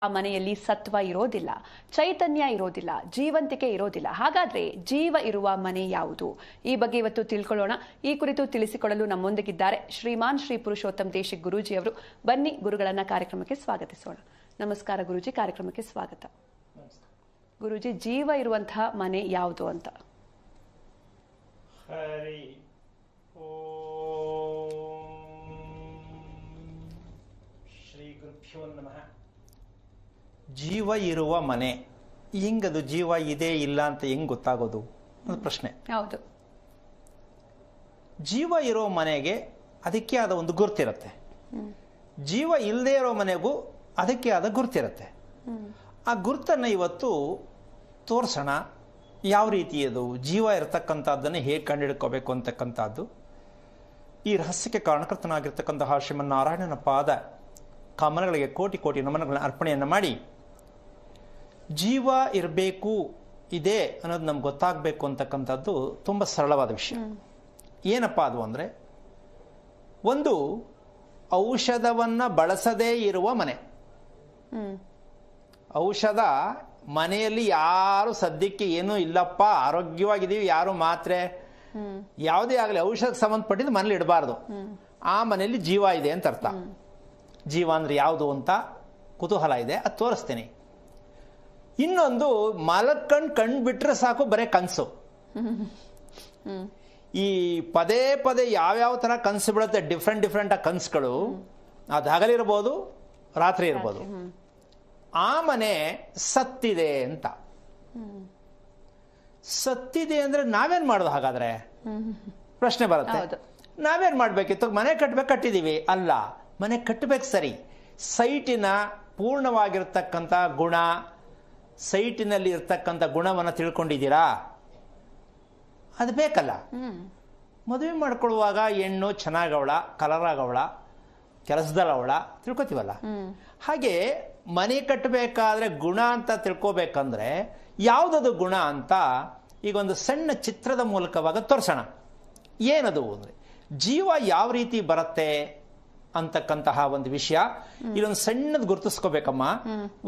ಆ ಮನೆಯಲ್ಲಿ ಸತ್ವ ಇರೋದಿಲ್ಲ, ಚೈತನ್ಯ ಇರೋದಿಲ್ಲ, ಜೀವಂತಿಕೆ ಇರೋದಿಲ್ಲ. ಹಾಗಾದ್ರೆ ಜೀವ ಇರುವ ಮನೆ ಯಾವುದು? ಈ ಬಗ್ಗೆ ಇವತ್ತು ತಿಳ್ಕೊಳ್ಳೋಣ. ಈ ಕುರಿತು ತಿಳಿಸಿಕೊಡಲು ನಮ್ಮೊಂದಿಗಿದ್ದಾರೆ ಶ್ರೀಮಾನ್ ಶ್ರೀ ಪುರುಷೋತ್ತಮ್ ದೇಶಿಕ್ ಗುರೂಜಿ ಅವರು. ಬನ್ನಿ ಗುರುಗಳನ್ನ ಕಾರ್ಯಕ್ರಮಕ್ಕೆ ಸ್ವಾಗತಿಸೋಣ. ನಮಸ್ಕಾರ ಗುರೂಜಿ, ಕಾರ್ಯಕ್ರಮಕ್ಕೆ ಸ್ವಾಗತ. ಗುರೂಜಿ, ಜೀವ ಇರುವಂತಹ ಮನೆ ಯಾವುದು ಅಂತ? ಹರಿ ಶ್ರೀ ಗುರುಭ್ಯೋ ನಮಃ. ಜೀವ ಇರುವ ಮನೆ, ಹೆಂಗದು ಜೀವ ಇದೆ ಇಲ್ಲ ಅಂತ ಹೆಂಗ್ ಗೊತ್ತಾಗೋದು ಅನ್ನೋ ಪ್ರಶ್ನೆ. ಹೌದು. ಜೀವ ಇರೋ ಮನೆಗೆ ಅದಕ್ಕೆ ಆದ ಒಂದು ಗುರುತಿರುತ್ತೆ, ಜೀವ ಇಲ್ಲದೆ ಇರೋ ಮನೆಗೂ ಅದಕ್ಕೆ ಆದ ಗುರುತಿರುತ್ತೆ. ಆ ಗುರುತನ್ನು ಇವತ್ತು ತೋರಿಸೋಣ. ಯಾವ ರೀತಿ ಅದು ಜೀವ ಇರತಕ್ಕಂಥದ್ದನ್ನು ಹೇಗೆ ಕಂಡುಹಿಡ್ಕೋಬೇಕು ಅಂತಕ್ಕಂಥದ್ದು ಈ ರಹಸ್ಯಕ್ಕೆ ಕಾರಣಕರ್ತನಾಗಿರ್ತಕ್ಕಂತಹ ಶ್ರೀಮನ್ನಾರಾಯಣನ ಪಾದ ಕಮಲಗಳಿಗೆ ಕೋಟಿ ಕೋಟಿ ನಮನಗಳನ್ನ ಅರ್ಪಣೆಯನ್ನು ಮಾಡಿ, ಜೀವ ಇರಬೇಕು ಇದೆ ಅನ್ನೋದು ನಮ್ಗೆ ಗೊತ್ತಾಗಬೇಕು ಅಂತಕ್ಕಂಥದ್ದು ತುಂಬ ಸರಳವಾದ ವಿಷಯ. ಏನಪ್ಪ ಅದು ಅಂದರೆ, ಒಂದು ಔಷಧವನ್ನು ಬಳಸದೇ ಇರುವ ಮನೆ. ಔಷಧ ಮನೆಯಲ್ಲಿ ಯಾರು ಸದ್ಯಕ್ಕೆ ಏನೂ ಇಲ್ಲಪ್ಪ, ಆರೋಗ್ಯವಾಗಿದ್ದೀವಿ, ಯಾರು ಮಾತ್ರೆ ಯಾವುದೇ ಆಗಲಿ ಔಷಧಕ್ಕೆ ಸಂಬಂಧಪಟ್ಟಿದ್ದು ಮನೇಲಿ ಇಡಬಾರ್ದು, ಆ ಮನೆಯಲ್ಲಿ ಜೀವ ಇದೆ ಅಂತ ಅರ್ಥ. ಜೀವ ಅಂದ್ರೆ ಯಾವುದು ಅಂತ ಕುತೂಹಲ ಇದೆ, ಅದು ತೋರಿಸ್ತೀನಿ. ಇನ್ನೊಂದು, ಮಲಕ್ಕಂಡು ಕಣ್ಣು ಬಿಟ್ರೆ ಸಾಕು ಬರೀ ಕನಸು. ಈ ಪದೇ ಪದೇ ಯಾವ್ಯಾವ ತರ ಕನಸು ಬಿಡುತ್ತೆ, ಡಿಫ್ರೆಂಟ್ ಡಿಫ್ರೆಂಟ್ ಆ ಕನಸುಗಳು, ಅದು ಹಗಲಿರ್ಬೋದು ರಾತ್ರಿ ಇರ್ಬೋದು. ಆ ಮನೆ ಸತ್ತಿದೆ ಅಂತ. ಸತ್ತಿದೆ ಅಂದ್ರೆ ನಾವೇನ್ ಮಾಡೋದು ಹಾಗಾದ್ರೆ ಪ್ರಶ್ನೆ ಬರುತ್ತೆ. ನಾವೇನ್ ಮಾಡ್ಬೇಕಿತ್ತು? ಮನೆ ಕಟ್ಟಿದೀವಿ ಅಲ್ಲ, ಮನೆ ಕಟ್ಟಬೇಕು ಸರಿ. ಸೈಟಿನ ಪೂರ್ಣವಾಗಿರ್ತಕ್ಕಂಥ ಗುಣ, ಸೈಟಿನಲ್ಲಿ ಇರ್ತಕ್ಕಂಥ ಗುಣವನ್ನು ತಿಳ್ಕೊಂಡಿದ್ದೀರಾ? ಅದು ಬೇಕಲ್ಲ. ಮದುವೆ ಮಾಡ್ಕೊಳ್ಳುವಾಗ ಹೆಣ್ಣು ಚೆನ್ನಾಗವಳ, ಕಲರ್ ಆಗವಳ, ಕೆಲಸದಲ್ಲವಳ ತಿಳ್ಕೊತೀವಲ್ಲ. ಹಾಗೆ ಮನೆ ಕಟ್ಟಬೇಕಾದ್ರೆ ಗುಣ ಅಂತ ತಿಳ್ಕೊಬೇಕಂದ್ರೆ ಯಾವುದದು ಗುಣ ಅಂತ ಈಗ ಒಂದು ಸಣ್ಣ ಚಿತ್ರದ ಮೂಲಕವಾಗ ತೋರಿಸೋಣ. ಏನದು ಅಂದ್ರೆ, ಜೀವ ಯಾವ ರೀತಿ ಬರುತ್ತೆ ಅಂತಕ್ಕಂತಹ ಒಂದು ವಿಷಯ ಇಲ್ಲೊಂದು ಸಣ್ಣದು ಗುರುತಿಸ್ಕೋಬೇಕಮ್ಮ.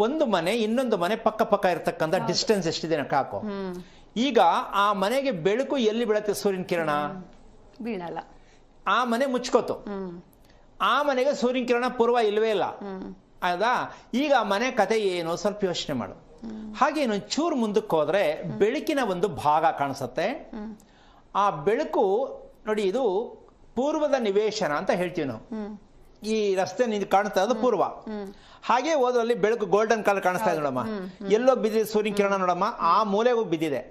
ಒಂದು ಮನೆ ಇನ್ನೊಂದು ಮನೆ ಪಕ್ಕ ಪಕ್ಕ ಇರತಕ್ಕಂಥ ಡಿಸ್ಟೆನ್ಸ್ ಎಷ್ಟಿದೆ ಹಾಕೋ. ಈಗ ಆ ಮನೆಗೆ ಬೆಳಕು ಎಲ್ಲಿ ಬೀಳತ್ತೆ? ಸೂರ್ಯನ ಕಿರಣ ಬೀಳಲ್ಲ. ಆ ಮನೆ ಮುಚ್ಕೋತು. ಆ ಮನೆಗೆ ಸೂರ್ಯನ ಕಿರಣ ಪೂರ್ವ ಇಲ್ವೇ ಇಲ್ಲ. ಹೌದಾ? ಈಗ ಆ ಮನೆ ಕತೆ ಏನು ಸ್ವಲ್ಪ ಯೋಚನೆ ಮಾಡು. ಹಾಗೆ ಇನ್ನೊಂದು ಚೂರು ಮುಂದಕ್ಕೆ ಹೋದ್ರೆ ಬೆಳಕಿನ ಒಂದು ಭಾಗ ಕಾಣಿಸುತ್ತೆ. ಆ ಬೆಳಕು ನೋಡಿ, ಇದು ಪೂರ್ವದ ನಿವೇಶನ ಅಂತ ಹೇಳ್ತೀವಿ ನಾವು. ಈ ರಸ್ತೆ ನಿಂದು ಕಾಣಿಸ್ತಾ ಇರೋದು ಪೂರ್ವ. ಹಾಗೆ ಹೋದ್ರಲ್ಲಿ ಬೆಳಕು ಗೋಲ್ಡನ್ ಕಲರ್ ಕಾಣಿಸ್ತಾ ಇದೆ ನೋಡಮ್ಮ. ಎಲ್ಲೋ ಬಿದ್ದಿದೆ ಸೂರ್ಯನ ಕಿರಣ ನೋಡಮ್ಮ, ಆ ಮೂಲೆಗೂ ಬಿದ್ದಿದೆ.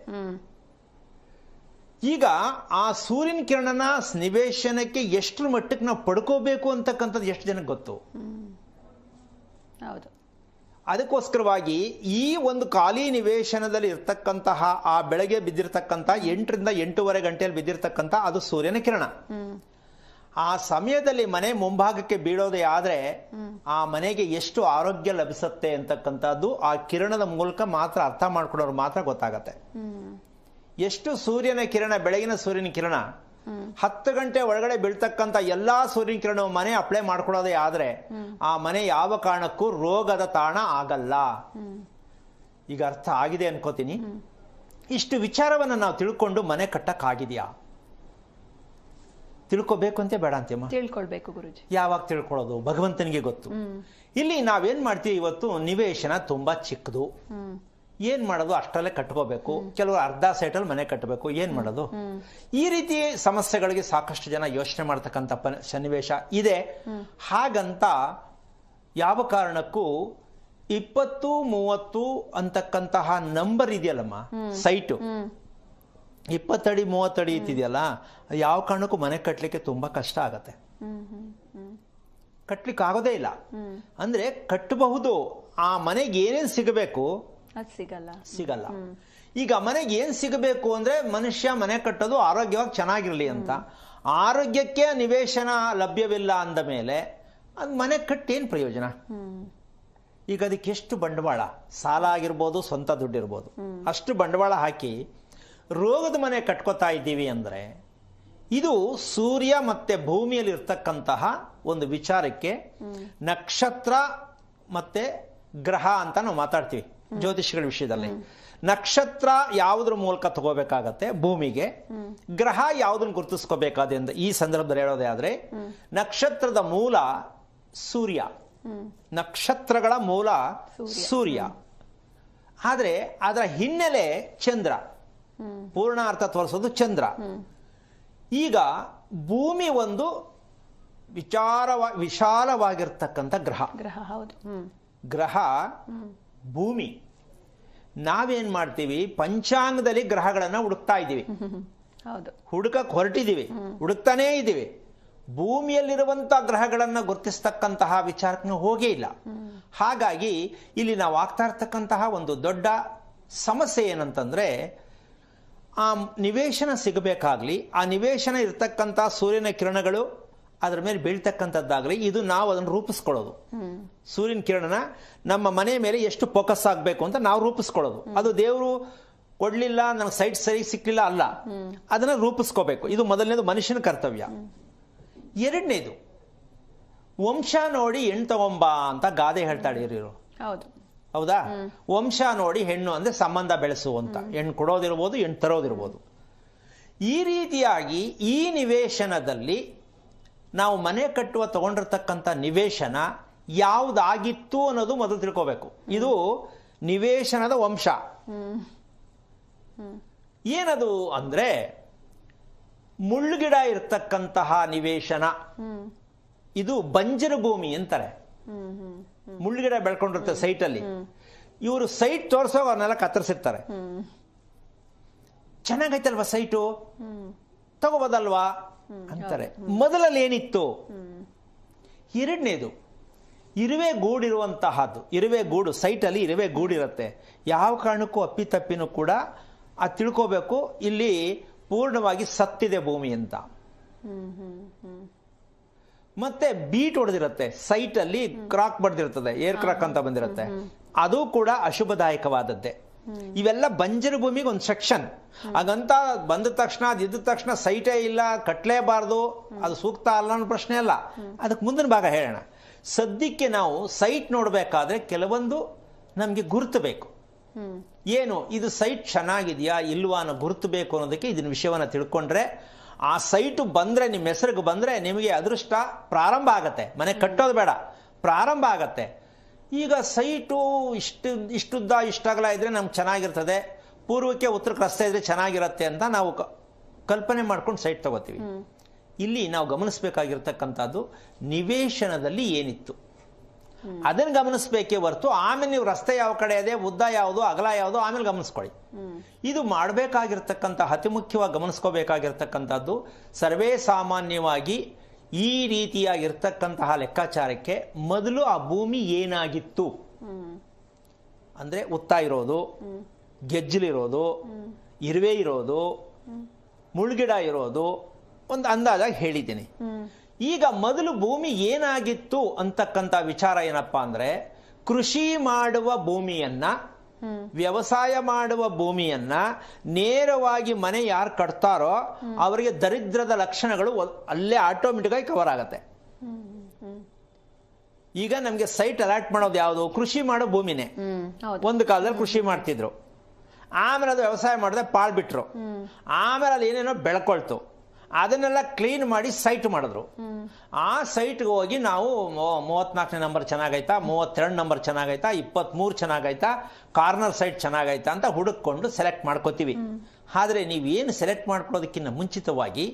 ಈಗ ಆ ಸೂರ್ಯನ ಕಿರಣನ ನಿವೇಶನಕ್ಕೆ ಎಷ್ಟು ಮಟ್ಟಕ್ಕೆ ನಾವು ಪಡ್ಕೋಬೇಕು ಅಂತಕ್ಕಂಥದ್ದು ಎಷ್ಟು ಜನಕ್ಕೆ ಗೊತ್ತು? ಹೌದು. ಅದಕ್ಕೋಸ್ಕರವಾಗಿ ಈ ಒಂದು ಖಾಲಿ ನಿವೇಶನದಲ್ಲಿ ಇರ್ತಕ್ಕಂತಹ ಆ ಬೆಳಗ್ಗೆ ಬಿದ್ದಿರ್ತಕ್ಕಂಥ 8 ರಿಂದ 8:30 ಗಂಟೆಯಲ್ಲಿ ಬಿದ್ದಿರ್ತಕ್ಕಂಥ ಅದು ಸೂರ್ಯನ ಕಿರಣ. ಆ ಸಮಯದಲ್ಲಿ ಮನೆ ಮುಂಭಾಗಕ್ಕೆ ಬೀಳೋದೇ ಆದ್ರೆ ಆ ಮನೆಗೆ ಎಷ್ಟು ಆರೋಗ್ಯ ಲಭಿಸುತ್ತೆ ಅಂತಕ್ಕಂಥದ್ದು ಆ ಕಿರಣದ ಮೂಲಕ ಮಾತ್ರ ಅರ್ಥ ಮಾಡ್ಕೊಳ್ಳೋರು ಮಾತ್ರ ಗೊತ್ತಾಗತ್ತೆ. ಎಷ್ಟು ಸೂರ್ಯನ ಕಿರಣ, ಬೆಳಗಿನ ಸೂರ್ಯನ ಕಿರಣ 10 ಗಂಟೆ ಒಳಗಡೆ ಬೀಳ್ತಕ್ಕಂಥ ಎಲ್ಲಾ ಸೂರ್ಯನ ಕಿರಣ ಮನೆ ಅಪ್ಲೈ ಮಾಡ್ಕೊಳ್ಳೋದೇ ಆದ್ರೆ ಆ ಮನೆ ಯಾವ ಕಾರಣಕ್ಕೂ ರೋಗದ ತಾಣ ಆಗಲ್ಲ. ಈಗ ಅರ್ಥ ಆಗಿದೆ ಅನ್ಕೋತೀನಿ. ಇಷ್ಟು ವಿಚಾರವನ್ನ ನಾವು ತಿಳ್ಕೊಂಡು ಮನೆ ಕಟ್ಟಕ್ಕಾಗಿದ್ಯಾ? ತಿಳ್ಕೊಬೇಕು ಅಂತ ಬೇಡ ಅಂತೀಮ್ಮ? ತಿಳ್ಕೊಳ್ಬೇಕು ಗುರುಜಿ. ಯಾವಾಗ ತಿಳ್ಕೊಳ್ಳೋದು ಭಗವಂತನಿಗೆ ಗೊತ್ತು. ಇಲ್ಲಿ ನಾವೇನ್ ಮಾಡ್ತೀವಿ, ಇವತ್ತು ನಿವೇಶನ ತುಂಬಾ ಚಿಕ್ಕದು, ಏನ್ ಮಾಡೋದು ಅಷ್ಟರಲ್ಲೇ ಕಟ್ಕೋಬೇಕು. ಕೆಲವರು ಅರ್ಧ ಸೈಟಲ್ಲಿ ಮನೆ ಕಟ್ಟಬೇಕು, ಏನ್ ಮಾಡೋದು? ಈ ರೀತಿ ಸಮಸ್ಯೆಗಳಿಗೆ ಸಾಕಷ್ಟು ಜನ ಯೋಚನೆ ಮಾಡ್ತಕ್ಕಂಥ ಸನ್ನಿವೇಶ ಇದೆ. ಹಾಗಂತ ಯಾವ ಕಾರಣಕ್ಕೂ 20-30 ಅಂತಕ್ಕಂತಹ ನಂಬರ್ ಇದೆಯಲ್ಲಮ್ಮ, ಸೈಟು 20 ಅಡಿ 30 ಅಡಿ ಇತ್ತಿದೆಯಲ್ಲ, ಯಾವ ಕಾರಣಕ್ಕೂ ಮನೆ ಕಟ್ಟಲಿಕ್ಕೆ ತುಂಬಾ ಕಷ್ಟ ಆಗತ್ತೆ. ಕಟ್ಲಿಕ್ಕೆ ಆಗೋದೇ ಇಲ್ಲ. ಅಂದ್ರೆ ಕಟ್ಟಬಹುದು, ಆ ಮನೆಗೆ ಏನೇನ್ ಸಿಗಬೇಕು ಸಿಗಲ್ಲ. ಈಗ ಮನೆಗೆ ಏನ್ ಸಿಗಬೇಕು ಅಂದ್ರೆ, ಮನುಷ್ಯ ಮನೆ ಕಟ್ಟೋದು ಆರೋಗ್ಯವಾಗಿ ಚೆನ್ನಾಗಿರ್ಲಿ ಅಂತ. ಆರೋಗ್ಯಕ್ಕೆ ನಿವೇಶನ ಲಭ್ಯವಿಲ್ಲ ಅಂದ ಮೇಲೆ ಅದು ಮನೆ ಕಟ್ಟಿ ಏನ್ ಪ್ರಯೋಜನ? ಈಗ ಅದಕ್ಕೆ ಎಷ್ಟು ಬಂಡವಾಳ, ಸಾಲ ಆಗಿರ್ಬೋದು, ಸ್ವಂತ ದುಡ್ಡಿರ್ಬೋದು, ಅಷ್ಟು ಬಂಡವಾಳ ಹಾಕಿ ರೋಗದ ಮನೆ ಕಟ್ಕೋತಾ ಇದ್ದೀವಿ ಅಂದ್ರೆ ಇದು ಸೂರ್ಯ ಮತ್ತೆ ಭೂಮಿಯಲ್ಲಿ ಇರ್ತಕ್ಕಂತಹ ಒಂದು ವಿಚಾರಕ್ಕೆ ನಕ್ಷತ್ರ ಮತ್ತೆ ಗ್ರಹ ಅಂತ ನಾವು ಮಾತಾಡ್ತೀವಿ ಜ್ಯೋತಿಷಿಗಳ ವಿಷಯದಲ್ಲಿ. ನಕ್ಷತ್ರ ಯಾವುದ್ರ ಮೂಲಕ ತಗೋಬೇಕಾಗತ್ತೆ ಭೂಮಿಗೆ, ಗ್ರಹ ಯಾವುದನ್ನು ಗುರುತಿಸ್ಕೋಬೇಕಾದ್ರೆ ಈ ಸಂದರ್ಭದಲ್ಲಿ ಹೇಳೋದೇ ಆದ್ರೆ ನಕ್ಷತ್ರದ ಮೂಲ ಸೂರ್ಯ, ನಕ್ಷತ್ರಗಳ ಮೂಲ ಸೂರ್ಯ, ಆದ್ರೆ ಅದರ ಹಿನ್ನೆಲೆ ಚಂದ್ರ, ಪೂರ್ಣ ಅರ್ಥ ತೋರಿಸೋದು ಚಂದ್ರ. ಈಗ ಭೂಮಿ ಒಂದು ವಿಶಾಲವಾಗಿರ್ತಕ್ಕಂಥ ಗ್ರಹ. ಗ್ರಹ ಭೂಮಿ. ನಾವೇನ್ ಮಾಡ್ತೀವಿ, ಪಂಚಾಂಗದಲ್ಲಿ ಗ್ರಹಗಳನ್ನ ಹುಡುಕ್ತಾ ಇದ್ದೀವಿ, ಹುಡುಕಕ್ ಹೊರಟಿದ್ದೀವಿ, ಹುಡುಕ್ತಾನೇ ಇದ್ದೀವಿ. ಭೂಮಿಯಲ್ಲಿರುವಂತ ಗ್ರಹಗಳನ್ನ ಗುರುತಿಸ್ತಕ್ಕಂತಹ ವಿಚಾರಕ್ಕೆ ಹೋಗೇ ಇಲ್ಲ. ಹಾಗಾಗಿ ಇಲ್ಲಿ ನಾವು ಆಗ್ತಾ ಇರ್ತಕ್ಕಂತಹ ಒಂದು ದೊಡ್ಡ ಸಮಸ್ಯೆ ಏನಂತಂದ್ರೆ, ಆ ನಿವೇಶನ ಸಿಗಬೇಕಾಗ್ಲಿ, ಆ ನಿವೇಶನ ಇರ್ತಕ್ಕಂಥ ಸೂರ್ಯನ ಕಿರಣಗಳು ಅದರ ಮೇಲೆ ಬೀಳ್ತಕ್ಕಂಥದ್ದಾಗ್ಲಿ, ಇದು ನಾವು ಅದನ್ನು ರೂಪಿಸ್ಕೊಳ್ಳೋದು. ಸೂರ್ಯನ ಕಿರಣನ ನಮ್ಮ ಮನೆ ಮೇಲೆ ಎಷ್ಟು ಫೋಕಸ್ ಆಗಬೇಕು ಅಂತ ನಾವು ರೂಪಿಸ್ಕೊಳ್ಳೋದು. ಅದು ದೇವರು ಕೊಡ್ಲಿಲ್ಲ, ನನಗೆ ಸೈಟ್ ಸರಿ ಸಿಕ್ಲಿಲ್ಲ ಅಲ್ಲ, ಅದನ್ನ ರೂಪಿಸ್ಕೋಬೇಕು. ಇದು ಮೊದಲನೇದು ಮನುಷ್ಯನ ಕರ್ತವ್ಯ. ಎರಡನೇದು, ವಂಶ ನೋಡಿ ಹೆಣ್ಣು ತಗೊಂಬ ಅಂತ ಗಾದೆ ಹೇಳ್ತಾಳೆ ಹಿರಿಯರು. ಹೌದಾ? ವಂಶ ನೋಡಿ ಹೆಣ್ಣು ಅಂದ್ರೆ ಸಂಬಂಧ ಬೆಳೆಸು ಅಂತ. ಹೆಣ್ಣು ಕೊಡೋದಿರ್ಬೋದು, ಹೆಣ್ಣು ತರೋದಿರ್ಬೋದು. ಈ ರೀತಿಯಾಗಿ ಈ ನಿವೇಶನದಲ್ಲಿ ನಾವು ಮನೆ ಕಟ್ಟುವ ತಗೊಂಡಿರ್ತಕ್ಕಂಥ ನಿವೇಶನ ಯಾವುದಾಗಿತ್ತು ಅನ್ನೋದು ಮೊದಲು ತಿಳ್ಕೋಬೇಕು. ಇದು ನಿವೇಶನದ ವಂಶ. ಏನದು ಅಂದ್ರೆ, ಮುಳ್ಳುಗಿಡ ಇರ್ತಕ್ಕಂತಹ ನಿವೇಶನ, ಇದು ಬಂಜರು ಭೂಮಿ ಅಂತಾರೆ. ಮುಳ್ಳುಗಿಡ ಬೆಳ್ಕೊಂಡಿರುತ್ತೆ ಸೈಟಲ್ಲಿ. ಇವರು ಸೈಟ್ ತೋರಿಸೋ ಅವನ್ನೆಲ್ಲ ಕತ್ತರಿಸಿರ್ತಾರೆ. ಚೆನ್ನಾಗೈತಲ್ವಾ ಸೈಟು, ತಗೋಬೋದಲ್ವಾ ಅಂತಾರೆ. ಮೊದಲಲ್ಲಿ ಏನಿತ್ತು? ಎರಡನೇದು, ಇರುವೆ ಗೂಡಿರುವಂತಹದ್ದು. ಇರುವೆ ಗೂಡು, ಸೈಟಲ್ಲಿ ಇರುವೆ ಗೂಡಿರುತ್ತೆ. ಯಾವ ಕಾರಣಕ್ಕೂ ಅಪ್ಪಿತಪ್ಪಿನೂ ಕೂಡ ಅದು ತಿಳ್ಕೋಬೇಕು, ಇಲ್ಲಿ ಪೂರ್ಣವಾಗಿ ಸತ್ತಿದೆ ಭೂಮಿ ಅಂತ. ಮತ್ತೆ ಬೀಟ್ ಹೊಡೆದಿರುತ್ತೆ, ಸೈಟ್ ಅಲ್ಲಿ ಕ್ರಾಕ್ ಬಡ್ದಿರ್ತದೆ, ಏರ್ ಕ್ರಾಕ್ ಅಂತ ಬಂದಿರುತ್ತೆ, ಅದು ಕೂಡ ಅಶುಭದಾಯಕವಾದದ್ದೇ. ಇವೆಲ್ಲ ಬಂಜರು ಭೂಮಿಗೆ ಒಂದು ಸೆಕ್ಷನ್. ಹಾಗಂತ ಬಂದ ತಕ್ಷಣ ಅದಿದ್ದ ತಕ್ಷಣ ಸೈಟೇ ಇಲ್ಲ, ಕಟ್ಲೇಬಾರ್ದು, ಅದು ಸೂಕ್ತ ಅಲ್ಲ ಅನ್ನೋ ಪ್ರಶ್ನೆ ಅಲ್ಲ. ಅದಕ್ಕೆ ಮುಂದಿನ ಭಾಗ ಹೇಳೋಣ. ಸದ್ಯಕ್ಕೆ ನಾವು ಸೈಟ್ ನೋಡ್ಬೇಕಾದ್ರೆ ಕೆಲವೊಂದು ನಮ್ಗೆ ಗುರುತು ಬೇಕು. ಏನು, ಇದು ಸೈಟ್ ಚೆನ್ನಾಗಿದೆಯಾ ಇಲ್ವಾ ಅನ್ನೋ ಗುರುತು ಬೇಕು ಅನ್ನೋದಕ್ಕೆ ಇದನ್ನ ವಿಷಯವನ್ನ ತಿಳ್ಕೊಂಡ್ರೆ, ಆ ಸೈಟು ಬಂದ್ರೆ, ನಿಮ್ಮ ಹೆಸರಿಗೆ ಬಂದ್ರೆ ನಿಮಗೆ ಅದೃಷ್ಟ ಪ್ರಾರಂಭ ಆಗತ್ತೆ. ಮನೆ ಕಟ್ಟೋದು ಬೇಡ, ಪ್ರಾರಂಭ ಆಗತ್ತೆ. ಈಗ ಸೈಟು ಇಷ್ಟುದ್ದ ಇಷ್ಟಾಗಲ ಇದ್ರೆ ನಮ್ಗೆ ಚೆನ್ನಾಗಿರ್ತದೆ, ಪೂರ್ವಕ್ಕೆ ಉತ್ತರಕ್ಕೆ ರಸ್ತೆ ಇದ್ರೆ ಚೆನ್ನಾಗಿರತ್ತೆ ಅಂತ ನಾವು ಕಲ್ಪನೆ ಮಾಡ್ಕೊಂಡು ಸೈಟ್ ತಗೋತೀವಿ. ಇಲ್ಲಿ ನಾವು ಗಮನಿಸಬೇಕಾಗಿರ್ತಕ್ಕಂಥದ್ದು ನಿವೇಶನದಲ್ಲಿ ಏನಿತ್ತು ಅದನ್ನು ಗಮನಿಸಬೇಕೇ ಹೊರತು ಆಮೇಲೆ ನೀವು ರಸ್ತೆ ಯಾವ ಕಡೆ ಇದೆ, ಉದ್ದ ಯಾವುದು, ಅಗಲ ಯಾವುದು ಆಮೇಲೆ ಗಮನಿಸ್ಕೊಳ್ಳಿ. ಇದು ಮಾಡಬೇಕಾಗಿರ್ತಕ್ಕಂಥ ಅತಿ ಮುಖ್ಯವಾಗಿ ಗಮನಿಸ್ಕೋಬೇಕಾಗಿರ್ತಕ್ಕಂಥದ್ದು, ಸರ್ವೇ ಸಾಮಾನ್ಯವಾಗಿ ಈ ರೀತಿಯಾಗಿರ್ತಕ್ಕಂತಹ ಲೆಕ್ಕಾಚಾರಕ್ಕೆ ಮೊದಲು ಆ ಭೂಮಿ ಏನಾಗಿತ್ತು ಅಂದ್ರೆ, ಉತ್ತ ಇರೋದು, ಗೆಜ್ಜಲಿರೋದು, ಇರುವೆ ಇರೋದು, ಮುಳ್ಗಿಡ ಇರೋದು ಒಂದು ಅಂದಾಜಾಗಿ ಹೇಳಿದ್ದೀನಿ. ಈಗ ಮೊದಲು ಭೂಮಿ ಏನಾಗಿತ್ತು ಅಂತಕ್ಕಂಥ ವಿಚಾರ ಏನಪ್ಪಾ ಅಂದ್ರೆ, ಕೃಷಿ ಮಾಡುವ ಭೂಮಿಯನ್ನ, ವ್ಯವಸಾಯ ಮಾಡುವ ಭೂಮಿಯನ್ನ ನೇರವಾಗಿ ಮನೆ ಯಾರು ಕಟ್ತಾರೋ ಅವರಿಗೆ ದರಿದ್ರದ ಲಕ್ಷಣಗಳು ಅಲ್ಲೇ ಆಟೋಮೆಟಿಕ್ ಆಗಿ ಕವರ್ ಆಗತ್ತೆ. ಈಗ ನಮ್ಗೆ ಸೈಟ್ ಅಲಾಟ್ ಮಾಡೋದು ಯಾವುದು? ಕೃಷಿ ಮಾಡೋ ಭೂಮಿನೇ. ಒಂದು ಕಾಲದಲ್ಲಿ ಕೃಷಿ ಮಾಡ್ತಿದ್ರು, ಆಮೇಲೆ ಅದು ವ್ಯವಸಾಯ ಮಾಡಿದ್ರೆ ಪಾಳ್ ಬಿಟ್ರು, ಆಮೇಲೆ ಅಲ್ಲಿ ಏನೇನೋ ಬೆಳ್ಕೊಳ್ತು, ಅದನ್ನೆಲ್ಲ ಕ್ಲೀನ್ ಮಾಡಿ ಸೈಟ್ ಮಾಡಿದ್ರು. ಆ ಸೈಟ್ಗೆ ಹೋಗಿ ನಾವು 34ನೇ ನಂಬರ್ ಚೆನ್ನಾಗೈತಾ, 32 ನಂಬರ್ ಚೆನ್ನಾಗೈತಾ, 23 ಚೆನ್ನಾಗೈತಾ, ಕಾರ್ನರ್ ಸೈಟ್ ಚೆನ್ನಾಗೈತಾ ಅಂತ ಹುಡುಕೊಂಡು ಸೆಲೆಕ್ಟ್ ಮಾಡ್ಕೋತೀವಿ. ಆದ್ರೆ ನೀವೇನು ಸೆಲೆಕ್ಟ್ ಮಾಡ್ಕೊಳ್ಳೋದಕ್ಕಿಂತ ಮುಂಚಿತವಾಗಿ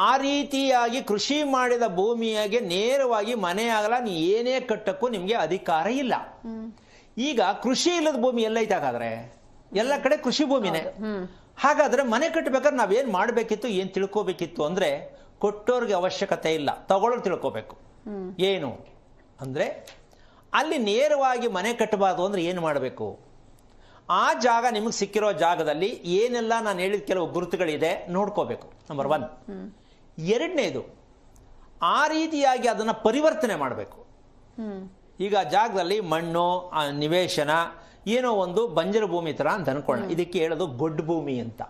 ಆ ರೀತಿಯಾಗಿ ಕೃಷಿ ಮಾಡಿದ ಭೂಮಿಯಾಗೆ ನೇರವಾಗಿ ಮನೆ ಆಗಲ್ಲ, ನೀ ಏನೇ ಕಟ್ಟಕ್ಕೂ ನಿಮ್ಗೆ ಅಧಿಕಾರ ಇಲ್ಲ. ಈಗ ಕೃಷಿ ಇಲ್ಲದ ಭೂಮಿ ಎಲ್ಲೈತೆ? ಹಾಗಾದ್ರೆ ಎಲ್ಲ ಕಡೆ ಕೃಷಿ ಭೂಮಿನೇ. ಹಾಗಾದ್ರೆ ಮನೆ ಕಟ್ಟಬೇಕಾದ್ರೆ ನಾವೇನ್ ಮಾಡ್ಬೇಕಿತ್ತು, ಏನ್ ತಿಳ್ಕೋಬೇಕಿತ್ತು ಅಂದ್ರೆ, ಕೊಟ್ಟೋರ್ಗೆ ಅವಶ್ಯಕತೆ ಇಲ್ಲ, ತಗೊಳ್ಳೋರು ತಿಳ್ಕೋಬೇಕು. ಏನು ಅಂದ್ರೆ, ಅಲ್ಲಿ ನೇರವಾಗಿ ಮನೆ ಕಟ್ಟಬಾರ್ದು ಅಂದ್ರೆ ಏನು ಮಾಡಬೇಕು? ಆ ಜಾಗ ನಿಮಗೆ ಸಿಕ್ಕಿರೋ ಜಾಗದಲ್ಲಿ ಏನೆಲ್ಲ ನಾನು ಹೇಳಿದ ಕೆಲವು ಗುರುತುಗಳಿದೆ ನೋಡ್ಕೋಬೇಕು, ನಂಬರ್ 1. ಎರಡನೇದು, ಆ ರೀತಿಯಾಗಿ ಅದನ್ನ ಪರಿವರ್ತನೆ ಮಾಡಬೇಕು. ಈಗ ಜಾಗದಲ್ಲಿ ಮಣ್ಣು, ನಿವೇಶನ ಏನೋ ಒಂದು ಬಂಜರು ಭೂಮಿ ತರ ಅಂತ ಅನ್ಕೊಳ್ಳೋಣ. ಇದಕ್ಕೆ ಹೇಳೋದು ಗೊಡ್ಡು ಭೂಮಿ ಅಂತ.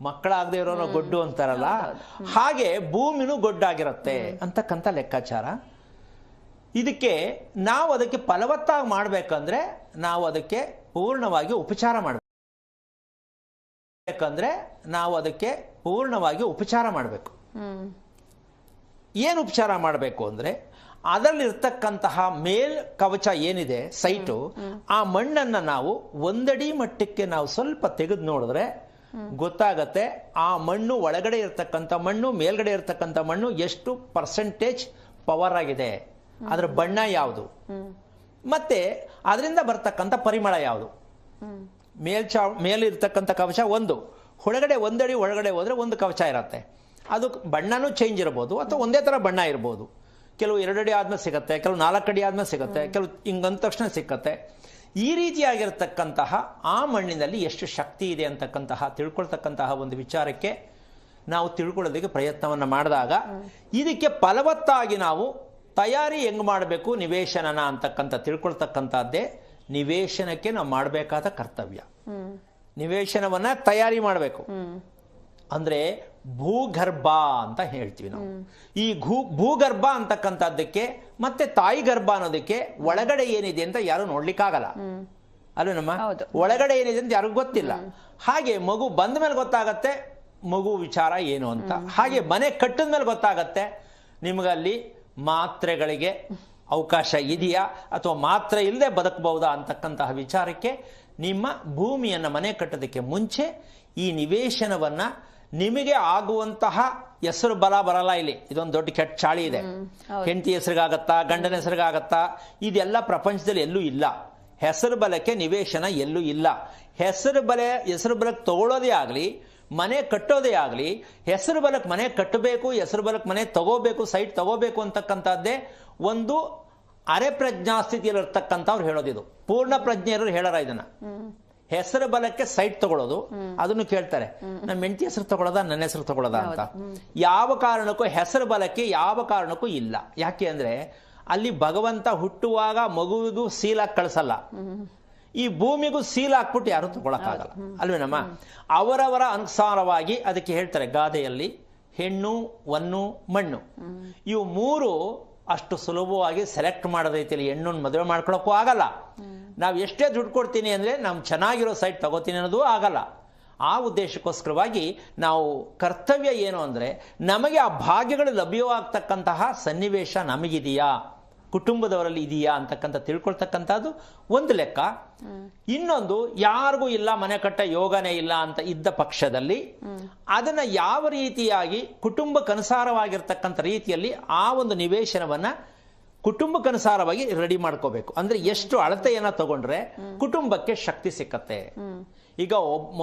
ಮಕ್ಕಳಾಗದೆ ಇರೋನೋ ಗೊಡ್ಡು ಅಂತಾರಲ್ಲ, ಹಾಗೆ ಭೂಮಿನೂ ಗೊಡ್ಡಾಗಿರತ್ತೆ ಅಂತಕ್ಕಂಥ ಲೆಕ್ಕಾಚಾರ. ಇದಕ್ಕೆ ನಾವು ಅದಕ್ಕೆ ಫಲವತ್ತಾಗಿ ಮಾಡಬೇಕಂದ್ರೆ ನಾವು ಅದಕ್ಕೆ ಪೂರ್ಣವಾಗಿ ಉಪಚಾರ ಮಾಡಬೇಕು. ಏನು ಉಪಚಾರ ಮಾಡಬೇಕು ಅಂದ್ರೆ ಅದರಲ್ಲಿರ್ತಕ್ಕಂತಹ ಮೇಲ್ ಕವಚ ಏನಿದೆ ಸೈಟು, ಆ ಮಣ್ಣನ್ನ ನಾವು ಒಂದಡಿ ಮಟ್ಟಕ್ಕೆ ನಾವು ಸ್ವಲ್ಪ ತೆಗೆದು ನೋಡಿದ್ರೆ ಗೊತ್ತಾಗತ್ತೆ ಆ ಮಣ್ಣು ಒಳಗಡೆ ಇರ್ತಕ್ಕಂಥ ಮಣ್ಣು ಮೇಲ್ಗಡೆ ಇರ್ತಕ್ಕಂಥ ಮಣ್ಣು ಎಷ್ಟು ಪರ್ಸೆಂಟೇಜ್ ಪವರ್ ಆಗಿದೆ, ಅದರ ಬಣ್ಣ ಯಾವುದು, ಮತ್ತೆ ಅದರಿಂದ ಬರ್ತಕ್ಕಂಥ ಪರಿಮಳ ಯಾವುದು. ಮೇಲಿರ್ತಕ್ಕಂಥ ಕವಚ ಒಂದು, ಒಳಗಡೆ ಒಂದಡಿ ಒಳಗಡೆ ಹೋದ್ರೆ ಒಂದು ಕವಚ ಇರುತ್ತೆ, ಅದು ಬಣ್ಣನೂ ಚೇಂಜ್ ಇರಬಹುದು ಅಥವಾ ಒಂದೇ ತರ ಬಣ್ಣ ಇರಬಹುದು. ಕೆಲವು 2 ಅಡಿ ಆದ್ಮೇಲೆ ಸಿಗುತ್ತೆ, ಕೆಲವು 4 ಅಡಿ ಆದ್ಮೇಲೆ ಸಿಗುತ್ತೆ, ಕೆಲವು ಹಿಂಗಂದ ತಕ್ಷಣ ಸಿಕ್ಕತ್ತೆ. ಈ ರೀತಿಯಾಗಿರ್ತಕ್ಕಂತಹ ಆ ಮಣ್ಣಿನಲ್ಲಿ ಎಷ್ಟು ಶಕ್ತಿ ಇದೆ ಅಂತಕ್ಕಂತಹ ತಿಳ್ಕೊಳ್ತಕ್ಕಂತಹ ಒಂದು ವಿಚಾರಕ್ಕೆ ನಾವು ತಿಳ್ಕೊಳ್ಳೋದಕ್ಕೆ ಪ್ರಯತ್ನವನ್ನು ಮಾಡಿದಾಗ ಇದಕ್ಕೆ ಫಲವತ್ತಾಗಿ ನಾವು ತಯಾರಿ ಹೆಂಗ್ ಮಾಡಬೇಕು, ನಿವೇಶನನ ಅಂತಕ್ಕಂಥ ತಿಳ್ಕೊಳ್ತಕ್ಕಂಥದ್ದೇ ನಿವೇಶನಕ್ಕೆ ನಾವು ಮಾಡಬೇಕಾದ ಕರ್ತವ್ಯ. ನಿವೇಶನವನ್ನ ತಯಾರಿ ಮಾಡಬೇಕು ಅಂದ್ರೆ ಭೂಗರ್ಭ ಅಂತ ಹೇಳ್ತೀವಿ ನಾವು. ಈ ಭೂಗರ್ಭ ಅಂತಕ್ಕಂಥದ್ದಕ್ಕೆ ಮತ್ತೆ ತಾಯಿ ಗರ್ಭ ಅನ್ನೋದಕ್ಕೆ ಒಳಗಡೆ ಏನಿದೆ ಅಂತ ಯಾರು ನೋಡ್ಲಿಕ್ಕಾಗಲ್ಲ ಅಲ್ವ ನಮ್ಮ, ಒಳಗಡೆ ಏನಿದೆ ಅಂತ ಯಾರಿಗೂ ಗೊತ್ತಿಲ್ಲ. ಹಾಗೆ ಮಗು ಬಂದ ಮೇಲೆ ಗೊತ್ತಾಗತ್ತೆ ಮಗು ವಿಚಾರ ಏನು ಅಂತ. ಹಾಗೆ ಮನೆ ಕಟ್ಟಿದ ಮೇಲೆ ಗೊತ್ತಾಗತ್ತೆ ನಿಮಗಲ್ಲಿ ಮಾತ್ರೆಗಳಿಗೆ ಅವಕಾಶ ಇದೆಯಾ ಅಥವಾ ಮಾತ್ರೆ ಇಲ್ಲದೆ ಬದುಕಬಹುದಾ ಅಂತಕ್ಕಂತಹ ವಿಚಾರಕ್ಕೆ ನಿಮ್ಮ ಭೂಮಿಯನ್ನ ಮನೆ ಕಟ್ಟೋದಕ್ಕೆ ಮುಂಚೆ ಈ ನಿವೇಶನವನ್ನ ನಿಮಗೆ ಆಗುವಂತಹ ಹೆಸರು ಬಲ ಬರಲ್ಲ. ಇಲ್ಲಿ ಇದೊಂದು ದೊಡ್ಡ ಕೆಟ್ಟ ಚಾಳಿ ಇದೆ. ಹೆಂಡತಿ ಹೆಸರಿಗಾಗತ್ತಾ, ಗಂಡನ ಹೆಸರಿಗಾಗತ್ತಾ, ಇದೆಲ್ಲ ಪ್ರಪಂಚದಲ್ಲಿ ಎಲ್ಲೂ ಇಲ್ಲ. ಹೆಸರು ಬಲಕ್ಕೆ ನಿವೇಶನ ಎಲ್ಲೂ ಇಲ್ಲ. ಹೆಸರು ಬಲಕ್ಕೆ ತಗೊಳ್ಳೋದೇ ಆಗಲಿ, ಮನೆ ಕಟ್ಟೋದೇ ಆಗಲಿ, ಹೆಸರು ಬಲಕ್ಕೆ ಮನೆ ಕಟ್ಟಬೇಕು, ಹೆಸರು ಬಲಕ್ಕೆ ಮನೆ ತಗೋಬೇಕು, ಸೈಟ್ ತಗೋಬೇಕು ಅಂತಕ್ಕಂಥದ್ದೇ ಒಂದು ಅರೆ ಪ್ರಜ್ಞಾ ಸ್ಥಿತಿಯಲ್ಲಿ ಇರ್ತಕ್ಕಂಥವ್ರು ಹೇಳೋದಿದು. ಪೂರ್ಣ ಪ್ರಜ್ಞೆಯರು ಹೇಳಾರ ಇದನ್ನ. ಹೆಸರು ಬಲಕ್ಕೆ ಸೈಟ್ ತಗೊಳ್ಳೋದು, ಅದನ್ನು ಕೇಳ್ತಾರೆ ನಮ್ಮ ಹೆಂಡತಿ ಹೆಸರು ತಗೊಳ್ಳೋದ ನನ್ನ ಹೆಸರು ತಗೊಳ್ಳೋದ ಅಂತ. ಯಾವ ಕಾರಣಕ್ಕೂ ಹೆಸರು ಬಲಕ್ಕೆ ಯಾವ ಕಾರಣಕ್ಕೂ ಇಲ್ಲ. ಯಾಕೆ ಅಂದ್ರೆ ಅಲ್ಲಿ ಭಗವಂತ ಹುಟ್ಟುವಾಗ ಮಗುವಿಗೂ ಸೀಲಾಗಿ ಕಳಿಸಲ್ಲ, ಈ ಭೂಮಿಗೂ ಸೀಲ್ ಹಾಕ್ಬಿಟ್ಟು ಯಾರು ತಗೊಳಕ್ಕಾಗಲ್ಲ ಅಲ್ವೇನಮ್ಮ. ಅವರವರ ಅನುಸಾರವಾಗಿ ಅದಕ್ಕೆ ಹೇಳ್ತಾರೆ ಗಾದೆಯಲ್ಲಿ ಹೆಣ್ಣು, ಹೊನ್ನು, ಮಣ್ಣು, ಇವು ಮೂರು ಅಷ್ಟು ಸುಲಭವಾಗಿ ಸೆಲೆಕ್ಟ್ ಮಾಡೋ ರೀತಿಯಲ್ಲಿ ಹೆಣ್ಣನ್ನು ಮದುವೆ ಮಾಡ್ಕೊಳಕ್ಕೂ ಆಗಲ್ಲ. ನಾವು ಎಷ್ಟೇ ದುಡ್ಡು ಕೊಡ್ತೀನಿ ಅಂದ್ರೆ ನಮ್ ಚೆನ್ನಾಗಿರೋ ಸೈಟ್ ತಗೋತೀನಿ ಅನ್ನೋದು ಆಗಲ್ಲ. ಆ ಉದ್ದೇಶಕ್ಕೋಸ್ಕರವಾಗಿ ನಾವು ಕರ್ತವ್ಯ ಏನು ಅಂದ್ರೆ ನಮಗೆ ಆ ಭಾಗ್ಯಗಳು ಲಭ್ಯವಾಗ್ತಕ್ಕಂತಹ ಸನ್ನಿವೇಶ ನಮಗಿದೆಯಾ, ಕುಟುಂಬದವರಲ್ಲಿ ಇದೆಯಾ ಅಂತಕ್ಕಂಥ ತಿಳ್ಕೊಳ್ತಕ್ಕಂಥದ್ದು ಒಂದು ಲೆಕ್ಕ. ಇನ್ನೊಂದು ಯಾರಿಗೂ ಇಲ್ಲ, ಮನೆ ಕಟ್ಟ ಯೋಗನೇ ಇಲ್ಲ ಅಂತ ಇದ್ದ ಪಕ್ಷದಲ್ಲಿ ಅದನ್ನ ಯಾವ ರೀತಿಯಾಗಿ ಕುಟುಂಬಕ್ಕನುಸಾರವಾಗಿರ್ತಕ್ಕಂಥ ರೀತಿಯಲ್ಲಿ ಆ ಒಂದು ನಿವೇಶನವನ್ನ ಕುಟುಂಬಕ್ಕನುಸಾರವಾಗಿ ರೆಡಿ ಮಾಡ್ಕೋಬೇಕು. ಅಂದ್ರೆ ಎಷ್ಟು ಅಳತೆಯನ್ನ ತಗೊಂಡ್ರೆ ಕುಟುಂಬಕ್ಕೆ ಶಕ್ತಿ ಸಿಕ್ಕತ್ತೆ. ಈಗ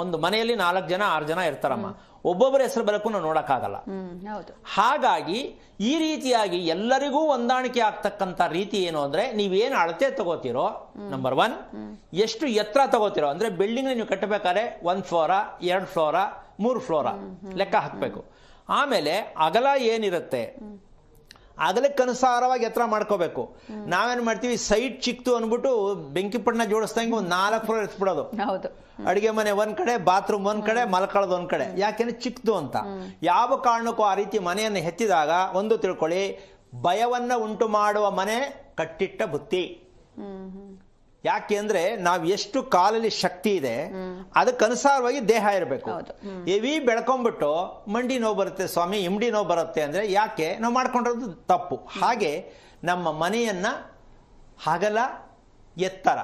ಒಂದು ಮನೆಯಲ್ಲಿ 4 ಜನ 6 ಜನ ಇರ್ತಾರಮ್ಮ, ಒಬ್ಬೊಬ್ಬರ ಹೆಸರು ಬಲಕ್ಕೂ ನಾವು ನೋಡಕ್ಕಾಗಲ್ಲ. ಹಾಗಾಗಿ ಈ ರೀತಿಯಾಗಿ ಎಲ್ಲರಿಗೂ ಹೊಂದಾಣಿಕೆ ಆಗ್ತಕ್ಕಂಥ ರೀತಿ ಏನು ಅಂದ್ರೆ ನೀವೇನು ಅಳತೆ ತಗೋತೀರೋ, ನಂಬರ್ 1 ಎಷ್ಟು ಎತ್ತರ ತಗೋತೀರೋ, ಅಂದ್ರೆ ಬಿಲ್ಡಿಂಗ್ ನೀವು ಕಟ್ಟಬೇಕಾದ್ರೆ 1 ಫ್ಲೋರ 2 ಫ್ಲೋರ 3 ಫ್ಲೋರ ಲೆಕ್ಕ ಹಾಕ್ಬೇಕು. ಆಮೇಲೆ ಅಗಲ ಏನಿರುತ್ತೆ ಅಗಲಕ್ಕನುಸಾರವಾಗಿ ಎತ್ತರ ಮಾಡ್ಕೋಬೇಕು. ನಾವೇನ್ ಮಾಡ್ತೀವಿ, ಸೈಟ್ ಚಿಕ್ತು ಅನ್ಬಿಟ್ಟು ಬೆಂಕಿ ಪಟ್ಟಣ ಜೋಡಿಸ್ದಂಗೆ ಒಂದು 4 ಫ್ಲೋರ್ ಎತ್ಬಿಡೋದು. ಅಡಿಗೆ ಮನೆ ಒಂದ್ ಕಡೆ, ಬಾತ್ರೂಮ್ ಒಂದ್ ಕಡೆ, ಮಲ್ಕೊಳ್ಳೋದು ಒಂದ್ ಕಡೆ. ಯಾಕೆಂದ್ರೆ ಚಿಕ್ತು ಅಂತ. ಯಾವ ಕಾರಣಕ್ಕೂ ಆ ರೀತಿ ಮನೆಯನ್ನು ಎತ್ತಿದಾಗ ಒಂದು ತಿಳ್ಕೊಳ್ಳಿ, ಭಯವನ್ನ ಉಂಟು ಮಾಡುವ ಮನೆ ಕಟ್ಟಿಟ್ಟ ಬುತ್ತಿ. ಯಾಕೆ ಅಂದ್ರೆ ನಾವ್ ಎಷ್ಟು ಕಾಲಲ್ಲಿ ಶಕ್ತಿ ಇದೆ ಅದಕ್ಕನುಸಾರವಾಗಿ ದೇಹ ಇರಬೇಕು. ಹೆವಿ ಬೆಳ್ಕೊಂಡ್ಬಿಟ್ಟು ಮಂಡಿ ನೋವು ಬರುತ್ತೆ ಸ್ವಾಮಿ, ಎಮ್ಡಿ ನೋವು ಬರುತ್ತೆ ಅಂದ್ರೆ ಯಾಕೆ ನಾವು ಮಾಡ್ಕೊಂಡಿರೋದು ತಪ್ಪು. ಹಾಗೆ ನಮ್ಮ ಮನೆಯನ್ನ ಹಗಲ ಎತ್ತರ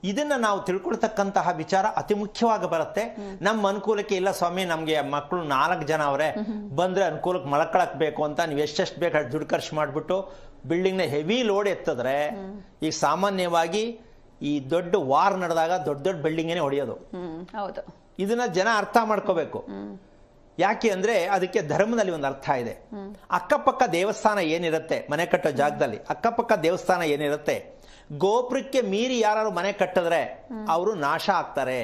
ಇದನ್ನ ನಾವು ತಿಳ್ಕೊಳ್ತಕ್ಕಂತಹ ವಿಚಾರ ಅತಿ ಮುಖ್ಯವಾಗಿ ಬರುತ್ತೆ. ನಮ್ಮ ಅನುಕೂಲಕ್ಕೆ ಇಲ್ಲ ಸ್ವಾಮಿ, ನಮ್ಗೆ ಮಕ್ಕಳು 4 ಜನ ಅವರೇ, ಬಂದ್ರೆ ಅನುಕೂಲಕ್ಕೆ ಮಲ್ಕೊಳಕ್ ಬೇಕು ಅಂತ ನೀವು ಎಷ್ಟೆಷ್ಟು ಬೇಕು ದುಡ್ಡು ಖರ್ಚು ಮಾಡ್ಬಿಟ್ಟು ಬಿಲ್ಡಿಂಗ್ ನ ಹೆವಿ ಲೋಡ್ ಎತ್ತಿದ್ರೆ, ಈಗ ಸಾಮಾನ್ಯವಾಗಿ ಈ ದೊಡ್ಡ ವಾರ್ ನಡೆದಾಗ ದೊಡ್ಡ ದೊಡ್ಡ ಬಿಲ್ಡಿಂಗ್ ಹೊಡೆಯೋದು. ಇದನ್ನ ಜನ ಅರ್ಥ ಮಾಡ್ಕೋಬೇಕು. ಯಾಕೆ ಅಂದ್ರೆ ಅದಕ್ಕೆ ಧರ್ಮದಲ್ಲಿ ಒಂದು ಅರ್ಥ ಇದೆ. ಅಕ್ಕಪಕ್ಕ ದೇವಸ್ಥಾನ ಏನಿರುತ್ತೆ ಮನೆ ಕಟ್ಟೋ ಜಾಗದಲ್ಲಿ, ಅಕ್ಕಪಕ್ಕ ದೇವಸ್ಥಾನ ಏನಿರುತ್ತೆ, ಗೋಪುರಕ್ಕೆ ಮೀರಿ ಯಾರು ಮನೆ ಕಟ್ಟಿದ್ರೆ ಅವರು ನಾಶ ಆಗ್ತಾರೆ.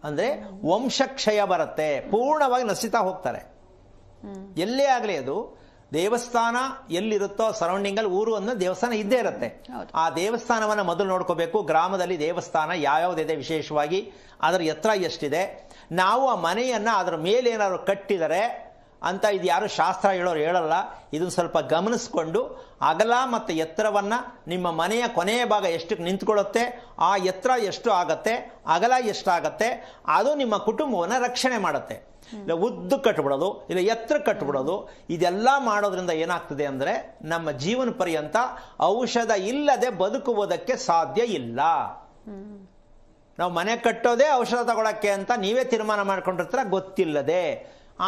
ಅಂದ್ರೆ ವಂಶಕ್ಷಯ ಬರುತ್ತೆ, ಪೂರ್ಣವಾಗಿ ನಶಿತಾ ಹೋಗ್ತಾರೆ. ಎಲ್ಲೇ ಆಗ್ಲಿ ಅದು ದೇವಸ್ಥಾನ ಎಲ್ಲಿರುತ್ತೋ ಸರೌಂಡಿಂಗ್ ಅಲ್ಲಿ ಊರು ಅನ್ನೋ ದೇವಸ್ಥಾನ ಇದ್ದೇ ಇರುತ್ತೆ. ಆ ದೇವಸ್ಥಾನವನ್ನ ಮೊದಲು ನೋಡ್ಕೋಬೇಕು. ಗ್ರಾಮದಲ್ಲಿ ದೇವಸ್ಥಾನ ಯಾವ್ಯಾವ್ದಿದೆ, ವಿಶೇಷವಾಗಿ ಅದರ ಎತ್ತರ ಎಷ್ಟಿದೆ, ನಾವು ಆ ಮನೆಯನ್ನ ಅದರ ಮೇಲೆ ಏನಾದ್ರು ಕಟ್ಟಿದರೆ ಅಂತ ಇದು ಯಾರು ಶಾಸ್ತ್ರ ಹೇಳೋರು ಹೇಳಲ್ಲ. ಇದನ್ನು ಸ್ವಲ್ಪ ಗಮನಿಸ್ಕೊಂಡು ಅಗಲ ಮತ್ತು ಎತ್ತರವನ್ನು ನಿಮ್ಮ ಮನೆಯ ಕೊನೆಯ ಭಾಗ ಎಷ್ಟಕ್ಕೆ ನಿಂತ್ಕೊಳ್ಳುತ್ತೆ, ಆ ಎತ್ತರ ಎಷ್ಟು ಆಗತ್ತೆ, ಅಗಲ ಎಷ್ಟಾಗತ್ತೆ, ಅದು ನಿಮ್ಮ ಕುಟುಂಬವನ್ನು ರಕ್ಷಣೆ ಮಾಡುತ್ತೆ. ಇಲ್ಲ ಉದ್ದು ಕಟ್ಬಿಡೋದು, ಇಲ್ಲ ಎತ್ತರ ಕಟ್ಬಿಡೋದು, ಇದೆಲ್ಲ ಮಾಡೋದ್ರಿಂದ ಏನಾಗ್ತದೆ ಅಂದರೆ ನಮ್ಮ ಜೀವನ ಪರ್ಯಂತ ಔಷಧ ಇಲ್ಲದೆ ಬದುಕುವುದಕ್ಕೆ ಸಾಧ್ಯ ಇಲ್ಲ. ನಾವು ಮನೆ ಕಟ್ಟೋದೇ ಔಷಧ ತಗೊಳಕ್ಕೆ ಅಂತ ನೀವೇ ತೀರ್ಮಾನ ಮಾಡ್ಕೊಂಡಿರ್ತೀರ ಗೊತ್ತಿಲ್ಲದೆ.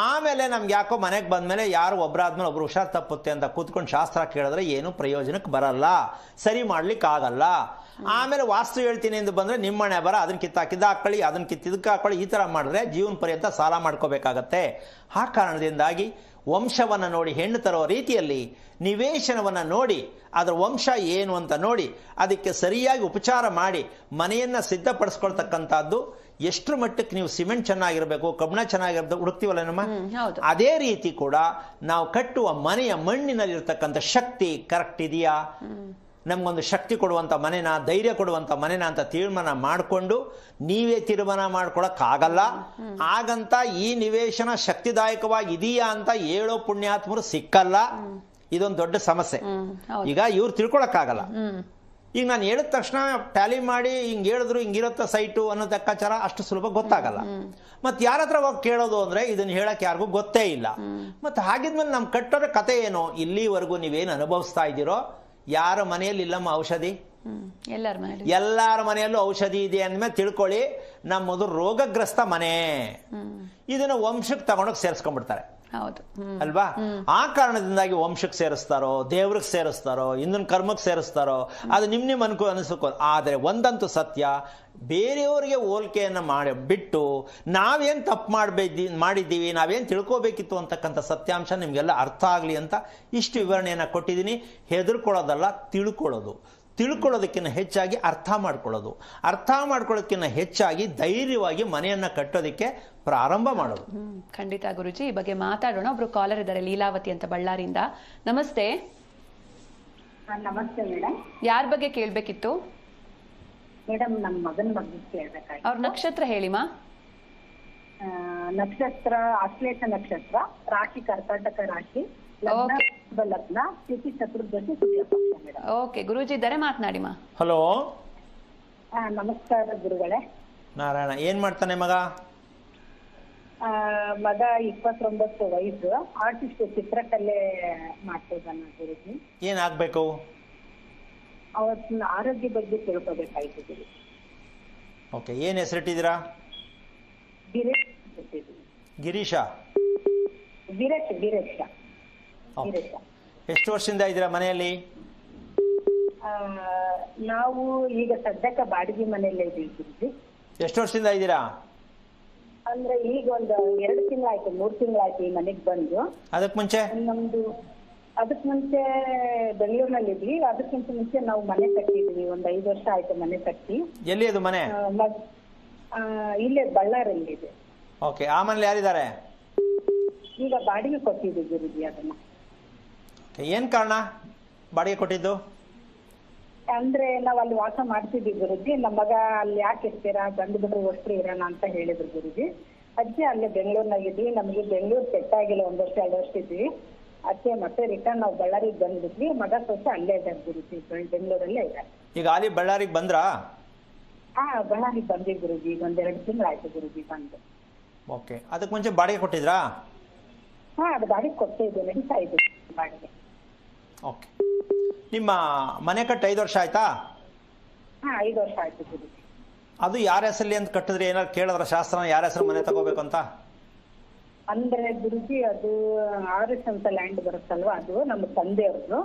ಆಮೇಲೆ ನಮ್ಗೆ ಯಾಕೋ ಮನೆಗೆ ಬಂದಮೇಲೆ ಯಾರು ಒಬ್ಬರಾದ್ಮೇಲೆ ಒಬ್ರು ಹುಷಾರು ತಪ್ಪುತ್ತೆ ಅಂತ ಕೂತ್ಕೊಂಡು ಶಾಸ್ತ್ರ ಕೇಳಿದ್ರೆ ಏನು ಪ್ರಯೋಜನಕ್ಕೆ ಬರಲ್ಲ, ಸರಿ ಮಾಡ್ಲಿಕ್ಕೆ ಆಗಲ್ಲ. ಆಮೇಲೆ ವಾಸ್ತು ಹೇಳ್ತೀನಿ ಎಂದು ಬಂದರೆ ನಿಮ್ಮನೆ ಬರ ಅದನ್ನ ಕಿತ್ತಾಕೊಳ್ಳಿ, ಅದನ್ನ ಇದಕ್ಕೆ ಹಾಕೊಳ್ಳಿ, ಈ ಥರ ಮಾಡಿದ್ರೆ ಜೀವನ ಪರ್ಯಂತ ಸಾಲ ಮಾಡ್ಕೋಬೇಕಾಗತ್ತೆ. ಆ ಕಾರಣದಿಂದಾಗಿ ವಂಶವನ್ನು ನೋಡಿ ಹೆಣ್ಣು ತರೋ ರೀತಿಯಲ್ಲಿ ನಿವೇಶನವನ್ನು ನೋಡಿ ಅದರ ವಂಶ ಏನು ಅಂತ ನೋಡಿ ಅದಕ್ಕೆ ಸರಿಯಾಗಿ ಉಪಚಾರ ಮಾಡಿ ಮನೆಯನ್ನು ಸಿದ್ಧಪಡಿಸ್ಕೊಳ್ತಕ್ಕಂಥದ್ದು. ಎಷ್ಟು ಮಟ್ಟಕ್ಕೆ ನೀವು ಸಿಮೆಂಟ್ ಚೆನ್ನಾಗಿರಬೇಕು, ಕಬ್ಬಣ ಚೆನ್ನಾಗಿರ್ಬೇಕು ಹುಡುಕ್ತೀವಲ್ಲ ನಮ್ಮ, ಅದೇ ರೀತಿ ಕೂಡ ನಾವು ಕಟ್ಟುವ ಮನೆಯ ಮಣ್ಣಿನಲ್ಲಿರ್ತಕ್ಕಂಥ ಶಕ್ತಿ ಕರೆಕ್ಟ್ ಇದೆಯಾ, ನಮಗೊಂದು ಶಕ್ತಿ ಕೊಡುವಂಥ ಮನೆನ, ಧೈರ್ಯ ಕೊಡುವಂಥ ಮನೆನ ಅಂತ ತೀರ್ಮಾನ ಮಾಡಿಕೊಂಡು ನೀವೇ ತೀರ್ಮಾನ ಮಾಡ್ಕೊಳಕ್ಕಾಗಲ್ಲ. ಹಾಗಂತ ಈ ನಿವೇಶನ ಶಕ್ತಿದಾಯಕವಾಗಿ ಇದೆಯಾ ಅಂತ ಹೇಳೋ ಪುಣ್ಯಾತ್ಮರು ಸಿಕ್ಕಲ್ಲ. ಇದೊಂದು ದೊಡ್ಡ ಸಮಸ್ಯೆ. ಈಗ ಇವ್ರು ತಿಳ್ಕೊಳಕ್ಕಾಗಲ್ಲ. ಈಗ ನಾನು ಹೇಳಿದ ತಕ್ಷಣ ಟ್ಯಾಲಿ ಮಾಡಿ ಹಿಂಗೆ ಹೇಳಿದ್ರು ಹಿಂಗಿರುತ್ತ ಸೈಟು ಅನ್ನೋ ಲೆಕ್ಕಾಚಾರ ಅಷ್ಟು ಸುಲಭ ಗೊತ್ತಾಗಲ್ಲ. ಮತ್ತೆ ಯಾರ ಹತ್ರ ಹೋಗಿ ಕೇಳೋದು ಅಂದ್ರೆ ಇದನ್ನ ಹೇಳಕ್ ಯಾರಿಗೂ ಗೊತ್ತೇ ಇಲ್ಲ. ಮತ್ತೆ ಹಾಗಿದ್ಮೇಲೆ ನಮ್ ಕಟ್ಟೋರ ಕತೆ ಏನು, ಇಲ್ಲಿವರೆಗೂ ನೀವೇನು ಅನುಭವಿಸ್ತಾ ಇದ್ದೀರೋ ಯಾರ ಮನೆಯಲ್ಲಿ ಇಲ್ಲಮ್ಮ ಔಷಧಿ, ಎಲ್ಲಾರ ಮನೆಯಲ್ಲೂ ಔಷಧಿ ಇದೆ ಅಂದ್ಮೇಲೆ ತಿಳ್ಕೊಳ್ಳಿ ನಮ್ಮದು ರೋಗಗ್ರಸ್ತ ಮನೆ. ಇದನ್ನ ವಂಶಕ್ಕೆ ತಗೊಂಡೋಗಿ ಸೇರಿಸ್ಕೊಂಡ್ಬಿಡ್ತಾರೆ ಅಲ್ವಾ. ಆ ಕಾರಣದಿಂದಾಗಿ ವಂಶಕ್ಕೆ ಸೇರಿಸ್ತಾರೋ, ದೇವ್ರಿಗೆ ಸೇರಿಸ್ತಾರೋ, ಇನ್ನೊಂದು ಕರ್ಮಕ್ಕೆ ಸೇರಿಸ್ತಾರೋ, ಅದು ನಿಮ್ಮ ಅನುಕೂಲ ಅನಿಸ್ಕೋ. ಆದರೆ ಒಂದಂತೂ ಸತ್ಯ, ಬೇರೆಯವರಿಗೆ ಹೋಲಿಕೆಯನ್ನು ಬಿಟ್ಟು ನಾವೇನು ತಪ್ಪು ಮಾಡಿದ್ದೀವಿ, ನಾವೇನು ತಿಳ್ಕೋಬೇಕಿತ್ತು ಅಂತಕ್ಕಂಥ ಸತ್ಯಾಂಶ ನಿಮಗೆಲ್ಲ ಅರ್ಥ ಆಗಲಿ ಅಂತ ಇಷ್ಟು ವಿವರಣೆಯನ್ನು ಕೊಟ್ಟಿದ್ದೀನಿ. ಹೆದರ್ಕೊಳ್ಳೋದಲ್ಲ, ತಿಳ್ಕೊಳ್ಳೋದು. ತಿಳ್ಕೊಳ್ಳೋದಕ್ಕಿಂತ ಹೆಚ್ಚಾಗಿ ಅರ್ಥ ಮಾಡ್ಕೊಳ್ಳೋದು, ಅರ್ಥ ಮಾಡ್ಕೊಳ್ಳೋದಕ್ಕಿಂತ ಹೆಚ್ಚಾಗಿ ಧೈರ್ಯವಾಗಿ ಮನೆಯನ್ನ ಕಟ್ಟೋದಕ್ಕೆ ಪ್ರಾರಂಭ ಮಾಡೋದು. ಖಂಡಿತ ಗುರುಜಿ, ಈ ಬಗ್ಗೆ ಮಾತಾಡೋಣ. ಒಬ್ರು ಕಾಲರ್ ಇದ್ದಾರೆ, ಲೀಲಾವತಿ ಅಂತ ಬಳ್ಳಾರಿಯಿಂದ. ನಮಸ್ತೆ. ನಮಸ್ತೆ ಮೇಡಮ್. ಯಾರ ಬಗ್ಗೆ ಕೇಳ್ಬೇಕಿತ್ತು ಮೇಡಮ್? ನಮ್ಮ ಮಗನ ಬಗ್ಗೆ ಕೇಳ್ಬೇಕಾಯ್ತು. ಅವ್ರ ನಕ್ಷತ್ರ ಹೇಳಿಮಾ. ನಕ್ಷತ್ರ ಆಶ್ಲೇಷ ನಕ್ಷತ್ರ, ರಾಶಿ ಕರ್ಕಾಟಕ ರಾಶಿ, ಲಗ್ನ ಸ್ಥಿತಿ ಚತುರ್ದಶಿ ಶುಕ್ಲಪಕ್ಷ ಮೇಡಮ್. ಓಕೆ, ಗುರೂಜಿ ಇದ್ದಾರೆ, ಮಾತನಾಡಿಮಾ. ಹಲೋ. ನಮಸ್ಕಾರ ಗುರುಗಳೇ. ನಾರಾಯಣ. ಏನ್ ಮಾಡ್ತಾನೆ ಮಗ? ಮಗ 29 ವಯಸ್ಸು, ಆರ್ಟಿಸ್ಟ್, ಚಿತ್ರಕಲೆ ಮಾಡ್ತಾ ಇದ್ದಾನೆ ಗುರುಜಿ. ಏನಾಗ್ಬೇಕು? ಅವತ್ತಿನ ಆರೋಗ್ಯ ಬಗ್ಗೆ ತಿಳ್ಕೊಬೇಕಾಯ್ತು ಗುರು. ಓಕೆ, ಏನ್ ಹೆಸರಿಟ್ಟಿದ್ದೀರಾ? ಗಿರೀಶ. ಗಿರೀಶ. ಎಷ್ಟು ವರ್ಷದಿಂದ ಇದ್ದೀರಾ ಮನೆಯಲ್ಲಿ? ನಾವು ಈಗ ಸದ್ಯಕ್ಕೆ ಬಾಡಿಗೆ ಮನೆಯಲ್ಲೇ ಇದ್ದೀವಿ ಗುರುಜಿ. ಎಷ್ಟು ವರ್ಷದಿಂದ ಇದ್ದೀರಾ? ಅಂದ್ರೆ ಈಗ ಒಂದು 2 ತಿಂಗಳಾಯ್ತು, 3 ತಿಂಗಳಾಯ್ತು ಈ ಮನೆಗೆ ಬಂದು. ಅದಕ್ಕೆ ಮುಂಚೆ ಅದಕ್ಕೆ ಮುಂಚೆ ಬೆಂಗಳೂರಿನಲ್ಲಿ ಇದ್ವಿ. ಅದಕ್ಕಿಂತ ಮುಂಚೆ ನಾವು ಮನೆ ಕಟ್ಟಿದ್ವಿ, ಒಂದು 5 ವರ್ಷ ಆಯ್ತು ಮನೆ ಕಟ್ಟಿ. ಎಲ್ಲಿ ಅದು ಮನೆ? ಇಲ್ಲೇ ಬಳ್ಳಾರಲ್ಲಿ ಇದೆ. ಓಕೆ, ಆ ಮನೇಲಿ ಯಾರಿದ್ದಾರೆ? ಈಗ ಬಾಡಿಗೆ ಕೊಟ್ಟಿದ್ವಿ ಗುರುಜಿ ಅದನ್ನ. ಏನ್ ಕಾರಣ ಬಾಡಿಗೆ ಕೊಟ್ಟಿದ್ದು? ಅಂದ್ರೆ ನಾವ್ ಅಲ್ಲಿ ವಾಸ ಮಾಡ್ತಿದ್ವಿ ಗುರುಜಿ. ನಮ್ಮ ಮಗ ಅಲ್ಲಿ ಯಾಕೆ ಇರ್ತೀರಾ, ಬಂದು ಬಿಡ್ರಿ ಒಷ್ಟರು ಇರೋಣ ಅಂತ ಹೇಳಿದ್ರು ಗುರುಜಿ. ಅಜ್ಜಿ ಅಲ್ಲೇ ಬೆಂಗಳೂರಿನಾಗಿದ್ವಿ. ನಮಗೆ ಬೆಂಗಳೂರು ಸೆಟ್ ಆಗಿಲ್ಲ, 1 ವರ್ಷ 2 ವರ್ಷ ಇದ್ವಿ. ಅದಕ್ಕೆ ಮತ್ತೆ ರಿಟರ್ನ್ ನಾವು ಬಳ್ಳಾರಿಗೆ ಬಂದ್ಬಿಟ್ವಿ. ಮಗ ಸ್ವಲ್ಪ ಅಲ್ಲೇ ಇದ್ದಾರೆ ಗುರುಜಿ, ಬೆಂಗಳೂರಲ್ಲೇ ಇದ್ದಾರೆ. ಈಗ ಅಲ್ಲಿ ಬಳ್ಳಾರಿಗೆ ಬಂದ್ರಾ? ಬಳ್ಳಾರಿಗೆ ಬಂದ್ವಿ ಗುರುಜಿ. ಈಗ 1-2 ತಿಂಗಳಾಯ್ತು ಗುರುಜಿ ಬಂದು. ಓಕೆ, ಅದಕ್ಕೆ ಮುಂಚೆ ಬಾಡಿಗೆ ಕೊಟ್ಟಿದ್ರಾ? ಅದು ಬಾಡಿಗೆ ಕೊಡ್ತಾ ಇದ್ದೆ, ನಡೀತಾ ಇದೆ ಬಾಡಿಗೆ. ಓಕೆ, ನಿಮ್ಮ ಮನೆ ಕಟ್ಟಿ 5 ವರ್ಷ ಆಯ್ತಾ? 5 ವರ್ಷ ಆಯ್ತು ಗುರುಜಿ. ಅದು ಯಾರ ಹೆಸರಲ್ಲಿ ಅಂತ ಕಟ್ಟಿದ್ರಿ? ಏನಾದ್ರು ಕೇಳಿದ್ರ ಶಾಸ್ತ್ರ ಯಾರ ಹೆಸರು ಮನೆ ತಗೋಬೇಕು ಅಂತ? ಅಂದ್ರೆ ಗುರುಜಿ ಅದು ಆರ್ಎಸ್ ಅಂತ ಲ್ಯಾಂಡ್ ಬರುತ್ತಲ್ವಾ, ಅದು ನಮ್ಮ ತಂದೆಯವ್ರದ್ದು.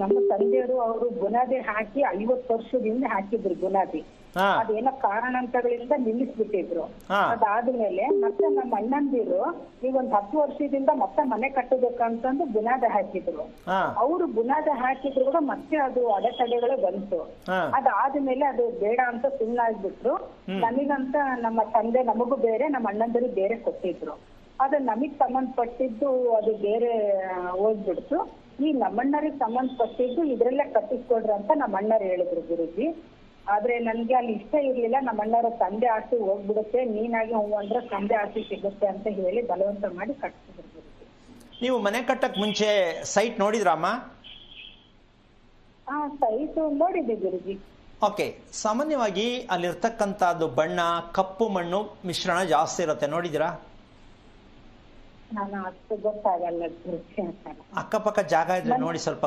ನಮ್ಮ ತಂದೆಯವರು ಅವರು ಬುನಾದಿ ಹಾಕಿ 50 ವರ್ಷದಿಂದ ಹಾಕಿದ್ರು ಬುನಾದಿ. ಅದೇನೋ ಕಾರಣಾಂತರಗಳಿಂದ ನಿಲ್ಲಿಸ್ಬಿಟ್ಟಿದ್ರು. ಅದಾದ್ಮೇಲೆ ಮತ್ತೆ ನಮ್ಮ ಅಣ್ಣಂದಿರು ಈಗ 10 ವರ್ಷದಿಂದ ಮತ್ತೆ ಮನೆ ಕಟ್ಟಬೇಕಂತಂದು ಬುನಾದಿ ಹಾಕಿದ್ರು. ಅವರು ಬುನಾದಿ ಹಾಕಿದ್ರು ಕೂಡ ಮತ್ತೆ ಅದು ಅಡೆತಡೆಗಳೇ ಬಂತು. ಅದಾದ್ಮೇಲೆ ಅದು ಬೇಡ ಅಂತ ಸುಮ್ಮನಾಗ್ಬಿಟ್ರು. ನಮಗಂತ ನಮ್ಮ ತಂದೆ ನಮಗೂ ಬೇರೆ, ನಮ್ಮ ಅಣ್ಣಂದಿರು ಬೇರೆ ಕೊಟ್ಟಿದ್ರು. ಅದು ನಮಗ್ ಸಂಬಂಧಪಟ್ಟಿದ್ದು ಅದು ಬೇರೆ ಹೋಗ್ಬಿಡ್ತು. ಈ ನಮ್ಮಣ್ಣರಿಗೆ ಸಂಬಂಧಪಟ್ಟಿದ್ದು ಇದ್ರಲ್ಲೇ ಕಟ್ಟಿಸ್ಕೊಡ್ರಿ ಅಂತ ನಮ್ಮ ಅಣ್ಣರು ಹೇಳಿದ್ರು ಗುರುಜಿ. ಆದ್ರೆ ನನ್ಗೆ ಅಲ್ಲಿ ಇಷ್ಟ ಇರ್ಲಿಲ್ಲ. ನಮ್ಮ ಅಣ್ಣವ್ರ ತಂದೆ ಆಸ್ತಿ ಹೋಗ್ಬಿಡುತ್ತೆ, ನೀನಾಗಿ ಹೂ ಅಂದ್ರೆ ತಂದೆ ಆಸ್ತಿ ಸಿಗುತ್ತೆ ಅಂತ ಹೇಳಿ ಬಲವಂತ ಮಾಡಿ ಕಟ್ಸಿದ್ರು ಗುರುಜಿ. ನೀವು ಮನೆ ಕಟ್ಟಕ್ ಮುಂಚೆ ಸೈಟ್ ನೋಡಿದ್ರಮ್ಮ? ಹಾ, ಸೈಟ್ ನೋಡಿದ್ದೆ ಗುರುಜಿ. ಓಕೆ, ಸಾಮಾನ್ಯವಾಗಿ ಅಲ್ಲಿರ್ತಕ್ಕಂಥದ್ದು ಬಣ್ಣ ಕಪ್ಪು ಮಣ್ಣು ಮಿಶ್ರಣ ಜಾಸ್ತಿ ಇರುತ್ತೆ, ನೋಡಿದಿರಾ? ನಾನು ಅಷ್ಟು ಗೊತ್ತಾಗಲ್ಲ ಗುರುಜಿ. ಅಕ್ಕಪಕ್ಕ ಜಾಗ ಇದ್ರೆ ನೋಡಿ ಸ್ವಲ್ಪ,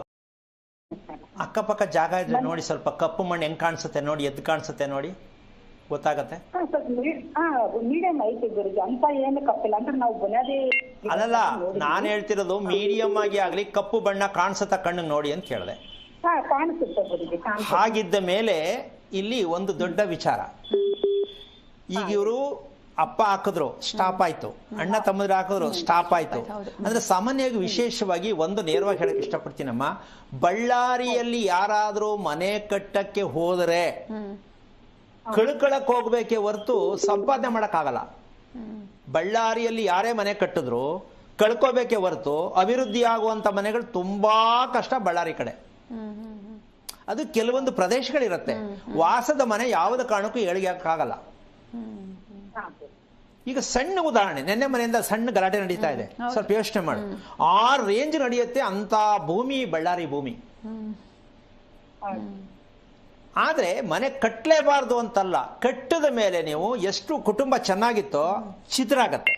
ಅಕ್ಕಪಕ್ಕ ಜಾಗ ಇದ್ರೆ ನೋಡಿ ಸ್ವಲ್ಪ ಕಪ್ಪು ಮಣ್ಣು ಹೆಂಗ್ ಕಾಣಿಸುತ್ತೆ ನೋಡಿ, ಎದ್ದು ಕಾಣಿಸುತ್ತೆ ನೋಡಿ, ಗೊತ್ತಾಗತ್ತೆ. ಮೀಡಿಯಂ ಐತಿ ಗುರುಜಿ, ಅಂತ ಏನು ಕಪ್ಪಿಲ್ಲ. ಅಂದ್ರೆ ನಾವು ಬುನಾದಿ ಅಲ್ಲಲ್ಲ, ನಾನು ಹೇಳ್ತಿರೋದು ಮೀಡಿಯಂ ಆಗಿ ಆಗ್ಲಿ ಕಪ್ಪು ಬಣ್ಣ ಕಾಣಿಸುತ್ತಾ ಕಣ್ಣಿಗೆ ನೋಡಿ ಅಂತ ಕೇಳಿದೆ. ಕಾಣಿಸುತ್ತೆ ಗುರುಜಿ. ಹಾಗಿದ್ದ ಮೇಲೆ ಇಲ್ಲಿ ಒಂದು ದೊಡ್ಡ ವಿಚಾರ, ಈಗ ಇವರು ಅಪ್ಪ ಹಾಕಿದ್ರು ಸ್ಟಾಪ್ ಆಯ್ತು, ಅಣ್ಣ ತಮ್ಮದ್ರು ಹಾಕಿದ್ರು ಸ್ಟಾಪ್ ಆಯ್ತು. ಅಂದ್ರೆ ಸಾಮಾನ್ಯವಾಗಿ ವಿಶೇಷವಾಗಿ ಒಂದು ನೇರವಾಗಿ ಹೇಳಕ್ ಇಷ್ಟಪಡ್ತೀನಮ್ಮ, ಬಳ್ಳಾರಿಯಲ್ಲಿ ಯಾರಾದ್ರೂ ಮನೆ ಕಟ್ಟಕ್ಕೆ ಹೋದರೆ ಕಳ್ಕೊಳಕ್ ಹೋಗ್ಬೇಕೆ ಹೊರತು ಸಂಪಾದನೆ ಮಾಡಕ್ ಆಗಲ್ಲ. ಬಳ್ಳಾರಿಯಲ್ಲಿ ಯಾರೇ ಮನೆ ಕಟ್ಟಿದ್ರು ಕಳ್ಕೋಬೇಕೆ ಹೊರತು ಅಭಿವೃದ್ಧಿ ಆಗುವಂತ ಮನೆಗಳು ತುಂಬಾ ಕಷ್ಟ ಬಳ್ಳಾರಿ ಕಡೆ. ಅದು ಕೆಲವೊಂದು ಪ್ರದೇಶಗಳಿರುತ್ತೆ, ವಾಸದ ಮನೆ ಯಾವುದ ಕಾರಣಕ್ಕೂ ಏಳಿಗೆ ಆಗಲ್ಲ. ಈಗ ಸಣ್ಣ ಉದಾಹರಣೆ, ನೆನ್ನೆ ಮನೆಯಿಂದ ಸಣ್ಣ ಗಲಾಟೆ ನಡೀತಾ ಇದೆ, ಸ್ವಲ್ಪ ಯೋಚನೆ ಮಾಡು, ಆ ರೇಂಜ್ ನಡೆಯುತ್ತೆ ಅಂತ ಭೂಮಿ ಬಳ್ಳಾರಿ ಭೂಮಿ. ಆದ್ರೆ ಮನೆ ಕಟ್ಟಲೇಬಾರ್ದು ಅಂತಲ್ಲ, ಕಟ್ಟದ ಮೇಲೆ ನೀವು ಎಷ್ಟು ಕುಟುಂಬ ಚೆನ್ನಾಗಿತ್ತೋ ಚಿತ್ರ ಆಗತ್ತೆ.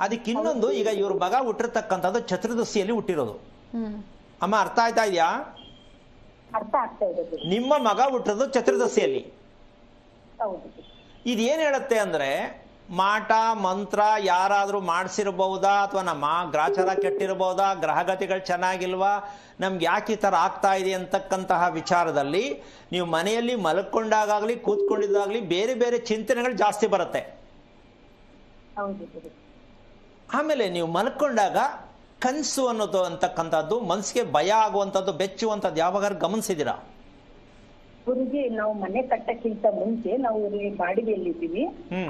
ಅದಕ್ಕೆ ಇನ್ನೊಂದು, ಈಗ ಇವ್ರ ಮಗ ಹುಟ್ಟಿರ್ತಕ್ಕಂಥದ್ದು ಚತುರ್ದಶಿಯಲ್ಲಿ ಹುಟ್ಟಿರೋದು ಅಮ್ಮ, ಅರ್ಥ ಆಯ್ತಾ ಇದೆಯಾ? ಅರ್ಥ ಆಗ್ತಾ ಇದೆ. ನಿಮ್ಮ ಮಗ ಹುಟ್ಟಿರೋದು ಚತುರ್ದಶಿಯಲ್ಲಿ. ಇದೇನ್ ಹೇಳುತ್ತೆ ಅಂದ್ರೆ, ಮಾಟ ಮಂತ್ರ ಯಾರಾದ್ರೂ ಮಾಡಿಸಿರಬಹುದಾ, ಅಥವಾ ನಮ್ಮ ಗ್ರಾಚಾರ ಕೆಟ್ಟಿರಬಹುದಾ, ಗ್ರಹಗತಿಗಳು ಚೆನ್ನಾಗಿಲ್ವಾ, ನಮ್ಗೆ ಯಾಕೆ ಈ ತರ ಆಗ್ತಾ ಇದೆ ಅಂತಕ್ಕಂತಹ ವಿಚಾರದಲ್ಲಿ ನೀವು ಮನೆಯಲ್ಲಿ ಮಲ್ಕೊಂಡಾಗ್ಲಿ ಕೂತ್ಕೊಂಡಿದ್ದಾಗ್ಲಿ ಬೇರೆ ಬೇರೆ ಚಿಂತನೆಗಳು ಜಾಸ್ತಿ ಬರುತ್ತೆ. ಆಮೇಲೆ ನೀವು ಮಲ್ಕೊಂಡಾಗ ಕನಸು ಅನ್ನೋದು ಅಂತಕ್ಕಂಥದ್ದು ಮನಸ್ಸಿಗೆ ಭಯ ಆಗುವಂಥದ್ದು, ಬೆಚ್ಚುವಂಥದ್ದು ಯಾವಾಗಾರು ಗಮನಿಸಿದಿರಾ? ಗುರುಜಿ, ನಾವು ಮನೆ ಕಟ್ಟಕ್ಕಿಂತ ಮುಂಚೆ ನಾವು ಇಲ್ಲಿ ಬಾಡಿಗೆಯಲ್ಲಿದ್ದೀವಿ.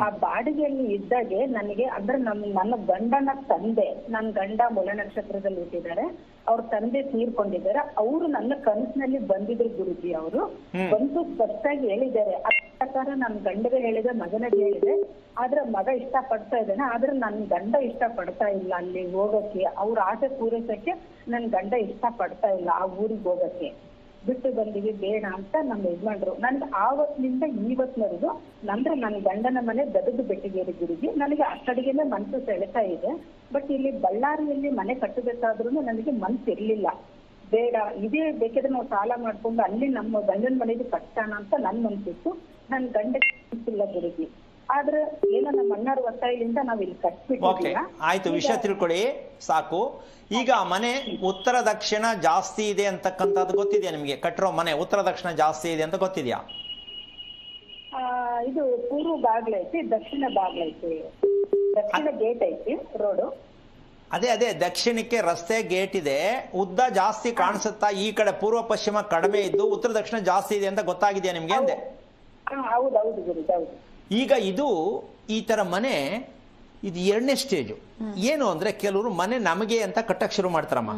ಆ ಬಾಡಿಗೆಯಲ್ಲಿ ಇದ್ದಾಗೆ ನನಗೆ ಅಂದ್ರೆ ನನ್ನ ಗಂಡನ ತಂದೆ, ನನ್ನ ಗಂಡ ಮೂಲ ನಕ್ಷತ್ರದಲ್ಲಿ ಹುಟ್ಟಿದ್ದಾರೆ, ಅವ್ರ ತಂದೆ ತೀರ್ಕೊಂಡಿದ್ದಾರೆ. ಅವರು ನನ್ನ ಕನಸಿನಲ್ಲಿ ಬಂದಿದ್ರು ಗುರುಜಿ. ಅವರು ಬಂದು ಸ್ಪಷ್ಟಾಗಿ ಹೇಳಿದ್ದಾರೆ, ಅದ ಪ್ರಕಾರ ನನ್ನ ಗಂಡಗೆ ಹೇಳಿದೆ, ಮಗನಿಗೆ ಹೇಳಿದೆ. ಆದ್ರೆ ಮಗ ಇಷ್ಟ ಪಡ್ತಾ ಇದ್ದಾನೆ, ಆದ್ರೆ ನನ್ ಗಂಡ ಇಷ್ಟ ಪಡ್ತಾ ಇಲ್ಲ ಅಲ್ಲಿ ಹೋಗಕ್ಕೆ. ಅವ್ರ ಆಸೆ ಪೂರೈಸಕ್ಕೆ ನನ್ ಗಂಡ ಇಷ್ಟ ಪಡ್ತಾ ಇಲ್ಲ ಆ ಊರಿಗೆ ಹೋಗಕ್ಕೆ. ಬಿಟ್ಟು ಬಂದಿವಿ ಬೇಡ ಅಂತ ನಮ್ಮ ಯಜಮಾನ್ರು. ನನ್ಗೆ ಆವತ್ತಿನಿಂದ ಇವತ್ತಿನವರೆಗೂ ನಂದ್ರೆ ನನ್ನ ಗಂಡನ ಮನೆ ಗದಗ ಬೆಟ್ಟಿಗೇರಿ ಗುರುಜಿ. ನನಗೆ ಆ ಕಡೆಗೆಲ್ಲ ಮನಸ್ಸು ಸೆಳೆತಾ ಇದೆ. ಬಟ್ ಇಲ್ಲಿ ಬಳ್ಳಾರಿಯಲ್ಲಿ ಮನೆ ಕಟ್ಟಬೇಕಾದ್ರೂ ನನಗೆ ಮನ್ಸು ಇರ್ಲಿಲ್ಲ. ಬೇಡ, ಇದೇ ಬೇಕಿದ್ರೆ ನಾವು ಸಾಲ ಮಾಡ್ಕೊಂಡು ಅಲ್ಲಿ ನಮ್ಮ ಗಂಡನ ಮನೆಗೆ ಕಟ್ಟಾನ ಅಂತ ನನ್ ಮನ್ಸಿತ್ತು. ನನ್ ಗಂಡ ಇಲ್ಲ ಗುರುಜಿ. ಆದ್ರೆ ಏನೋ ನಮ್ಮ ಅಣ್ಣರ ಒತ್ತಾಯದಿಂದ ನಾವ್ ಇಲ್ಲಿ ಕಟ್ಬಿಟ್ಟಿಲ್ಲ. ಆಯ್ತು, ವಿಷಯ ತಿಳ್ಕೊಳ್ಳಿ ಸಾಕು. ಈಗ ಮನೆ ಉತ್ತರ ದಕ್ಷಿಣ ಜಾಸ್ತಿ ಇದೆ ಅಂತಕ್ಕಂಥದ್ದು ಗೊತ್ತಿದೆಯಾ ನಿಮ್ಗೆ? ಕಟ್ಟಿರೋ ಮನೆ ಉತ್ತರ ದಕ್ಷಿಣ ಜಾಸ್ತಿ ಇದೆ ಅಂತ ಗೊತ್ತಿದ್ಯಾ? ಇದು ಪೂರ್ವ ಬಾಗ್ಲೈತಿ, ದಕ್ಷಿಣ ಬಾಗ್ಲೈತಿ, ದಕ್ಷಿಣ ಗೇಟ್ ಐತಿ ರೋಡು. ಅದೇ ದಕ್ಷಿಣಕ್ಕೆ ರಸ್ತೆ ಗೇಟ್ ಇದೆ, ಉದ್ದ ಜಾಸ್ತಿ ಕಾಣಿಸುತ್ತಾ? ಈ ಕಡೆ ಪೂರ್ವ ಪಶ್ಚಿಮ ಕಡಿಮೆ ಇದ್ದು ಉತ್ತರ ದಕ್ಷಿಣ ಜಾಸ್ತಿ ಇದೆ ಅಂತ ಗೊತ್ತಾಗಿದೆಯಾ ನಿಮ್ಗೆ ಅಂದೆ? ಹೌದೌದು ಗುರುಜಿ, ಹೌದು. ಈಗ ಇದು ಈ ತರ ಮನೆ, ಇದು ಎರಡನೇ ಸ್ಟೇಜು. ಏನು ಅಂದ್ರೆ, ಕೆಲವರು ಮನೆ ನಮಗೆ ಅಂತ ಕಟ್ಟಕ್ ಶುರು ಮಾಡ್ತಾರಮ್ಮ,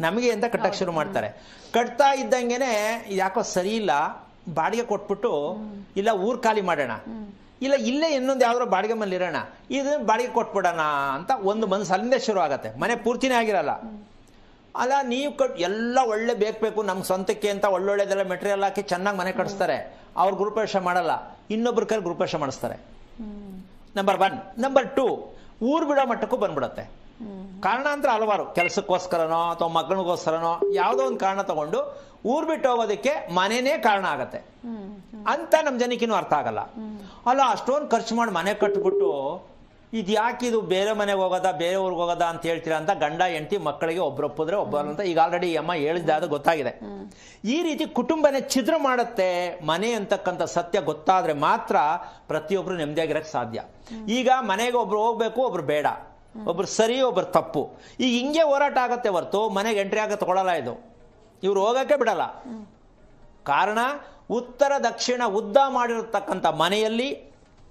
ನಮಗೆ ಅಂತ ಕಟ್ಟಕ್ ಶುರು ಮಾಡ್ತಾರೆ. ಕಟ್ತಾ ಇದ್ದಂಗೆನೆ ಯಾಕೋ ಸರಿ ಇಲ್ಲ, ಬಾಡಿಗೆ ಕೊಟ್ಬಿಟ್ಟು ಇಲ್ಲ ಊರ್ ಖಾಲಿ ಮಾಡೋಣ, ಇಲ್ಲ ಇಲ್ಲೇ ಇನ್ನೊಂದು ಯಾವ್ದಾದ್ರು ಬಾಡಿಗೆ ಮನೇಲಿ ಇರೋಣ, ಇದನ್ನ ಬಾಡಿಗೆ ಕೊಟ್ಬಿಡೋಣ ಅಂತ ಒಂದು ಮನಸ್ಸು ಅಲ್ಲಿಂದ ಶುರು ಆಗತ್ತೆ. ಮನೆ ಪೂರ್ತಿನೇ ಆಗಿರಲ್ಲ. ಅಲ್ಲ, ನೀವು ಎಲ್ಲ ಒಳ್ಳೆ ಬೇಕು ನಮ್ಗೆ ಸ್ವಂತಕ್ಕೆ ಅಂತ ಒಳ್ಳೊಳ್ಳೆದೆಲ್ಲ ಮೆಟೀರಿಯಲ್ ಹಾಕಿ ಚೆನ್ನಾಗಿ ಮನೆ ಕಟ್ಟಿಸ್ತಾರೆ. ಅವ್ರು ಗೃಹಪ್ರವೇಶ ಮಾಡಲ್ಲ, ಇನ್ನೊಬ್ರ ಕೈ ಗೃಹಪ್ರವೇಶ ಮಾಡಿಸ್ತಾರೆ. ನಂಬರ್ 1. ನಂಬರ್ 2, ಊರ್ ಬಿಡೋ ಮಟ್ಟಕ್ಕೂ ಬಂದ್ಬಿಡತ್ತೆ. ಕಾರಣಾಂತರ ಹಲವಾರು, ಕೆಲಸಕ್ಕೋಸ್ಕರನೋ ಅಥವಾ ಮಗನಿಗೋಸ್ಕರನೋ ಯಾವುದೋ ಒಂದು ಕಾರಣ ತಗೊಂಡು ಊರ್ ಬಿಟ್ಟು ಹೋಗೋದಕ್ಕೆ ಮನೆನೇ ಕಾರಣ ಆಗತ್ತೆ ಅಂತ ನಮ್ ಜನಕ್ಕಿನ್ನೂ ಅರ್ಥ ಆಗಲ್ಲ. ಅಲ್ಲ, ಅಷ್ಟೊಂದು ಖರ್ಚು ಮಾಡಿ ಮನೆ ಕಟ್ಬಿಟ್ಟು ಇದು ಯಾಕಿದು ಬೇರೆ ಮನೆಗೆ ಹೋಗೋದಾ ಬೇರೆ ಊರಿಗೆ ಹೋಗೋದಾ ಅಂತ ಹೇಳ್ತೀರಾ ಅಂತ ಗಂಡ ಹೆಂಡತಿ ಮಕ್ಕಳಿಗೆ ಒಬ್ಬರೊಪ್ಪಿದ್ರೆ ಒಬ್ಬರು ಅಂತ ಈಗ ಆಲ್ರೆಡಿ ಅಮ್ಮ ಹೇಳಿದ್ದಾದ ಗೊತ್ತಾಗಿದೆ. ಈ ರೀತಿ ಕುಟುಂಬನೇ ಛಿದ್ರ ಮಾಡುತ್ತೆ. ಮನೆ ಅಂತಕ್ಕಂಥ ಸತ್ಯ ಗೊತ್ತಾದ್ರೆ ಮಾತ್ರ ಪ್ರತಿಯೊಬ್ರು ನೆಮ್ಮದಿಯಾಗಿರಕ್ಕೆ ಸಾಧ್ಯ. ಈಗ ಮನೆಗೆ ಒಬ್ರು ಹೋಗ್ಬೇಕು, ಒಬ್ರು ಬೇಡ, ಒಬ್ರು ಸರಿ ಒಬ್ರು ತಪ್ಪು, ಈಗ ಹಿಂಗೆ ಹೋರಾಟ ಆಗತ್ತೆ ಹೊರತು ಮನೆಗೆ ಎಂಟ್ರಿ ಆಗ ತಗೊಳಲ್ಲ. ಇದು ಇವ್ರು ಹೋಗಕ್ಕೆ ಬಿಡಲ್ಲ. ಕಾರಣ, ಉತ್ತರ ದಕ್ಷಿಣ ಉದ್ದ ಮಾಡಿರತಕ್ಕಂಥ ಮನೆಯಲ್ಲಿ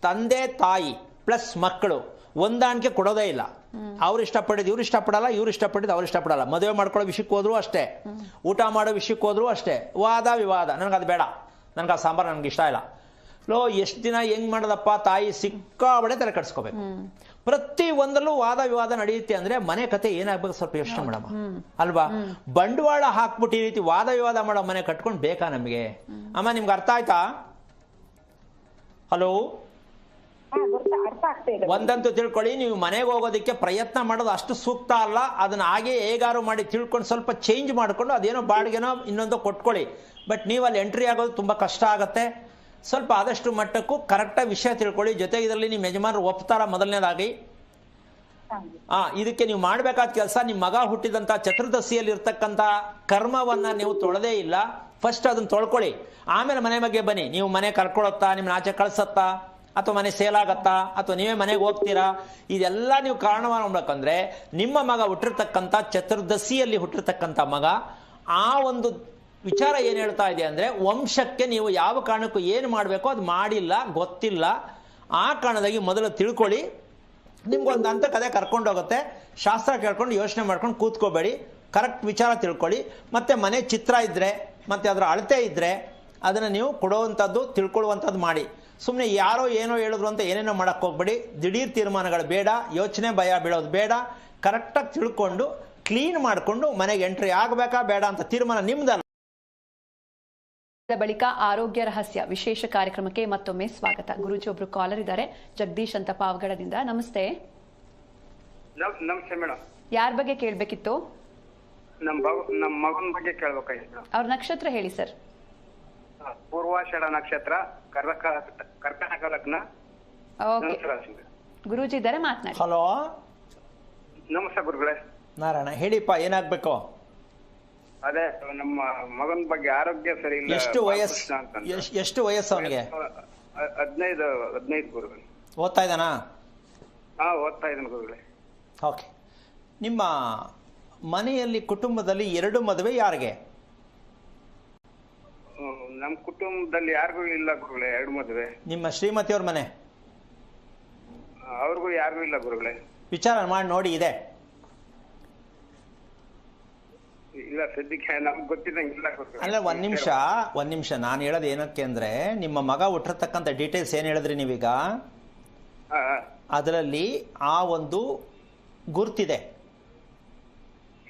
ತಂದೆ ತಾಯಿ ಪ್ಲಸ್ ಮಕ್ಕಳು ಹೊಂದಾಣಿಕೆ ಕೊಡೋದೇ ಇಲ್ಲ. ಅವ್ರು ಇಷ್ಟಪಟ್ಟಿದ್ದು ಇವ್ರು ಇಷ್ಟಪಡಲ್ಲ, ಇವ್ರು ಇಷ್ಟಪಟ್ಟಿದ್ದು ಅವ್ರು ಇಷ್ಟಪಡಲ್ಲ. ಮದುವೆ ಮಾಡ್ಕೊಳ್ಳೋ ವಿಷಯಕ್ಕೆ ಹೋದ್ರು ಅಷ್ಟೇ, ಊಟ ಮಾಡೋ ವಿಷಯಕ್ಕೆ ಹೋದ್ರು ಅಷ್ಟೇ, ವಾದ ವಿವಾದ, ನನಗೆ ಅದು ಬೇಡ, ನನಗೆ ಆ ಸಾಂಬಾರು ನನಗೆ ಇಷ್ಟ ಇಲ್ಲ. ಎಷ್ಟು ದಿನ ಹೆಂಗ್ ಮಾಡೋದಪ್ಪ ತಾಯಿ, ಸಿಕ್ಕಾಬಡೆ ತಲೆ ಕಟ್ಸ್ಕೋಬೇಕು. ಪ್ರತಿ ಒಂದಲ್ಲೂ ವಾದ ವಿವಾದ ನಡೆಯುತ್ತೆ ಅಂದ್ರೆ ಮನೆ ಕತೆ ಏನಾಗ್ಬೇಕು ಸ್ವಲ್ಪ ಯೋಚನೆ ಮಾಡಮ್ಮ ಅಲ್ವಾ. ಬಂಡವಾಳ ಹಾಕ್ಬಿಟ್ಟು ಈ ರೀತಿ ವಾದ ವಿವಾದ ಮಾಡೋ ಮನೆ ಕಟ್ಕೊಂಡು ಬೇಕಾ ನಮಗೆ? ಅಮ್ಮ ನಿಮ್ಗೆ ಅರ್ಥ ಆಯ್ತಾ? ಹಲೋ, ಒಂದಂತೂ ತಿಳ್ಕೊಳ್ಳಿ, ನೀವು ಮನೆಗೆ ಹೋಗೋದಕ್ಕೆ ಪ್ರಯತ್ನ ಮಾಡೋದು ಅಷ್ಟು ಸೂಕ್ತ ಅಲ್ಲ. ಅದನ್ನ ಹಾಗೆ ಹೇಗಾರು ಮಾಡಿ ತಿಳ್ಕೊಂಡು ಸ್ವಲ್ಪ ಚೇಂಜ್ ಮಾಡ್ಕೊಂಡು ಅದೇನೋ ಬಾಡಿಗೆನೋ ಇನ್ನೊಂದು ಕೊಟ್ಕೊಳ್ಳಿ. ಬಟ್ ನೀವು ಅಲ್ಲಿ ಎಂಟ್ರಿ ಆಗೋದು ತುಂಬಾ ಕಷ್ಟ ಆಗತ್ತೆ. ಸ್ವಲ್ಪ ಆದಷ್ಟು ಮಟ್ಟಕ್ಕೂ ಕರೆಕ್ಟಾಗಿ ವಿಷಯ ತಿಳ್ಕೊಳ್ಳಿ. ಜೊತೆಗೆ ಇದರಲ್ಲಿ ನಿಮ್ಮ ಯಜಮಾನರು ಒಪ್ತಾರ ಮೊದಲನೇದಾಗಿ. ಇದಕ್ಕೆ ನೀವು ಮಾಡಬೇಕಾದ ಕೆಲಸ, ನಿಮ್ಮ ಮಗ ಹುಟ್ಟಿದಂತ ಚತುರ್ದಶಿಯಲ್ಲಿ ಇರ್ತಕ್ಕಂಥ ಕರ್ಮವನ್ನ ನೀವು ತೊಳೆದೇ ಇಲ್ಲ, ಫಸ್ಟ್ ಅದನ್ನ ತೊಳ್ಕೊಳ್ಳಿ. ಆಮೇಲೆ ಮನೆ ಬಗ್ಗೆ ಬನ್ನಿ. ನೀವು ಮನೆ ಕರ್ಕೊಳತ್ತಾ, ನಿಮ್ಮನ್ನ ಆಚೆ ಕಳ್ಸತ್ತಾ, ಅಥವಾ ಮನೆ ಸೇಲ್ ಆಗತ್ತಾ, ಅಥವಾ ನೀವೇ ಮನೆಗೆ ಹೋಗ್ತೀರಾ, ಇದೆಲ್ಲ ನೀವು ಕಾರಣವನ್ನು ನೋಡ್ಬೇಕಂದ್ರೆ ನಿಮ್ಮ ಮಗ ಹುಟ್ಟಿರ್ತಕ್ಕಂಥ ಚತುರ್ದಶಿಯಲ್ಲಿ ಹುಟ್ಟಿರ್ತಕ್ಕಂಥ ಮಗ ಆ ಒಂದು ವಿಚಾರ ಏನ್ ಹೇಳ್ತಾ ಇದೆ ಅಂದ್ರೆ ವಂಶಕ್ಕೆ ನೀವು ಯಾವ ಕಾರಣಕ್ಕೂ ಏನು ಮಾಡಬೇಕೋ ಅದು ಮಾಡಿಲ್ಲ, ಗೊತ್ತಿಲ್ಲ. ಆ ಕಾರಣದಾಗಿ ಮೊದಲು ತಿಳ್ಕೊಳ್ಳಿ. ನಿಮ್ಗೊಂದು ಅಂತ ಕತೆ ಕರ್ಕೊಂಡು ಹೋಗುತ್ತೆ. ಶಾಸ್ತ್ರ ಕೇಳ್ಕೊಂಡು ಯೋಚನೆ ಮಾಡ್ಕೊಂಡು ಕೂತ್ಕೋಬೇಡಿ, ಕರೆಕ್ಟ್ ವಿಚಾರ ತಿಳ್ಕೊಳ್ಳಿ. ಮತ್ತೆ ಮನೆ ಚಿತ್ರ ಇದ್ರೆ ಮತ್ತೆ ಅದರ ಅಳತೆ ಇದ್ರೆ ಅದನ್ನ ನೀವು ಕೊಡುವಂಥದ್ದು ತಿಳ್ಕೊಳ್ಳುವಂಥದ್ದು ಮಾಡಿ. ಸುಮ್ಮನೆ ಯಾರೋ ಏನೋ ಹೇಳಿದ್ರು ಅಂತ ಏನೇನೋ ಮಾಡಕ್ ಹೋಗ್ಬೇಡಿ. ದಿಢೀರ್ ತೀರ್ಮಾನಗಳು ಬೇಡ, ಯೋಚನೆ ಭಯ ಬೀಳೋದು ಬೇಡ. ಕರೆಕ್ಟಾಗಿ ತಿಳ್ಕೊಂಡು ಕ್ಲೀನ್ ಮಾಡಿಕೊಂಡು ಮನೆಗೆ ಎಂಟ್ರಿ ಆಗಬೇಕಾ ಬೇಡ ಅಂತ ತೀರ್ಮಾನ ನಿಮ್ದಲ್ಲ. ಬಳಿಕ ಆರೋಗ್ಯ ರಹಸ್ಯ ವಿಶೇಷ ಕಾರ್ಯಕ್ರಮಕ್ಕೆ ಮತ್ತೊಮ್ಮೆ ಸ್ವಾಗತ. ಗುರೂಜಿ ಒಬ್ರು ಕಾಲರ್ ಇದ್ದಾರೆ, ಜಗದೀಶ್ ಅಂತ ಪಾವಗಡದಿಂದ. ನಮಸ್ತೆ. ನಮಸ್ತೆ ಮೇಡಮ್. ಯಾರ ಬಗ್ಗೆ ಕೇಳಬೇಕಿತ್ತು? ನಮ್ಮ ಮಗನ ಬಗ್ಗೆ ಕೇಳಬೇಕಾಗಿತ್ತು. ಅವ್ರ ನಕ್ಷತ್ರ ಹೇಳಿ ಸರ್. ಪೂರ್ವಾಷಾಢ ನಕ್ಷತ್ರ, ಕರ್ಕಟಕ ಲಗ್ನ. ಗುರೂಜಿ ಇದ್ದಾರೆ, ಮಾತನಾಡಿ. ಹಲೋ, ನಮಸ್ತೆ ಗುರುಗಳೇ. ನಾರಾಯಣ, ಹೇಳಿಪ್ಪ, ಏನಾಗ್ಬೇಕು? ಅದೇ ನಮ್ಮ ಮಗನ ಬಗ್ಗೆ ಆರೋಗ್ಯ ಸರಿ ಇಲ್ಲ. ಎಷ್ಟು ವಯಸ್ಸು ಅವನಿಗೆ? 15 ಗುರುಗಳು. ಓದ್ತಾ ಇದ್ದಾನಾ? ಓದ್ತಾ ಇದ್ದಾನೆ ಗುರುಗಳೇ. ಓಕೆ. ನಿಮ್ಮ ಮನೆಯಲ್ಲಿ ಕುಟುಂಬದಲ್ಲಿ 2 ಮದುವೆ ಯಾರಿಗೆ? ನಮ್ಮ ಕುಟುಂಬದಲ್ಲಿ ಯಾರಿಗೂ ಇಲ್ಲ ಗುರುಗಳೇ, 2 ಮದುವೆ. ನಿಮ್ಮ ಶ್ರೀಮತಿಯವ್ರ ಮನೆ? ಅವ್ರಿಗೂ ಯಾರಿಗೂ ಇಲ್ಲ ಗುರುಗಳೇ. ವಿಚಾರ ಮಾಡಿ ನೋಡಿ. ಇದೆ? ಇಲ್ಲ, ಸದ್ಯಕ್ಕೆ ನಮ್ಗೆ ಗೊತ್ತಿದ್ದಂಗೆ ಇಲ್ಲ. ಅಲ್ಲ, ಒಂದ್ ನಿಮಿಷ ನಾನು ಹೇಳೋದು ಏನಕ್ಕೆ ಅಂದ್ರೆ, ನಿಮ್ಮ ಮಗ ಹುಟ್ಟಿರ್ತಕ್ಕಂಥ ಡೀಟೇಲ್ಸ್ ಏನ್ ಹೇಳಿದ್ರಿ ನೀವೀಗ, ಅದರಲ್ಲಿ ಆ ಒಂದು ಗುರ್ತಿದೆ.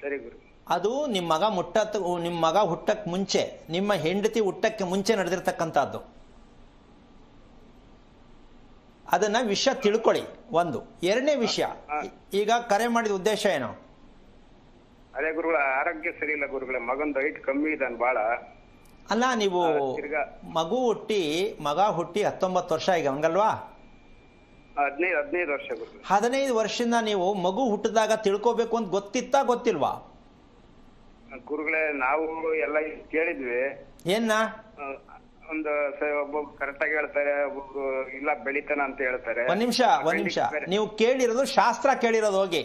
ಸರಿ ಗುರು. ಅದು ನಿಮ್ಮ ಮಗ ಹುಟ್ಟಕ್ಕೆ ಮುಂಚೆ, ನಿಮ್ಮ ಹೆಂಡತಿ ಹುಟ್ಟಕ್ಕೆ ಮುಂಚೆ ನಡೆದಿರ್ತಕ್ಕಂಥದ್ದು. ಅದನ್ನ ವಿಷಯ ತಿಳ್ಕೊಳ್ಳಿ. ಒಂದು. ಎರಡನೇ ವಿಷಯ, ಈಗ ಕರೆ ಮಾಡಿದ ಉದ್ದೇಶ ಏನು? ಅದೇ ಗುರುಗಳ ಆರೋಗ್ಯ ಸರಿ ಇಲ್ಲ ಗುರುಗಳೇ. ಮಗಂದು ಹೈಟ್ ಕಮ್ಮಿ ಇದ್ದಾನೆ ಬಾಳ. ಅಲ್ಲ, ನೀವು ಮಗ ಹುಟ್ಟಿ 19 ವರ್ಷ ಈಗ, ಹಂಗಲ್ವಾ? 15 ವರ್ಷ ಗುರುಗಳೇ. 15 ವರ್ಷದಿಂದ ನೀವು ಮಗು ಹುಟ್ಟಿದಾಗ ತಿಳ್ಕೋಬೇಕು ಅಂತ ಗೊತ್ತಿತ್ತಾ, ಗೊತ್ತಿಲ್ವಾ? ಗುರುಗಳೇ, ನಾವು ಎಲ್ಲ ಕೇಳಿದ್ವಿ. ಏನ್ನ? ಒಬ್ಬೊಬ್ರು ಕರೆಕ್ಟ್ ಆಗಿ ಹೇಳ್ತಾರೆ, ಒಬ್ಬೊಬ್ರು ಇಲ್ಲ ಬೆಳಿತಾನ ಅಂತ ಹೇಳ್ತಾರೆ. ಒಂದ್ ನಿಮಿಷ ನೀವು ಕೇಳಿರೋದು ಶಾಸ್ತ್ರ ಕೇಳಿರೋದು ಹೋಗಿ.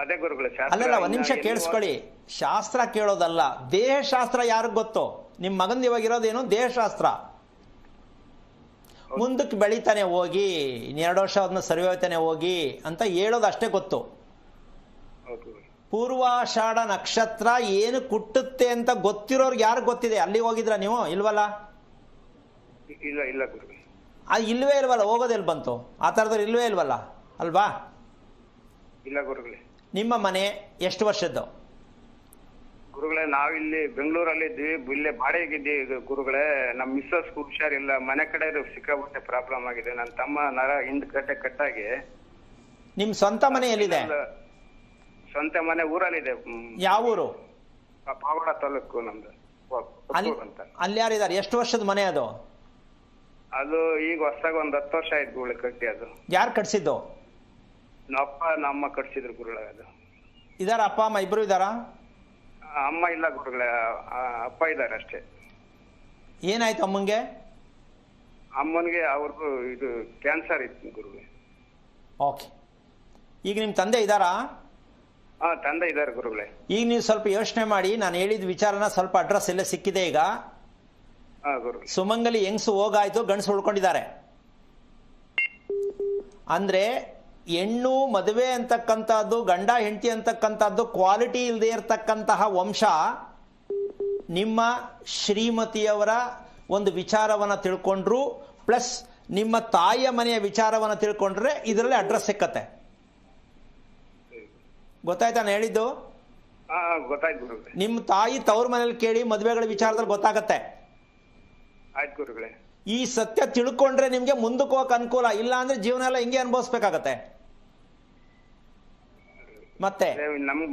ಅದೇ ಗುರುಗಳೇ. ಅಲ್ಲಲ್ಲ, ಒಂದ್ ನಿಮಿಷ ಕೇಳಿಸ್ಕೊಳ್ಳಿ. ಶಾಸ್ತ್ರ ಕೇಳೋದಲ್ಲ, ದೇಹಶಾಸ್ತ್ರ ಯಾರಿಗ್ ಗೊತ್ತು? ನಿಮ್ ಮಗಂದ್ ಇವಾಗ ಇರೋದೇನು? ದೇಹಶಾಸ್ತ್ರ. ಮುಂದಕ್ಕೆ ಬೆಳಿತಾನೆ ಹೋಗಿ, 2 ವರ್ಷ ಅದನ್ನ ಸರಿ ಹೋಗ್ತಾನೆ ಹೋಗಿ ಅಂತ ಹೇಳೋದು ಅಷ್ಟೇ ಗೊತ್ತು. ಪೂರ್ವಾಷಾಢ ನಕ್ಷತ್ರ ಏನು ಕುಟ್ಟುತ್ತೆ ಅಂತ ಗೊತ್ತಿರೋರ್ಗೆ ಯಾರು ಗೊತ್ತಿದೆ? ಅಲ್ಲಿ ಹೋಗಿದ್ರ ನೀವು? ಇಲ್ವಲ್ಲ. ಇಲ್ಲ ಗುರುಗಳೇ. ಅದು ಇಲ್ವೇ ಇಲ್ವಲ್ಲ, ಹೋಗೋದೆಲ್ಲಿ ಬಂತು? ಆ ಥರದವ್ರು ಇಲ್ವೇ ಇಲ್ವಲ್ಲ, ಅಲ್ವಾ? ಇಲ್ಲ ಗುರುಗಳೇ. ನಿಮ್ಮ ಮನೆ ಎಷ್ಟು ವರ್ಷದ್ದು? ಗುರುಗಳೇ, ನಾವಿಲ್ಲಿ ಬೆಂಗಳೂರಲ್ಲಿ ಇದ್ವಿ, ಇಲ್ಲೇ ಬಾಡಿಗೆಗಿದ್ದೀವಿ ಗುರುಗಳೇ. ನಮ್ಮ ಮಿಸ್ಸಸ್ ಹುಷಾರಿಲ್ಲ, ಮನೆ ಕಡೆ ಸಿಕ್ಕಾಬಿಟ್ಟೆ ಪ್ರಾಬ್ಲಮ್ ಆಗಿದೆ. ನನ್ನ ತಮ್ಮ ನರ ಹಿಂದ್ಗಡೆ ಕಟ್ಟಾಗಿ. ನಿಮ್ ಸ್ವಂತ ಮನೆ ಎಲ್ಲಿದೆ? ಸ್ವಂತ ಮನೆ ಊರಲ್ಲಿದೆ. ಯಾವ ಊರು? ಪಾವಗಡ ತಾಲೂಕು ನಮ್ದು. ಅಲ್ಲಿ ಯಾರಿದ್ದಾರೆ? ಎಷ್ಟು ವರ್ಷದ ಮನೆ ಅದು? ಅದು ಈಗ ಹೊಸದಾಗಿ 10 ವರ್ಷ ಆಯ್ತು ಗುರುಗಳೇ ಕಟ್ಟಿ. ಅದು ಯಾರು ಕಟ್ಸಿದ್ದು? ನಮ್ಮ ಕಟ್ಸಿದ್ರು ಗುರುಗಳೇ. ಅದು ಇದಾರ? ಅಪ್ಪ ಅಮ್ಮ ಇಬ್ರು ಇದಾರ? ಅಮ್ಮ ಇಲ್ಲ ಗುರುಗಳೇ, ಅಪ್ಪ ಇದ್ದಾರೆ ಅಷ್ಟೇ. ಏನಾಯ್ತು ಅಮ್ಮಂಗೆ? ಅಮ್ಮನಿಗೆ ಅವ್ರಿಗೂ ಇದು ಕ್ಯಾನ್ಸರ್ ಇತ್ತು ಗುರುಗಳೇ. ಓಕೆ. ಈಗ ನಿಮ್ ತಂದೆ ಇದ್ದಾರಾ? ತಂದೆ ಇದ್ದಾರೆ ಗುರುಗಳೇ. ಈಗ ನೀವು ಸ್ವಲ್ಪ ಯೋಚನೆ ಮಾಡಿ. ನಾನು ಹೇಳಿದ ವಿಚಾರನ ಸ್ವಲ್ಪ ಅಡ್ರೆಸ್ ಎಲ್ಲ ಸಿಕ್ಕಿದೆ ಈಗ. ಸುಮಂಗಲಿ ಹೆಂಗ್ಸು ಹೋಗಾಯ್ತು, ಗಂಡಸು ಉಳ್ಕೊಂಡಿದ್ದಾರೆ. ಅಂದ್ರೆ ಹೆಣ್ಣು ಮದುವೆ ಅಂತಕ್ಕಂಥದ್ದು, ಗಂಡ ಹೆಂಡತಿ ಅಂತಕ್ಕಂಥದ್ದು ಕ್ವಾಲಿಟಿ ಇಲ್ಲದೆ ಇರತಕ್ಕಂತಹ ವಂಶ ನಿಮ್ಮ ಶ್ರೀಮತಿಯವರ ಒಂದು ವಿಚಾರವನ್ನು ತಿಳ್ಕೊಂಡ್ರು ಪ್ಲಸ್ ನಿಮ್ಮ ತಾಯಿಯ ಮನೆಯ ವಿಚಾರವನ್ನು ತಿಳ್ಕೊಂಡ್ರೆ ಇದರಲ್ಲಿ ಅಡ್ರೆಸ್ ಸಿಕ್ಕತ್ತೆ. ಗೊತ್ತಾಯ್ತಾ ನಾನು ಹೇಳಿದ್ದು? ಗೊತ್ತಾಯ್ತು ಗುರುಗಳೇ. ನಿಮ್ಮ ತಾಯಿ ತವ್ರ ಮನೇಲಿ ಕೇಳಿ ಮದುವೆಗಳ ವಿಚಾರದಲ್ಲಿ ಗೊತ್ತಾಗತ್ತೆ. ಆಯ್ತು ಗುರುಗಳೇ. ಈ ಸತ್ಯ ತಿಳ್ಕೊಂಡ್ರೆ ನಿಮ್ಗೆ ಮುಂದಕ್ಕೆ ಹೋಗಕ್ಕೆ ಅನುಕೂಲ, ಇಲ್ಲ ಅಂದ್ರೆ ಜೀವನ ಎಲ್ಲ ಹಿಂಗೆ ಅನುಭವಿಸ್ಬೇಕಾಗತ್ತೆ. ಮತ್ತೆ ನಮ್ಗ್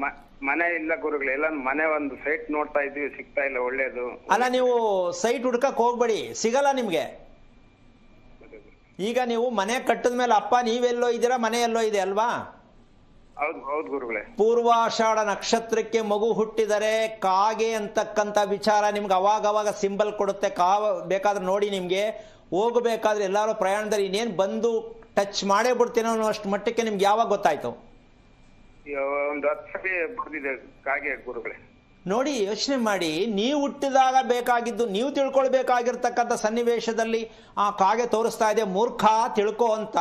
ಮನೆ ಇಲ್ಲ ಗುರುಗಳೇ, ಎಲ್ಲ ಮನೆ ಒಂದು ಸೈಟ್ ನೋಡ್ತಾ ಇದ್ವಿ, ಸಿಗ್ತಾ ಇಲ್ಲ. ಒಳ್ಳೇದು ಅಲ್ಲ, ನೀವು ಸೈಟ್ ಹುಡ್ಕಕ್ ಹೋಗ್ಬೇಡಿ, ಸಿಗಲ್ಲ ನಿಮ್ಗೆ. ಈಗ ನೀವು ಮನೆ ಕಟ್ಟಿದ ಮೇಲೆ ಅಪ್ಪ ನೀವೆಲ್ಲೋ ಇದ್ದೀರಾ, ಮನೆ ಎಲ್ಲೋ ಇದೆ ಅಲ್ವಾ? ಹೌದು ಹೌದು ಗುರುಗಳೇ. ಪೂರ್ವಾಷಾಢ ನಕ್ಷತ್ರಕ್ಕೆ ಮಗು ಹುಟ್ಟಿದರೆ ಕಾಗೆ ಅಂತಕ್ಕಂಥ ವಿಚಾರ ನಿಮ್ಗೆ ಅವಾಗವಾಗ ಸಿಂಬಲ್ ಕೊಡುತ್ತೆ. ಬೇಕಾದ್ರೆ ನೋಡಿ, ನಿಮ್ಗೆ ಹೋಗಬೇಕಾದ್ರೆ ಎಲ್ಲಾರು ಪ್ರಯಾಣದಲ್ಲಿ ಇನ್ನೇನು ಬಂದು ಟಚ್ ಮಾಡೇ ಬಿಡ್ತೀನೋ ಅನ್ನೋ ಅಷ್ಟು ಮಟ್ಟಕ್ಕೆ ನಿಮ್ಗೆ ಯಾವಾಗ ಗೊತ್ತಾಯ್ತು? ಒಂದು 10 ಸತಿ ಬರ್ದಿದೆ ಕಾಗೆ ಗುರುಗಳೇ. ನೋಡಿ, ಯೋಚನೆ ಮಾಡಿ, ನೀವು ಹುಟ್ಟಿದಾಗ ಬೇಕಾಗಿದ್ದು ನೀವು ತಿಳ್ಕೊಳ್ಬೇಕಾಗಿರ್ತಕ್ಕಂಥ ಸನ್ನಿವೇಶದಲ್ಲಿ ಆ ಕಾಗೆ ತೋರಿಸ್ತಾ ಇದೆ, ಮೂರ್ಖ ತಿಳ್ಕೊ ಅಂತ.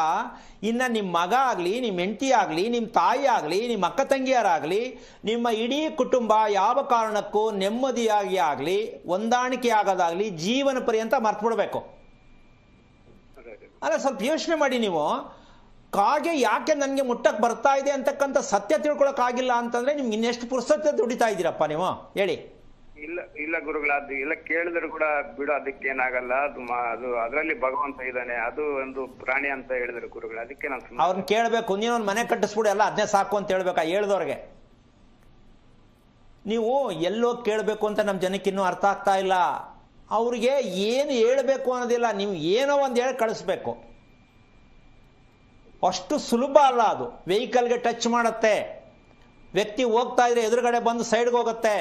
ಇನ್ನು ನಿಮ್ಮ ಮಗ ಆಗಲಿ, ನಿಮ್ಮ ಹೆಂಡತಿ ಆಗಲಿ, ನಿಮ್ಮ ತಾಯಿ ಆಗಲಿ, ನಿಮ್ಮ ಅಕ್ಕ ತಂಗಿಯರಾಗಲಿ, ನಿಮ್ಮ ಇಡೀ ಕುಟುಂಬ ಯಾವ ಕಾರಣಕ್ಕೂ ನೆಮ್ಮದಿಯಾಗಿ ಆಗಲಿ, ಹೊಂದಾಣಿಕೆ ಆಗೋದಾಗಲಿ ಜೀವನ ಪರ್ಯಂತ ಮರ್ತ್ಬಿಡ್ಬೇಕು. ಅಲ್ಲ, ಸ್ವಲ್ಪ ಯೋಚನೆ ಮಾಡಿ ನೀವು. ಕಾಗೆ ಯಾಕೆ ನನಗೆ ಮುಟ್ಟಕ್ಕೆ ಬರ್ತಾ ಇದೆ ಅಂತಕ್ಕಂಥ ಸತ್ಯ ತಿಳ್ಕೊಳಕ್ಕಾಗಿಲ್ಲ ಅಂತಂದ್ರೆ ನಿಮ್ಗೆ ಇನ್ನೆಷ್ಟು ಪುಸ್ತಕ ದುಡಿತಾ ಇದ್ದೀರಪ್ಪ ನೀವು, ಹೇಳಿ? ಇಲ್ಲ ಇಲ್ಲ ಗುರುಗಳ, ಅದು ಎಲ್ಲ ಕೇಳಿದ್ರು ಕೂಡ ಬಿಡು, ಅದಕ್ಕೇನಾಗಲ್ಲ, ಅದು ಅದರಲ್ಲಿ ಭಗವಂತ ಇದ್ದಾನೆ, ಅದು ಒಂದು ಪ್ರಾಣಿ ಅಂತ ಹೇಳಿದ್ರು ಗುರುಗಳು. ಅದಕ್ಕೆ ನಾನು ಅವ್ರನ್ನ ಕೇಳಬೇಕು, ನೀನೊಂದು ಮನೆ ಕಟ್ಟಿಸ್ಬಿಡು, ಎಲ್ಲ ಅದನ್ನೇ ಸಾಕು ಅಂತ ಹೇಳ್ಬೇಕಾ ಹೇಳ್ದವ್ರಿಗೆ? ನೀವು ಎಲ್ಲೋ ಕೇಳಬೇಕು ಅಂತ ನಮ್ಮ ಜನಕ್ಕೆ ಇನ್ನೂ ಅರ್ಥ ಆಗ್ತಾ ಇಲ್ಲ. ಅವ್ರಿಗೆ ಏನು ಹೇಳ್ಬೇಕು ಅನ್ನೋದಿಲ್ಲ, ನೀವು ಏನೋ ಒಂದು ಹೇಳಿ ಕಳಿಸ್ಬೇಕು. ಅಷ್ಟು ಸುಲಭ ಅಲ್ಲ ಅದು. ವೆಹಿಕಲ್ಗೆ ಟಚ್ ಮಾಡುತ್ತೆ, ವ್ಯಕ್ತಿ ಹೋಗ್ತಾ ಇದ್ರೆ ಎದುರುಗಡೆ ಬಂದು ಸೈಡ್ಗೆ ಹೋಗುತ್ತೆ.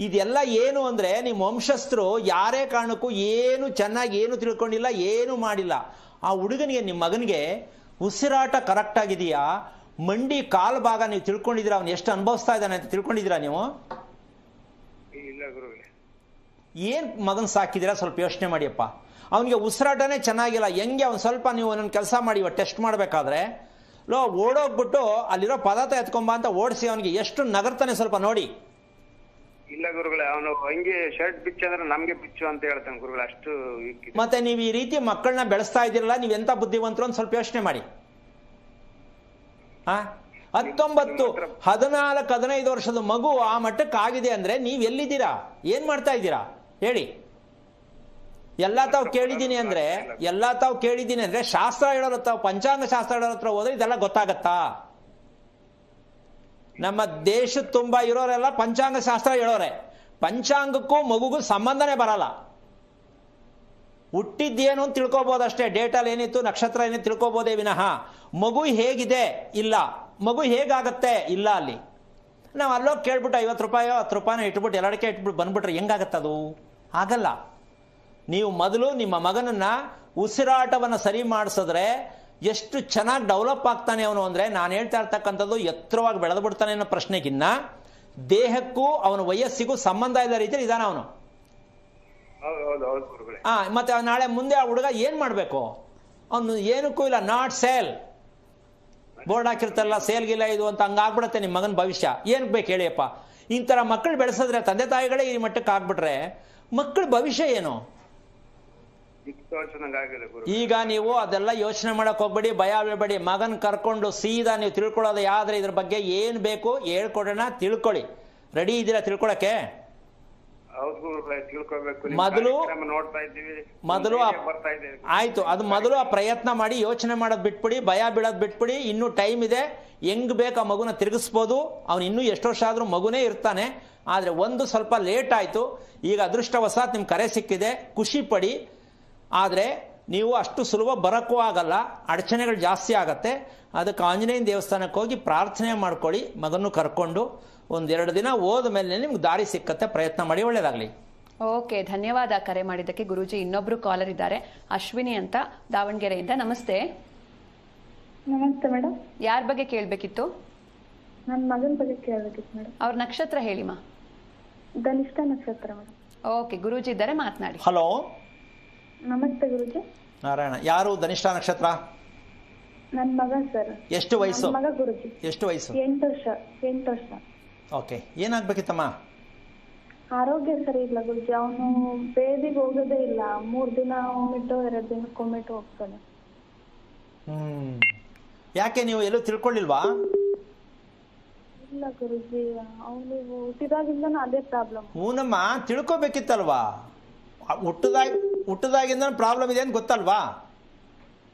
ಇದೆಲ್ಲ ಏನು ಅಂದರೆ ನಿಮ್ಮ ವಂಶಸ್ಥರು ಯಾರೇ ಕಾರಣಕ್ಕೂ ಏನು ಚೆನ್ನಾಗಿ ಏನು ತಿಳ್ಕೊಂಡಿಲ್ಲ, ಏನು ಮಾಡಿಲ್ಲ. ಆ ಹುಡುಗನಿಗೆ, ನಿಮ್ಮ ಮಗನಿಗೆ ಉಸಿರಾಟ ಕರೆಕ್ಟ್ ಆಗಿದೆಯಾ, ಮಂಡಿ ಕಾಲು ಭಾಗ ನೀವು ತಿಳ್ಕೊಂಡಿದ್ದೀರಾ, ಅವನು ಎಷ್ಟು ಅನುಭವಿಸ್ತಾ ಇದ್ದಾನೆ ಅಂತ ತಿಳ್ಕೊಂಡಿದ್ದೀರಾ ನೀವು? ಏನು ಮಗನ ಸಾಕಿದ್ದೀರಾ ಸ್ವಲ್ಪ ಯೋಚನೆ ಮಾಡಿಯಪ್ಪ. ಅವನಿಗೆ ಉಸಿರಾಟನೇ ಚೆನ್ನಾಗಿಲ್ಲ, ಹೆಂಗೆ ಅವ್ನು ಸ್ವಲ್ಪ ನೀವು ಒಂದೊಂದು ಕೆಲಸ ಮಾಡಿ ಟೆಸ್ಟ್ ಮಾಡಬೇಕಾದ್ರೆ ಓಡೋಗ್ಬಿಟ್ಟು ಅಲ್ಲಿರೋ ಪದಾರ್ಥ ಎತ್ಕೊಂಬ ಅಂತ ಓಡಿಸಿ ಅವನಿಗೆ ಎಷ್ಟು ನಗರ್ತಾನೆ ಸ್ವಲ್ಪ ನೋಡಿ. ಇಲ್ಲ ಗುರುಗಳೇ, ಅವನು ಹಂಗೆ ಶರ್ಟ್ ಬಿಚ್ಚು ಅಂದ್ರೆ ನಮ್ಗೆ ಬಿಚ್ಚು ಅಂತ ಹೇಳ್ತಾನೆ ಗುರುಗಳು, ಅಷ್ಟು. ಮತ್ತೆ ನೀವು ಈ ರೀತಿ ಮಕ್ಕಳನ್ನ ಬೆಳೆಸ್ತಾ ಇದ್ದೀರಲ್ಲ, ನೀವು ಎಂತ ಬುದ್ಧಿವಂತರು ಅಂತ ಸ್ವಲ್ಪ ಯೋಚನೆ ಮಾಡಿ. 19, 14, 15 ವರ್ಷದ ಮಗು ಆ ಮಟ್ಟಕ್ಕೆ ಆಗಿದೆ ಅಂದ್ರೆ ನೀವು ಎಲ್ಲಿದ್ದೀರಾ, ಏನ್ ಮಾಡ್ತಾ ಇದ್ದೀರಾ ಹೇಳಿ? ಎಲ್ಲ ತಾವು ಕೇಳಿದ್ದೀನಿ ಅಂದ್ರೆ ಶಾಸ್ತ್ರ ಹೇಳೋರ ತಾವು, ಪಂಚಾಂಗ ಶಾಸ್ತ್ರ ಹೇಳೋರ ಹತ್ರ ಹೋದ್ರೆ ಇದೆಲ್ಲ ಗೊತ್ತಾಗತ್ತಾ? ನಮ್ಮ ದೇಶದ ತುಂಬಾ ಇರೋರೆಲ್ಲ ಪಂಚಾಂಗ ಶಾಸ್ತ್ರ ಹೇಳೋರೆ. ಪಂಚಾಂಗಕ್ಕೂ ಮಗುಗೂ ಸಂಬಂಧನೇ ಬರಲ್ಲ. ಹುಟ್ಟಿದ್ದೇನು ಅಂತ ತಿಳ್ಕೊಬೋದಷ್ಟೇ, ಡೇಟಲ್ಲಿ ಏನಿತ್ತು, ನಕ್ಷತ್ರ ಏನಿತ್ತು ತಿಳ್ಕೊಬೋದೇ ವಿನಃ ಮಗು ಹೇಗಿದೆ ಇಲ್ಲ, ಮಗು ಹೇಗಾಗತ್ತೆ ಇಲ್ಲ. ಅಲ್ಲಿ ನಾವು ಅಲ್ಲೋಗಿ ಕೇಳ್ಬಿಟ್ಟು 50 ರೂಪಾಯಿ 10 ರೂಪಾಯಿನ ಇಟ್ಬಿಟ್ಟು ಎಲ್ಲಡಕ್ಕೆ ಇಟ್ಬಿಟ್ಟು ಬಂದ್ಬಿಟ್ರೆ ಹೆಂಗಾಗತ್ತದು? ಆಗಲ್ಲ. ನೀವು ಮೊದಲು ನಿಮ್ಮ ಮಗನನ್ನ ಉಸಿರಾಟವನ್ನು ಸರಿ ಮಾಡಿಸಿದ್ರೆ ಎಷ್ಟು ಚೆನ್ನಾಗಿ ಡೆವಲಪ್ ಆಗ್ತಾನೆ ಅವನು ಅಂದರೆ, ನಾನು ಹೇಳ್ತಾ ಇರ್ತಕ್ಕಂಥದ್ದು ಎತ್ತರವಾಗಿ ಬೆಳೆದು ಬಿಡ್ತಾನೆ ಅನ್ನೋ ಪ್ರಶ್ನೆಗಿನ್ನ ದೇಹಕ್ಕೂ ಅವನ ವಯಸ್ಸಿಗೂ ಸಂಬಂಧ ಇಲ್ಲದ ರೀತಿಯಲ್ಲಿ ಇದ್ದಾನೆ ಅವನು. ಮತ್ತೆ ನಾಳೆ ಮುಂದೆ ಆ ಹುಡುಗ ಏನ್ ಮಾಡಬೇಕು? ಅವನು ಏನಕ್ಕೂ ಇಲ್ಲ, ನಾಟ್ ಸೇಲ್ ಬೋರ್ಡ್ ಹಾಕಿರ್ತಲ್ಲ, ಸೇಲ್ಗಿಲ್ಲ ಇದು ಅಂತ ಹಂಗಾಗ್ಬಿಡತ್ತೆ ನಿಮ್ಮ ಮಗನ ಭವಿಷ್ಯ. ಏನಕ್ಕೆ ಬೇಕು ಹೇಳಿಯಪ್ಪ? ಇಂಥರ ಮಕ್ಕಳು ಬೆಳೆಸಿದ್ರೆ, ತಂದೆ ತಾಯಿಗಳೇ ಈ ಮಟ್ಟಕ್ಕೆ ಆಗ್ಬಿಟ್ರೆ ಮಕ್ಕಳ ಭವಿಷ್ಯ ಏನು? ಈಗ ನೀವು ಅದೆಲ್ಲ ಯೋಚನೆ ಮಾಡಕ್ ಹೋಗ್ಬೇಡಿ, ಭಯ ಬೀಳ್ಬೇಡಿ. ಮಗನ್ ಕರ್ಕೊಂಡು ಸೀದಾ ನೀವು ತಿಳ್ಕೊಳ್ಳೋದು ಯಾವ್ದ್ರೆ ಇದ್ರ ಬಗ್ಗೆ ಏನ್ ಬೇಕು ಹೇಳ್ಕೊಡೋಣ, ತಿಳ್ಕೊಳ್ಳಿ. ರೆಡಿ ಇದ್ದೀರಾ ತಿಳ್ಕೊಳಕ್ಕೆ? ಮೊದಲು ಆಯ್ತು, ಅದು ಮೊದಲು ಆ ಪ್ರಯತ್ನ ಮಾಡಿ, ಯೋಚನೆ ಮಾಡೋದು ಬಿಟ್ಬಿಡಿ, ಭಯ ಬೀಳೋದು ಬಿಟ್ಬಿಡಿ. ಇನ್ನೂ ಟೈಮ್ ಇದೆ, ಹೆಂಗ್ ಬೇಕು ಆ ಮಗುನ ತಿರುಗಿಸ್ಬೋದು. ಅವನು ಇನ್ನೂ ಎಷ್ಟು ವರ್ಷ ಆದ್ರೂ ಮಗುನೇ ಇರ್ತಾನೆ. ಆದ್ರೆ ಒಂದು ಸ್ವಲ್ಪ ಲೇಟ್ ಆಯ್ತು. ಈಗ ಅದೃಷ್ಟವಶಾತ್ ನಿಮ್ ಕರೆ ಸಿಕ್ಕಿದೆ, ಖುಷಿ ಪಡಿ. ಆದರೆ ನೀವು ಅಷ್ಟು ಸುಲಭ ಬರೋಕ್ಕೂ ಆಗಲ್ಲ, ಅಡಚಣೆಗಳು ಜಾಸ್ತಿ ಆಗತ್ತೆ. ಅದಕ್ಕೆ ಆಂಜನೇಯನ ದೇವಸ್ಥಾನಕ್ಕೆ ಹೋಗಿ ಪ್ರಾರ್ಥನೆ ಮಾಡ್ಕೊಳ್ಳಿ, ಮಗನ್ನು ಕರ್ಕೊಂಡು 1-2 ದಿನ ಹೋದ ಮೇಲೆ ನಿಮ್ಗೆ ದಾರಿ ಸಿಕ್ಕತ್ತೆ. ಪ್ರಯತ್ನ ಮಾಡಿ, ಒಳ್ಳೇದಾಗಲಿ. ಓಕೆ, ಧನ್ಯವಾದ ಕರೆ ಮಾಡಿದ್ದಕ್ಕೆ ಗುರೂಜಿ. ಇನ್ನೊಬ್ರು ಕಾಲರ್ ಇದ್ದಾರೆ, ಅಶ್ವಿನಿ ಅಂತ, ದಾವಣಗೆರೆಯಿಂದ. ನಮಸ್ತೆ. ನಮಸ್ತೆ ಮೇಡಮ್. ಯಾರ ಬಗ್ಗೆ ಕೇಳಬೇಕಿತ್ತು? ನನ್ನ ಮಗನ ಬಗ್ಗೆ ಕೇಳಬೇಕಿತ್ತು ಮೇಡಮ್. ಅವ್ರ ನಕ್ಷತ್ರ ಹೇಳಿಮಾ. ಧನಿಷ್ಠ ನಕ್ಷತ್ರ ಮೇಡಮ್. ಓಕೆ, ಗುರೂಜಿ ಇದ್ದಾರೆ, ಮಾತನಾಡಿ. ಹಲೋ, ನಮಸ್ತೆ ಗುರೂಜಿ. ನಾರಾಯಣ. ಯಾರು ಧನಿಷ್ಠ ನಕ್ಷತ್ರ? ನನ್ನ ಮಗ ಸರ್. ಎಷ್ಟು ವಯಸ್ಸು? ಮಗ ಗುರೂಜಿ. ಎಷ್ಟು ವಯಸ್ಸು? 8 ವರ್ಷ. 8 ವರ್ಷ. ಓಕೆ, ಏನಾಗ್ಬೇಕಿತ್ತಮ್ಮ? ಆರೋಗ್ಯ ಸರಿ ಇಲ್ಲ ಗುರುಜಿ. ಅವನು ಬೇದಿಗೆ ಹೋಗೋದೇ ಇಲ್ಲ. 3 ದಿನ ಒಮ್ಮಿಟ್ಟು 2 ದಿನಕ್ಕೊಮ್ಮಿಟ್ಟು ಹೋಗ್ತಾನೆ. ಯಾಕೆ ನೀವು ಎಲ್ಲೂ ತಿಳ್ಕೊಳ್ಳಿಲ್ವಾ? ಇಲ್ಲ ಗುರುಜಿ, ಅವನು ಹುಟ್ಟಿದಾಗಿಂದನೂ ಅದೇ ಪ್ರಾಬ್ಲಮ್. ಹೂನಮ್ಮ, ತಿಳ್ಕೊಬೇಕಿತ್ತಲ್ವಾ? ಹುಟ್ಟದಾಗಿಂದ ಪ್ರಾಬ್ಲಮ್ ಇದೆ ಅಂತ ಗೊತ್ತಲ್ವಾ?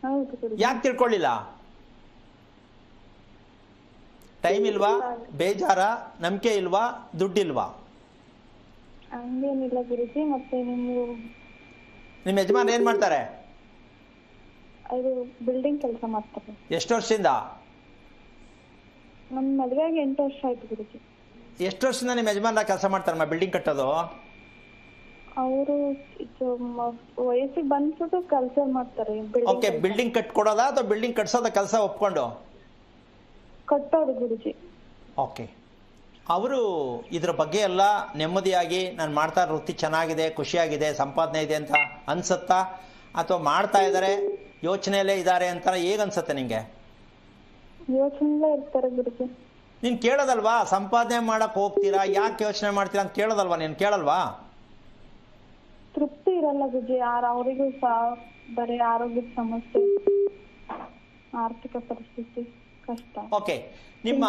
ಹೌದು ಗುರುಜಿ. ಯಾಕೆ ತಿಳ್ಕೊಳ್ಳಿಲ್ಲ? ಟೈಮ್ ಇಲ್ವಾ, ಬೇಜಾರ, ನಂಬಿಕೆ ಇಲ್ವಾ, ದುಡ್ಡಿಲ್ವಾ? ಹಂಗೇನಿಲ್ಲ ಗುರುಜಿ. ಮತ್ತೆ ನಿಮ್ಮ ಯಜಮಾನ್ ಏನ್ ಮಾಡ್ತಾರೆ? ಅದು ಬಿಲ್ಡಿಂಗ್ ಕೆಲಸ ಮಾಡ್ತಾರೆ. ಎಷ್ಟು ವರ್ಷದಿಂದ? ನಮ್ಮ ಮದುವೆಗೆ 8 ವರ್ಷ ಆಯ್ತು ಗುರುಜಿ. ಎಷ್ಟು ವರ್ಷದಿಂದ ನಿಮ್ಮ ಯಜಮಾನ ಕೆಲಸ ಮಾಡ್ತಾರಮ್ಮ ಬಿಲ್ಡಿಂಗ್ ಕಟ್ಟೋದು? ಅವರು ವಯಸ್ಸಿಗೆ ಬಂದ್ಬಿಟ್ಟು ಕೆಲಸ ಮಾಡ್ತಾರೆ. ಓಕೆ, ಬಿಲ್ಡಿಂಗ್ ಕಟ್ಕೊಡೋದಾ ಅಥವಾ ಬಿಲ್ಡಿಂಗ್ ಕಟ್ಸೋದ ಕೆಲಸ ಒಪ್ಕೊಂಡು? ಕಟ್ಟೋದು ಗುರುಜಿ. ಓಕೆ, ಅವರು ಇದ್ರ ಬಗ್ಗೆ ಎಲ್ಲ ನೆಮ್ಮದಿಯಾಗಿ ನಾನು ಮಾಡ್ತಾ ಇರೋ ವೃತ್ತಿ ಚೆನ್ನಾಗಿದೆ, ಖುಷಿಯಾಗಿದೆ, ಸಂಪಾದನೆ ಇದೆ ಅಂತ ಅನ್ಸುತ್ತಾ? ಅಥವಾ ಮಾಡ್ತಾ ಇದ್ದಾರೆ, ಯೋಚನೆಯಲ್ಲೇ ಇದ್ದಾರೆ ಅಂತ ಹೇಗೆ ಅನ್ಸುತ್ತೆ ನಿಂಗೆ? ಯೋಚನೆ ಇರ್ತಾರೆ ಗುರುಜಿ. ನೀನು ಕೇಳೋದಲ್ವಾ? ಸಂಪಾದನೆ ಮಾಡಕ್ ಹೋಗ್ತೀರಾ, ಯಾಕೆ ಯೋಚನೆ ಮಾಡ್ತೀರಾ ಅಂತ ಕೇಳೋದಲ್ವಾ? ನೀನು ಕೇಳಲ್ವಾ? ತೃಪ್ತಿ ಇರಲ್ಲ ಗುರುಜಿ. ಅವರಿಗೂ ಬರೀ ಆರೋಗ್ಯದ ಸಮಸ್ಯೆ, ಆರ್ಥಿಕ ಪರಿಸ್ಥಿತಿ ಕಷ್ಟ. ಓಕೆ, ನಿಮ್ಮ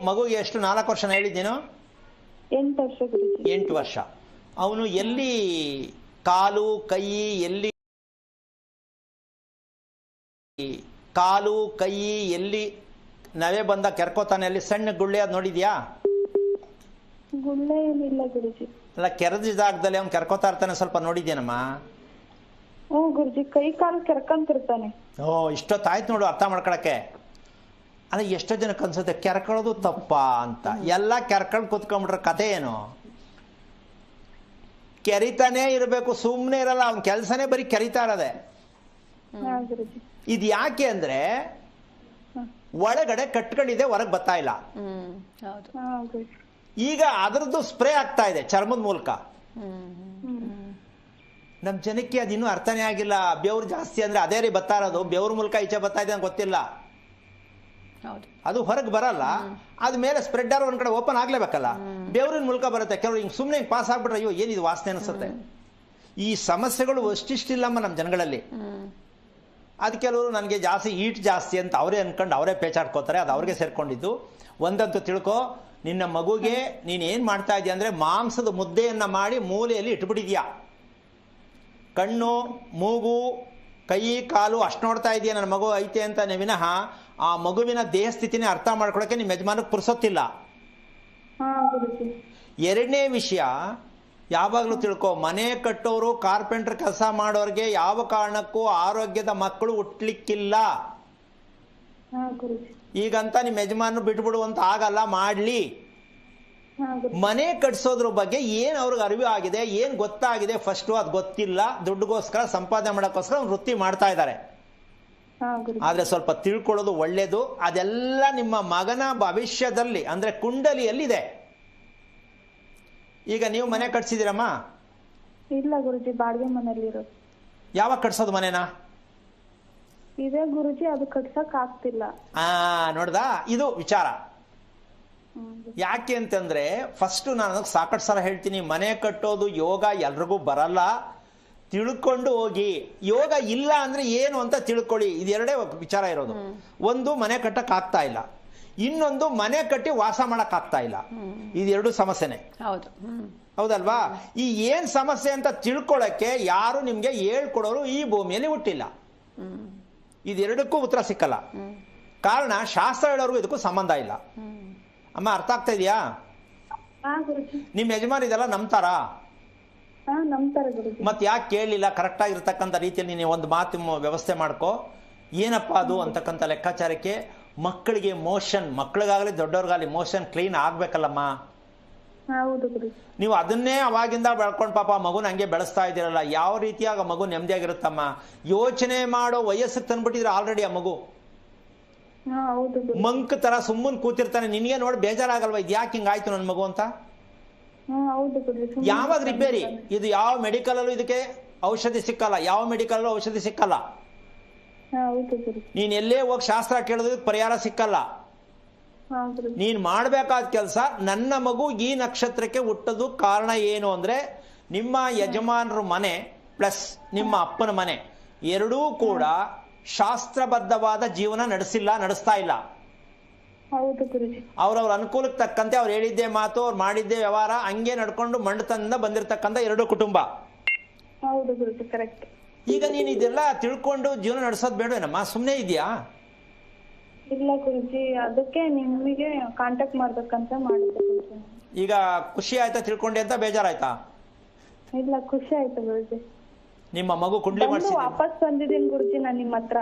ಮಗುಗೆ ಎಷ್ಟು? 4 ವರ್ಷ ಹೇಳಿದ್ದೀನು? 8 ವರ್ಷ ಗುರುಜಿ. 8 ವರ್ಷ. ಅವನು ಎಲ್ಲಿ ಕಾಲು ಕೈ ಎಲ್ಲಿ ನವೆ ಬಂದ ಕೆರ್ಕೋತಾನೆ? ಅಲ್ಲಿ ಸಣ್ಣ ಗುಳ್ಳೆ ಅದು ನೋಡಿದ್ಯಾ? ಗುಳ್ಳೆ ಏನಿಲ್ಲ ಗುರುಜಿ. ಅಲ್ಲ, ಕೆರೆದ ಜಾಗದಲ್ಲಿ ಅವ್ನು ಕೆರ್ಕೋತಾ ಇರ್ತಾನೆ, ಸ್ವಲ್ಪ ನೋಡಿದ್ಯೇನಮ್ಮ? ಹ್ಞೂ ಗುರುಜಿ, ಕೈ ಕಾಲು ಕೆರ್ಕೊಂತಿರ್ತಾನೆ. ಓ, ಇಷ್ಟೊತ್ತಾಯ್ತು ನೋಡು ಅರ್ಥ ಮಾಡ್ಕೊಳಕ್ಕೆ. ಅಲ್ಲ, ಎಷ್ಟೋ ಜನಕ್ಕೆ ಅನ್ಸುತ್ತೆ ಕೆರ್ಕೊಳ್ಳೋದು ತಪ್ಪ ಅಂತ. ಎಲ್ಲ ಕೆರ್ಕೊಂಡು ಕೂತ್ಕೊಂಡ್ಬಿಟ್ರೆ ಕತೆ ಏನು? ಕೆರಿತಾನೇ ಇರಬೇಕು, ಸುಮ್ಮನೆ ಇರಲ್ಲ. ಅವ್ನ ಕೆಲಸನೇ ಬರೀ ಕೆರಿತಾ ಇರೋದೆ. ಇದು ಯಾಕೆ ಅಂದ್ರೆ ಒಳಗಡೆ ಕಟ್ಕೊಂಡಿದೆ, ಹೊರಗೆ ಬರ್ತಾ ಇಲ್ಲ. ಈಗ ಅದರದ್ದು ಸ್ಪ್ರೇ ಆಗ್ತಾ ಇದೆ ಚರ್ಮದ ಮೂಲಕ. ನಮ್ ಜನಕ್ಕೆ ಅದಿನ್ನೂ ಅರ್ಥನೇ ಆಗಿಲ್ಲ. ಬೆವ್ರು ಜಾಸ್ತಿ ಅಂದ್ರೆ ಅದೇ ರೀ ಬರ್ತಾ ಇರೋದು, ಬೆವ್ರ ಮೂಲಕ ಈಚೆ ಬರ್ತಾ ಇದೆ ಅಂತ ಗೊತ್ತಿಲ್ಲ. ಅದು ಹೊರಗೆ ಬರಲ್ಲ, ಅದ ಮೇಲೆ ಸ್ಪ್ರೆಡ್ ಒಂದ್ ಕಡೆ ಓಪನ್ ಆಗ್ಲೇಬೇಕಲ್ಲ, ಬೆವ್ರಿನ ಮೂಲಕ ಬರುತ್ತೆ. ಕೆಲವರು ಹಿಂಗ್ ಸುಮ್ಮನೆ ಹಿಂಗ್ ಪಾಸ್ ಆಗ್ಬಿಟ್ರೆ ಅಯ್ಯೋ ಏನಿದು ವಾಸನೆ ಅನಿಸುತ್ತೆ. ಈ ಸಮಸ್ಯೆಗಳು ಅಷ್ಟಿಷ್ಟಿಲ್ಲಮ್ಮ ನಮ್ಮ ಜನಗಳಲ್ಲಿ. ಅದು ಕೆಲವರು ನನಗೆ ಹೀಟ್ ಜಾಸ್ತಿ ಅಂತ ಅವರೇ ಅನ್ಕೊಂಡು ಅವರೇ ಪೇಚಾಡ್ಕೋತಾರೆ, ಅದು ಅವ್ರಿಗೆ ಸೇರ್ಕೊಂಡಿದ್ದು. ಒಂದಂತೂ ತಿಳ್ಕೊ, ನಿನ್ನ ಮಗುಗೆ ನೀನ್ ಏನ್ ಮಾಡ್ತಾ ಇದೀಯ ಅಂದ್ರೆ ಮಾಂಸದ ಮುದ್ದೆಯನ್ನ ಮಾಡಿ ಮೂಲೆಯಲ್ಲಿ ಇಟ್ಬಿಟ್ಟಿದ್ಯಾ. ಕಣ್ಣು, ಮೂಗು, ಕೈ, ಕಾಲು ಅಷ್ಟು ನೋಡ್ತಾ ಇದೆಯಾ ನನ್ನ ಮಗು ಐತೆ ಅಂತ ವಿನಃ ಆ ಮಗುವಿನ ದೇಹ ಸ್ಥಿತಿನೇ ಅರ್ಥ ಮಾಡ್ಕೊಳಕ್ಕೆ ನಿಮ್ಮ ಯಜಮಾನಕ್ಕೆ ಪುರ್ಸೊತ್ತಿಲ್ಲ. ಎರಡನೇ ವಿಷಯ, ಯಾವಾಗಲೂ ತಿಳ್ಕೊ, ಮನೆ ಕಟ್ಟೋರು, ಕಾರ್ಪೆಂಟರ್ ಕೆಲಸ ಮಾಡೋರಿಗೆ ಯಾವ ಕಾರಣಕ್ಕೂ ಆರೋಗ್ಯದ ಮಕ್ಕಳು ಹುಟ್ಲಿಕ್ಕಿಲ್ಲ. ಈಗಂತ ನಿಮ್ಮ ಯಜಮಾನ ಬಿಟ್ಬಿಡು ಅಂತ ಆಗಲ್ಲ, ಮಾಡ್ಲಿ. ಮನೆ ಕಟ್ಸೋದ್ರ ಬಗ್ಗೆ ಏನ್ ಅವ್ರಿಗೆ ಅರಿವು ಆಗಿದೆ, ಏನ್ ಗೊತ್ತಾಗಿದೆ ಫಸ್ಟ್ ಅದು ಗೊತ್ತಿಲ್ಲ. ದುಡ್ಡುಗೋಸ್ಕರ, ಸಂಪಾದನೆ ಮಾಡೋಕ್ಕೋಸ್ಕರ ಒಂದು ವೃತ್ತಿ ಮಾಡ್ತಾ ಇದ್ದಾರೆ. ಆದ್ರೆ ಸ್ವಲ್ಪ ತಿಳ್ಕೊಳ್ಳೋದು ಒಳ್ಳೇದು. ಅದೆಲ್ಲ ನಿಮ್ಮ ಮಗನ ಭವಿಷ್ಯದಲ್ಲಿ ಅಂದ್ರೆ ಕುಂಡಲಿಯಲ್ಲಿದೆ. ಈಗ ನೀವು ಮನೆ ಕಟ್ಸಿದಿರಮ್ಮ? ಇಲ್ಲ ಗುರುಜಿ, ಬಾಡಿಗೆ ಮನೆಯಲ್ಲಿ ಇರೋದು. ಯಾವಾಗ ಕಟ್ಸೋದು ಮನೆನಾ? ಇದೇ ಗುರುಜಿ, ಅದು ಕಟ್ಸಕ್ ಆಗ್ತಿಲ್ಲ. ನೋಡ್ದಾ, ಇದು ವಿಚಾರ. ಯಾಕೆ ಅಂತಂದ್ರೆ ಫಸ್ಟ್ ನಾನು ಸಾಕಷ್ಟು ಸಲ ಹೇಳ್ತೀನಿ, ಮನೆ ಕಟ್ಟೋದು ಯೋಗ ಎಲ್ರಿಗೂ ಬರಲ್ಲ. ತಿಳ್ಕೊಂಡು ಹೋಗಿ. ಯೋಗ ಇಲ್ಲ ಅಂದ್ರೆ ಏನು ಅಂತ ತಿಳ್ಕೊಳ್ಳಿ. ಇದೆರಡೇ ವಿಚಾರ ಇರೋದು. ಒಂದು, ಮನೆ ಕಟ್ಟಕ್ ಆಗ್ತಾ ಇಲ್ಲ. ಇನ್ನೊಂದು, ಮನೆ ಕಟ್ಟಿ ವಾಸ ಮಾಡಕ್ ಆಗ್ತಾ ಇಲ್ಲ. ಇದೆರಡು ಸಮಸ್ಯೆನೆ. ಹೌದಲ್ವಾ? ಈ ಏನ್ ಸಮಸ್ಯೆ ಅಂತ ತಿಳ್ಕೊಳಕ್ಕೆ ಯಾರು ನಿಮ್ಗೆ ಹೇಳ್ಕೊಡೋರು ಈ ಭೂಮಿಯಲ್ಲಿ ಹುಟ್ಟಿಲ್ಲ. ಇದೆರಡಕ್ಕೂ ಉತ್ತರ ಸಿಕ್ಕಲ್ಲ. ಕಾರಣ ಶಾಸ್ತ್ರ ಹೇಳೋರ್ಗು ಇದಕ್ಕೂ ಸಂಬಂಧ ಇಲ್ಲ. ಅಮ್ಮ, ಅರ್ಥ ಆಗ್ತಾ ಇದೆಯಾ? ನಿಮ್ ಯಜಮಾನ್ ಇದೆಲ್ಲ ನಂಬ್ತಾರಾ? ಮತ್ ಯಾಕೆ ಕೇಳಲಿಲ್ಲ? ಕರೆಕ್ಟ್ ಆಗಿರ್ತಕ್ಕಂಥ ರೀತಿಯಲ್ಲಿ ನೀವು ಒಂದು ಮಾತು ವ್ಯವಸ್ಥೆ ಮಾಡ್ಕೋ. ಏನಪ್ಪಾ ಅದು ಅಂತಕ್ಕಂಥ ಲೆಕ್ಕಾಚಾರಕ್ಕೆ ಮಕ್ಕಳಿಗೆ ಮೋಷನ್, ಮಕ್ಕಳಿಗಾಗಲಿ ದೊಡ್ಡವ್ರಿಗಾಗಲಿ ಮೋಷನ್ ಕ್ಲೀನ್ ಆಗ್ಬೇಕಲ್ಲಮ್ಮ. ನೀವು ಅದನ್ನೇ ಅವಾಗಿಂದ ಬೆಳ್ಕೊಂಡು ಪಾಪ ಮಗುನ ಹಂಗೆ ಬೆಳೆಸ್ತಾ ಇದ್ದೀರಲ್ಲ, ಯಾವ ರೀತಿಯಾಗ ಮಗು ನೆಮ್ಮದಿಯಾಗಿರುತ್ತಮ್ಮ? ಯೋಚನೆ ಮಾಡೋ ವಯಸ್ಸಿಗೆ ತಂದ್ಬಿಟ್ಟಿದ್ರೆ ಆಲ್ರೆಡಿ ಆ ಮಗು ಮಂಕ್ ತರ ಸುಮ್ಮನ್ ಕೂತಿರ್ತಾನೆ. ನಿನ್ಗೆ ನೋಡಿ ಬೇಜಾರಾಗಲ್ವಾ, ಇದು ಯಾಕೆ ಹಿಂಗಾಯ್ತು ನನ್ನ ಮಗು ಅಂತ? ಯಾವಾಗ ರಿಪೇರಿ? ಇದು ಯಾವ ಮೆಡಿಕಲ್ ಅಲ್ಲೂ ಇದಕ್ಕೆ ಔಷಧಿ ಸಿಕ್ಕಲ್ಲ. ಯಾವ ಮೆಡಿಕಲ್ ಅಲ್ಲೂ ಔಷಧಿ ಸಿಕ್ಕಲ್ಲ. ನೀನ್ ಎಲ್ಲೇ ಹೋಗಿ ಶಾಸ್ತ್ರ ಕೇಳೋದಕ್ಕೆ ಪರಿಹಾರ ಸಿಕ್ಕಲ್ಲ. ಹಾ ಗುರುಜಿ. ನೀನ್ ಮಾಡ್ಬೇಕಾದ ಕೆಲಸ, ನನ್ನ ಮಗು ಈ ನಕ್ಷತ್ರಕ್ಕೆ ಹುಟ್ಟೋದು ಕಾರಣ ಏನು ಅಂದ್ರೆ ನಿಮ್ಮ ಯಜಮಾನರ ಮನೆ ಪ್ಲಸ್ ನಿಮ್ಮ ಅಪ್ಪನ ಮನೆ ಎರಡೂ ಕೂಡ ಶಾಸ್ತ್ರಬದ್ಧವಾದ ಜೀವನ ನಡೆಸ್ತಾ ಇಲ್ಲ. ಹೌದು ಗುರುಜಿ. ಅವ್ರವ್ರ ಅನುಕೂಲಕ್ಕೆ ತಕ್ಕಂತೆ ಅವ್ರು ಹೇಳಿದ್ದೇ ಮಾತು, ಅವ್ರು ಮಾಡಿದ್ದೇ ವ್ಯವಹಾರ ಹಂಗೆ ನಡ್ಕೊಂಡು ಮಂಡತನದಿಂದ ಬಂದಿರತಕ್ಕಂಥ ಎರಡು ಕುಟುಂಬ. ಹೌದು ಗುರುಜಿ, ಕರೆಕ್ಟ್. ಈಗ ನೀನು ಇದೆಲ್ಲ ತಿಳ್ಕೊಂಡು ಜೀವನ ನಡೆಸೋದು ಬೇಡವೇನಮ್ಮ? ಸುಮ್ಮನೆ ಇದೆಯಾ? ಇಲ್ಲ ಗುರುಜಿ, ಅದಕ್ಕೆ ನಿಮಗೆ ಕಾಂಟ್ಯಾಕ್ಟ್ ಮಾಡ್ಬೇಕಂತ ಮಾಡಿದ್ದೆ ಗುರುಜಿ. ಈಗ ಖುಷಿ ಆಯ್ತಾ ತಿಳ್ಕೊಂಡೆ ಅಂತ ಬೇಜಾರಾಯ್ತಾ? ಇಲ್ಲ, ಖುಷಿ ಆಯ್ತು ಗುರುಜಿ. ನಿಮ್ಮ ಮಗು ಕುಂಡ್ಲಿ ಬಂದು ಮಾಡಿಸಿ ವಾಪಸ್ ಬಂದಿದ್ದೀನಿ ಗುರುಜಿ ನಾನು ನಿಮ್ಮ ಹತ್ರ.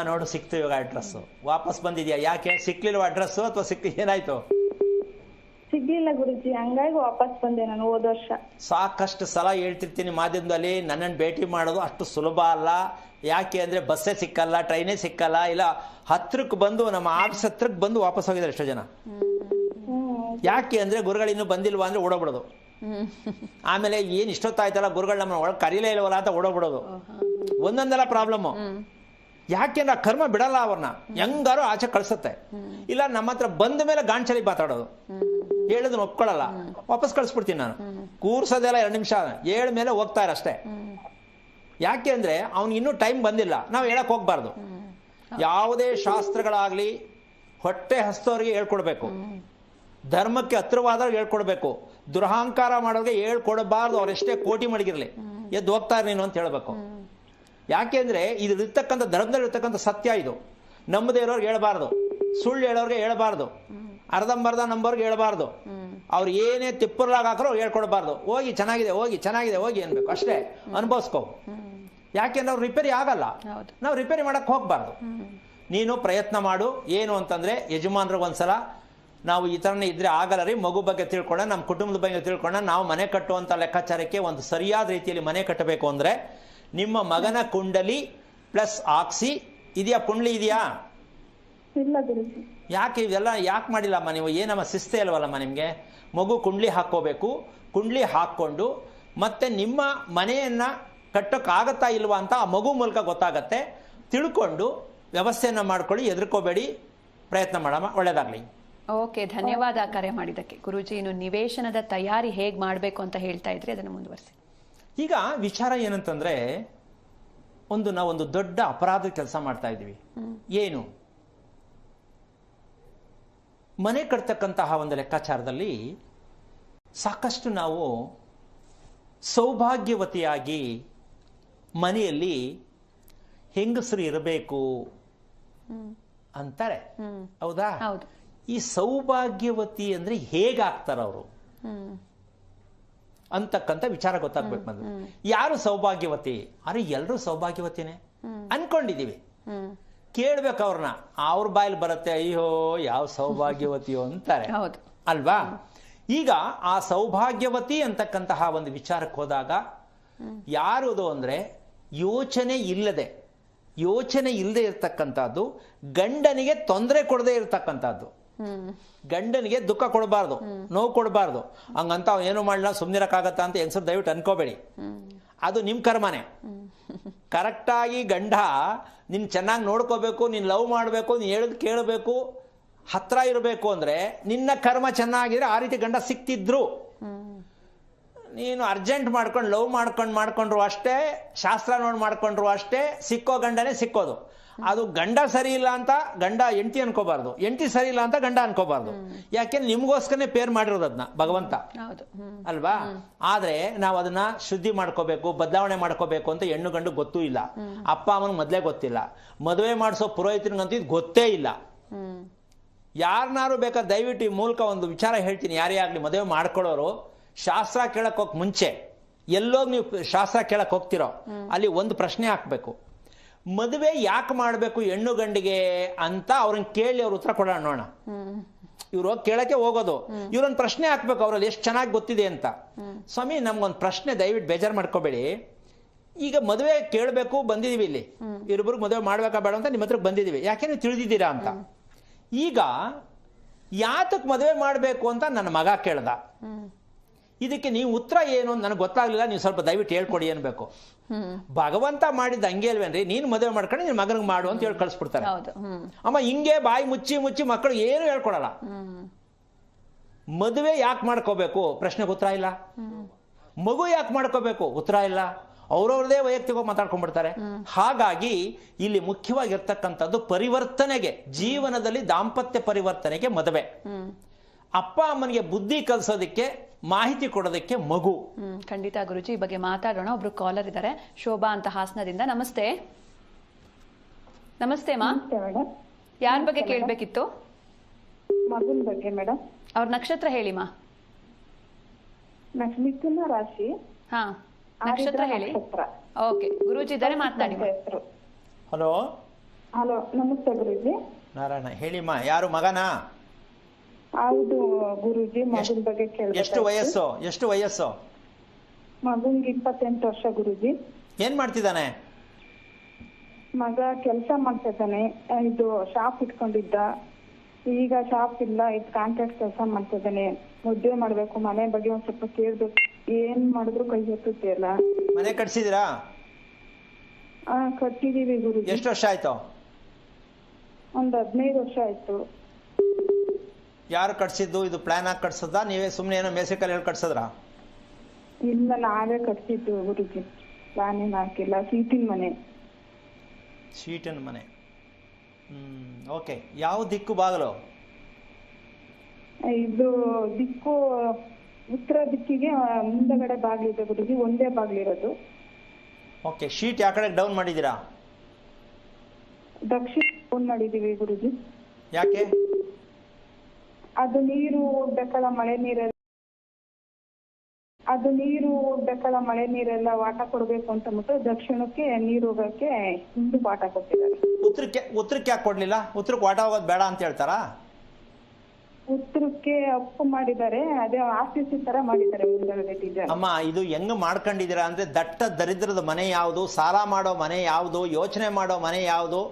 ನೋಡು ಸಿಕ್ತು ಇವಾಗ ಅಡ್ರೆಸ್. ವಾಪಸ್ ಬಂದಿದ್ಯಾ? ಯಾಕೆ ಸಿಕ್ಲಿಲ್ವ ಅಡ್ರೆಸ್ ಅಥವಾ ಏನಾಯ್ತು? ಸಿಗ್ಲಿಲ್ಲ ಗುರುಜಿ, ಹಂಗಾಗಿ ವಾಪಸ್ ಬಂದೆ ನಾನು ಹೋದ ವರ್ಷ. ಸಾಕಷ್ಟು ಸಲ ಹೇಳ್ತಿರ್ತೀನಿ ಮಾಧ್ಯಮದಲ್ಲಿ, ನನ್ನನ್ನು ಭೇಟಿ ಮಾಡೋದು ಅಷ್ಟು ಸುಲಭ ಅಲ್ಲ. ಯಾಕೆ ಅಂದ್ರೆ ಬಸ್ಸೇ ಸಿಕ್ಕಲ್ಲ, ಟ್ರೈನೇ ಸಿಕ್ಕಲ್ಲ, ಇಲ್ಲ ಹತ್ರಕ್ಕೆ ಬಂದು ನಮ್ಮ ಆಫೀಸ್ ಹತ್ರಕ್ಕೆ ಬಂದು ವಾಪಸ್ ಹೋಗಿದ್ದಾರೆ ಎಷ್ಟೋ ಜನ. ಯಾಕೆ ಅಂದ್ರೆ ಗುರುಗಳಿನ್ನೂ ಬಂದಿಲ್ವಾ ಅಂದ್ರೆ ಓಡೋಗ್ಬಿಡೋದು. ಆಮೇಲೆ ಏನ್ ಇಷ್ಟೊತ್ತಾಯ್ತಲ್ಲ ಗುರುಗಳು ನಮ್ಮ ಒಳಗೆ ಕರೀಲೇ ಇಲ್ವಲ್ಲ ಅಂತ ಓಡೋಗ್ಬಿಡೋದು. ಒಂದೊಂದೆಲ್ಲ ಪ್ರಾಬ್ಲಮ್. ಯಾಕೆಂದ್ರೆ ಆ ಕರ್ಮ ಬಿಡಲ್ಲ, ಅವ್ರನ್ನ ಹೆಂಗಾರು ಆಚೆ ಕಳ್ಸತ್ತೆ. ಇಲ್ಲ ನಮ್ಮ ಹತ್ರ ಬಂದ ಮೇಲೆ ಗಾಂಚಲಿ ಮಾತಾಡೋದು, ಹೇಳಿದ್ರು ಒಪ್ಕೊಳ್ಳಲ್ಲ, ವಾಪಸ್ ಕಳಿಸ್ಬಿಡ್ತೀನಿ ನಾನು. ಕೂರ್ಸೋದೆಲ್ಲ 2 ನಿಮಿಷ, 7 ಮೇಲೆ ಹೋಗ್ತಾರೆ ಅಷ್ಟೇ. ಯಾಕೆ ಅಂದ್ರೆ ಅವ್ನಿಗೆ ಇನ್ನೂ ಟೈಮ್ ಬಂದಿಲ್ಲ, ನಾವು ಹೇಳಕ್ ಹೋಗ್ಬಾರ್ದು. ಯಾವುದೇ ಶಾಸ್ತ್ರಗಳಾಗ್ಲಿ ಹೊಟ್ಟೆ ಹಸ್ತವ್ರಿಗೆ ಹೇಳ್ಕೊಡ್ಬೇಕು, ಧರ್ಮಕ್ಕೆ ಹತ್ರವಾದವ್ರಿಗೆ ಹೇಳ್ಕೊಡ್ಬೇಕು, ದುರಹಂಕಾರ ಮಾಡೋರಿಗೆ ಹೇಳ್ಕೊಡಬಾರ್ದು. ಅವರೆಷ್ಟೇ ಕೋಟಿ ಮಡಗಿರ್ಲಿ, ಎದ್ದು ಹೋಗ್ತಾರೆ ನೀನು ಅಂತ ಹೇಳ್ಬೇಕು. ಯಾಕೆಂದ್ರೆ ಇದಿರ್ತಕ್ಕಂಥ ಧರ್ಮದಲ್ಲಿ ಇರ್ತಕ್ಕಂಥ ಸತ್ಯ ಇದು. ನಮ್ಮದೇ ಇರೋರ್ಗೆ ಹೇಳ್ಬಾರ್ದು, ಸುಳ್ಳು ಹೇಳೋರ್ಗೆ ಹೇಳ್ಬಾರ್ದು, ಅರ್ಧಂಬರ್ಧ ನಂಬೋರ್ಗೆ ಹೇಳ್ಬಾರ್ದು, ಅವ್ರು ಏನೇ ತಿಪ್ಪರ್ಲಾಗ ಹಾಕ್ರೋ ಹೇಳ್ಕೊಡ್ಬಾರ್ದು. ಹೋಗಿ ಚೆನ್ನಾಗಿದೆ, ಹೋಗಿ ಚೆನ್ನಾಗಿದೆ, ಹೋಗಿ ಅನ್ಬೇಕು ಅಷ್ಟೇ, ಅನುಭವಿಸ್ಕೋ. ಯಾಕೆಂದ್ರೆ ಅವ್ರು ರಿಪೇರಿ ಆಗಲ್ಲ, ನಾವು ರಿಪೇರಿ ಮಾಡಕ್ ಹೋಗ್ಬಾರ್ದು. ನೀನು ಪ್ರಯತ್ನ ಮಾಡು. ಏನು ಅಂತಂದ್ರೆ ಯಜಮಾನ್ರಿಗೆ ಒಂದ್ಸಲ ನಾವು ಈ ಥರನೇ ಇದ್ರೆ ಆಗಲ್ಲ ರೀ, ಮಗು ಬಗ್ಗೆ ತಿಳ್ಕೊಂಡ, ನಮ್ಮ ಕುಟುಂಬದ ಬಗ್ಗೆ ತಿಳ್ಕೊಂಡ, ನಾವು ಮನೆ ಕಟ್ಟುವಂಥ ಲೆಕ್ಕಾಚಾರಕ್ಕೆ ಒಂದು ಸರಿಯಾದ ರೀತಿಯಲ್ಲಿ ಮನೆ ಕಟ್ಟಬೇಕು ಅಂದರೆ ನಿಮ್ಮ ಮಗನ ಕುಂಡಲಿ ಪ್ಲಸ್ ಆಕ್ಸಿ ಇದೆಯಾ? ಪುಂಡ್ಲಿ ಇದೆಯಾ? ಇಲ್ಲ ಗುರುಜಿ. ಯಾಕೆ ಇವೆಲ್ಲ ಯಾಕೆ ಮಾಡಿಲ್ಲಮ್ಮ ನೀವು? ಏನಮ್ಮ ಶಿಸ್ತೆ ಇಲ್ವಲ್ಲಮ್ಮ ನಿಮಗೆ? ಮಗು ಕುಂಡ್ಲಿ ಹಾಕ್ಕೋಬೇಕು. ಕುಂಡ್ಲಿ ಹಾಕ್ಕೊಂಡು ಮತ್ತೆ ನಿಮ್ಮ ಮನೆಯನ್ನ ಕಟ್ಟೋಕ್ಕಾಗತ್ತಾ ಇಲ್ವಾ ಅಂತ ಆ ಮಗು ಮೂಲಕ ಗೊತ್ತಾಗತ್ತೆ. ತಿಳ್ಕೊಂಡು ವ್ಯವಸ್ಥೆಯನ್ನ ಮಾಡ್ಕೊಳ್ಳಿ, ಹೆದರ್ಕೋಬೇಡಿ, ಪ್ರಯತ್ನ ಮಾಡಮ್ಮ. ಒಳ್ಳೇದಾಗ್ಲಿ. ಓಕೆ, ಧನ್ಯವಾದ ಕರೆ ಮಾಡಿದ್ದಕ್ಕೆ. ಗುರೂಜಿ, ಇನ್ನು ನಿವೇಶನದ ತಯಾರಿ ಹೇಗೆ ಮಾಡಬೇಕು ಅಂತ ಹೇಳ್ತಾ ಇದ್ರಿ, ಅದನ್ನು ಮುಂದುವರಿಸಿ. ಈಗ ವಿಚಾರ ಏನಂತಂದ್ರೆ, ನಾವೊಂದು ದೊಡ್ಡ ಅಪರಾಧ ಕೆಲಸ ಮಾಡ್ತಾ ಇದ್ದೀವಿ. ಏನು? ಮನೆ ಕಟ್ತಕ್ಕಂತಹ ಒಂದು ಲೆಕ್ಕಾಚಾರದಲ್ಲಿ ಸಾಕಷ್ಟು ನಾವು ಸೌಭಾಗ್ಯವತಿಯಾಗಿ ಮನೆಯಲ್ಲಿ ಹೆಂಗಸರು ಇರಬೇಕು ಅಂತಾರೆ, ಹೌದಾ? ಹೌದು. ಈ ಸೌಭಾಗ್ಯವತಿ ಅಂದ್ರೆ ಹೇಗಾಗ್ತಾರ ಅವರು ಅಂತಕ್ಕಂಥ ವಿಚಾರ ಗೊತ್ತಾಗ್ಬೇಕು. ಮೊದಲು ಯಾರು ಸೌಭಾಗ್ಯವತಿ? ಅರೆ ಎಲ್ಲರೂ ಸೌಭಾಗ್ಯವತಿನೇ ಅನ್ಕೊಂಡಿದೀವಿ. ಕೇಳ್ಬೇಕು ಅವ್ರನ್ನ, ಅವ್ರ ಬಾಯಲ್ಲಿ ಬರುತ್ತೆ, ಅಯ್ಯೋ ಯಾವ ಸೌಭಾಗ್ಯವತಿಯೋ ಅಂತಾರೆ, ಅಲ್ವಾ? ಈಗ ಆ ಸೌಭಾಗ್ಯವತಿ ಅಂತಕ್ಕಂತಹ ಒಂದು ವಿಚಾರಕ್ಕೆ ಹೋದಾಗ ಯಾರುದು ಅಂದ್ರೆ ಯೋಚನೆ ಇಲ್ಲದೆ ಇರ್ತಕ್ಕಂಥದ್ದು, ಗಂಡನಿಗೆ ತೊಂದರೆ ಕೊಡದೆ ಇರ್ತಕ್ಕಂಥದ್ದು. ಗಂಡನಿಗೆ ದುಃಖ ಕೊಡಬಾರ್ದು, ನೋವು ಕೊಡಬಾರ್ದು. ಹಂಗಂತ ಅವ್ನು ಏನು ಮಾಡಲ್ಲ ಸುಮ್ನಿರಕ್ಕಾಗತ್ತ ಅಂತ ಹೆಂಗಸರು ದಯವಿಟ್ಟು ಅನ್ಕೋಬೇಡಿ. ಅದು ನಿಮ್ ಕರ್ಮನೆ. ಕರೆಕ್ಟಾಗಿ ಗಂಡ ನಿನ್ ಚೆನ್ನಾಗಿ ನೋಡ್ಕೋಬೇಕು, ನೀನ್ ಲವ್ ಮಾಡಬೇಕು, ನೀನ್ ಹೇಳದ್ ಕೇಳಬೇಕು, ಹತ್ರ ಇರಬೇಕು ಅಂದ್ರೆ ನಿನ್ನ ಕರ್ಮ ಚೆನ್ನಾಗಿದ್ರೆ ಆ ರೀತಿ ಗಂಡ ಸಿಕ್ತಿದ್ರು. ನೀನು ಅರ್ಜೆಂಟ್ ಮಾಡ್ಕೊಂಡು ಲವ್ ಮಾಡ್ಕೊಂಡ್ರು ಅಷ್ಟೇ, ಶಾಸ್ತ್ರ ನೋಡಿ ಮಾಡ್ಕೊಂಡ್ರು ಅಷ್ಟೇ, ಸಿಕ್ಕೋ ಗಂಡನೇ ಸಿಕ್ಕೋದು. ಅದು ಗಂಡ ಸರಿ ಇಲ್ಲ ಅಂತ ಗಂಡ ಹೆಂಡತಿ ಅನ್ಕೋಬಾರ್ದು, ಹೆಂಡತಿ ಸರಿ ಇಲ್ಲ ಅಂತ ಗಂಡ ಅನ್ಕೋಬಾರ್ದು. ಯಾಕೆಂದ್ರೆ ನಿಮ್ಗೋಸ್ಕರನೇ ಪೇರ್ ಮಾಡಿರೋದನ್ನ ಭಗವಂತ, ಅಲ್ವಾ? ಆದ್ರೆ ನಾವು ಅದನ್ನ ಶುದ್ಧಿ ಮಾಡ್ಕೋಬೇಕು, ಬದಲಾವಣೆ ಮಾಡ್ಕೋಬೇಕು ಅಂತ ಹೆಣ್ಣು ಗಂಡು ಗೊತ್ತೂ ಇಲ್ಲ. ಅಪ್ಪ ಅಮ್ಮನ ಮೊದ್ಲೇ ಗೊತ್ತಿಲ್ಲ. ಮದುವೆ ಮಾಡಿಸೋ ಪುರೋಹಿತನಿಗಂತೂ ಇದು ಗೊತ್ತೇ ಇಲ್ಲ. ಯಾರನ್ನಾರು ಬೇಕಾದ್ರೆ ದಯವಿಟ್ಟು ಈ ಮೂಲಕ ಒಂದು ವಿಚಾರ ಹೇಳ್ತೀನಿ, ಯಾರೇ ಆಗ್ಲಿ ಮದುವೆ ಮಾಡ್ಕೊಳ್ಳೋರು ಶಾಸ್ತ್ರ ಕೇಳಕ್ ಹೋಗ್ ಮುಂಚೆ ಎಲ್ಲೋಗ್ ನೀವು ಶಾಸ್ತ್ರ ಕೇಳಕ್ ಹೋಗ್ತಿರೋ ಅಲ್ಲಿ ಒಂದು ಪ್ರಶ್ನೆ ಹಾಕ್ಬೇಕು. ಮದುವೆ ಯಾಕೆ ಮಾಡ್ಬೇಕು ಹೆಣ್ಣು ಗಂಡಿಗೆ ಅಂತ ಅವ್ರನ್ನ ಕೇಳಿ ಅವ್ರ ಉತ್ತರ ಕೊಡೋಣ ನೋಡೋಣ. ಇವ್ರು ಕೇಳಕ್ಕೆ ಹೋಗೋದು, ಇವ್ರೊಂದು ಪ್ರಶ್ನೆ ಹಾಕ್ಬೇಕು, ಅವ್ರಲ್ಲಿ ಎಷ್ಟು ಚೆನ್ನಾಗಿ ಗೊತ್ತಿದೆ ಅಂತ. ಸ್ವಾಮಿ ನಮ್ಗೊಂದು ಪ್ರಶ್ನೆ, ದಯವಿಟ್ಟು ಬೇಜಾರು ಮಾಡ್ಕೋಬೇಡಿ. ಈಗ ಮದುವೆ ಕೇಳಬೇಕು ಬಂದಿದೀವಿ, ಇಲ್ಲಿ ಇಬ್ಬರಿಗೆ ಮದುವೆ ಮಾಡ್ಬೇಕಾ ಬೇಡ ಅಂತ ನಿಮ್ಮ ಹತ್ರಕ್ಕೆ ಬಂದಿದೀವಿ, ಯಾಕೆ ನೀವು ತಿಳಿದಿದ್ದೀರಾ ಅಂತ. ಈಗ ಯಾತಕ್ ಮದುವೆ ಮಾಡ್ಬೇಕು ಅಂತ ನನ್ನ ಮಗ ಕೇಳ್ದ. ಇದಕ್ಕೆ ನೀವು ಉತ್ತರ ಏನು ಅಂತ ನನಗೆ ಗೊತ್ತಾಗ್ಲಿಲ್ಲ, ನೀವು ಸ್ವಲ್ಪ ದಯವಿಟ್ಟು ಹೇಳ್ಕೊಡಿ ಅನ್ಬೇಕು. ಭಗವಂತ ಮಾಡಿದ ಹಂಗೆ ಅಲ್ವೇನ್ರಿ, ನೀನು ಮದುವೆ ಮಾಡ್ಕೊಂಡು ನಿನ್ನ ಮಗನಿಗೆ ಮಾಡು ಅಂತ ಹೇಳಿ ಕಳಿಸ್ಬಿಡ್ತಾರೆ. ಅಮ್ಮ ಹಿಂಗೆ ಬಾಯಿ ಮುಚ್ಚಿ ಮುಚ್ಚಿ ಮಕ್ಕಳು ಏನು ಹೇಳ್ಕೊಡಲ್ಲ. ಮದುವೆ ಯಾಕೆ ಮಾಡ್ಕೋಬೇಕು ಪ್ರಶ್ನೆಗೆ ಉತ್ತರ ಇಲ್ಲ. ಮಗು ಯಾಕೆ ಮಾಡ್ಕೋಬೇಕು ಉತ್ತರ ಇಲ್ಲ. ಅವ್ರವ್ರದೇ ವೈಯಕ್ತಿಕವಾಗಿ ಮಾತಾಡ್ಕೊಂಡ್ಬಿಡ್ತಾರೆ. ಹಾಗಾಗಿ ಇಲ್ಲಿ ಮುಖ್ಯವಾಗಿರ್ತಕ್ಕಂಥದ್ದು ಪರಿವರ್ತನೆಗೆ, ಜೀವನದಲ್ಲಿ ದಾಂಪತ್ಯ ಪರಿವರ್ತನೆಗೆ ಮದುವೆ. ಅಪ್ಪ ಅಮ್ಮನಿಗೆ ಬುದ್ಧಿ ಕಲಿಸೋದಕ್ಕೆ, ಮಾಹಿತಿ ಕೊಡೋದಕ್ಕೆ ಮಗು. ಖಂಡಿತ ಗುರುಜಿ, ಈ ಬಗ್ಗೆ ಮಾತಾಡೋಣ. ಒಬ್ರು ಕಾಲರ್ ಇದ್ದಾರೆ, ಶೋಭಾ ಅಂತ ಹಾಸನದಿಂದ. ನಮಸ್ತೆ. ನಮಸ್ತೆ ಮಾ, ಯಾರ ಬಗ್ಗೆ ಕೇಳ್ಬೇಕಿತ್ತು? ಮಗನ ಬಗ್ಗೆ ಮೇಡಮ್. ಅವ್ರ ನಕ್ಷತ್ರ ಹೇಳಿ ಮಾ. ಮಿಥುನ ರಾಶಿ. ಹಾ, ನಕ್ಷತ್ರ ಹೇಳಿ. ಓಕೆ, ಗುರೂಜಿ ಇದ್ದಾರೆ, ಮಾತನಾಡಿ. ಹಲೋ. ಹಲೋ, ನಮಸ್ತೆ ಗುರೂಜಿ. ನಾರಾಯಣ ಹೇಳಿಮ್ಮ. ಯಾರು, ಮಗನಾ? ಹೌದು ಗುರೂಜಿ, ಮಗನ ಬಗ್ಗೆ ಕೇಳ್ಬೇಕು. ಎಷ್ಟು ವಯಸ್ಸು? ಮಗನ್ಗೆ 28 ವರ್ಷ ಗುರೂಜಿ. ಏನ್ ಮಾಡ್ತಿದ್ದಾನೆ ಮಗ? ಕೆಲಸ ಮಾಡ್ತಾ ಇದ್ದಾನೆ. ಇದು ಶಾಪ್ ಇಟ್ಕೊಂಡಿದ್ದ, ಈಗ ಶಾಪ್ ಇಲ್ಲ, ಇದು ಕಾಂಟ್ರಾಕ್ಟ್ ಕೆಲಸ ಮಾಡ್ತಾ ಇದ್ದಾನೆ. ಮದುವೆ ಮಾಡ್ಬೇಕು, ಮನೆ ಬಗ್ಗೆ ಒಂದ್ ಸ್ವಲ್ಪ ಕೇಳ್ಬೇಕು, ಏನ್ ಮಾಡಿದ್ರು ಕೈ ಎತ್ತುತ್ತಿಲ್ಲ. ಮನೆ ಕಟ್ಸಿದಿರಾ? ಕಟ್ಟಿದೀವಿ ಗುರೂಜಿ. ಎಷ್ಟು ವರ್ಷ ಆಯ್ತು? ಒಂದ್ 15 ವರ್ಷ ಆಯ್ತು. ಯಾರು ಕಟ್ಸಿದ್ದು? ಇದು ಪ್ಲಾನ್ ಆಗಿ ಕಟ್ಸದ, ನೀವೇ ಸುಮ್ನೆ ಏನೋ ಮೇಸಿಕಲ್ ಹೇಳಿ ಕಟ್ಸದ್ರ? ಇಲ್ಲ, ನಾವೇ ಕಟ್ಸಿದ್ದು ಗುರೂಜಿ. ಪ್ಲಾನ್ ಏನ್ ಹಾಕಿಲ್ಲ. ಸೀಟಿನ ಮನೆ. ಶೀಟಿನ ಮನೆ. ಓಕೆ. ಯಾವ ದಿಕ್ಕು ಬಾಗಿಲು? ಇದು ದಿಕ್ಕು ಉತ್ತರ ದಿಕ್ಕಿಗೆ ಮುಂದಗಡೆ ಬಾಗಿಲಿದೆ ಗುರುಜಿ, ಒಂದೇ ಬಾಗಿಲಿರೋದು. ಓಕೆ. ಶೀಟ್ ಯಾವ ಕಡೆ ಡೌನ್ ಮಾಡಿದ್ದೀರಾ? ದಕ್ಷಿಣ ಡೌನ್ ಮಾಡಿದೀವಿ ಗುರುಜಿ. ಯಾಕೆ? ಅದು ನೀರು ಬೆಕ್ಕಳ ಮಳೆ ನೀರೆಲ್ಲ ವಾಟ ಕೊಡ್ಬೇಕು ಅಂತ ಅಂದ್ಬಿಟ್ಟು ದಕ್ಷಿಣಕ್ಕೆ ನೀರು ಹೋಗಕ್ಕೆ ಹಿಂದೂ ಪಾಠ ಕೊಟ್ಟಿದ್ದಾರೆ. ಉತ್ತರಕ್ಕೆ ಯಾಕೆ ಕೊಡ್ಲಿಲ್ಲ? ಉತ್ತರಕ್ಕೆ ವಾಟ ಹೋಗೋದು ಬೇಡ ಅಂತ ಹೇಳ್ತಾರಾ? ಉತ್ತರಕ್ಕೆ ಅಪ್ಪು ಮಾಡಿದ್ದಾರೆ, ಅದೇ ಆರ್ಟಿಸಿ ತರ ಮಾಡಿದ್ದಾರೆ ಮುಂದಗಡೆ ಡಿಸೈನ್. ಅಮ್ಮ, ಇದು ಹೆಂಗ್ ಮಾಡ್ಕೊಂಡಿದ್ದೀರಾ ಅಂದ್ರೆ, ದಟ್ಟ ದರಿದ್ರದ ಮನೆ ಯಾವುದು, ಸಾಲ ಮಾಡೋ ಮನೆ ಯಾವುದು, ಯೋಚನೆ ಮಾಡೋ ಮನೆ ಯಾವುದು,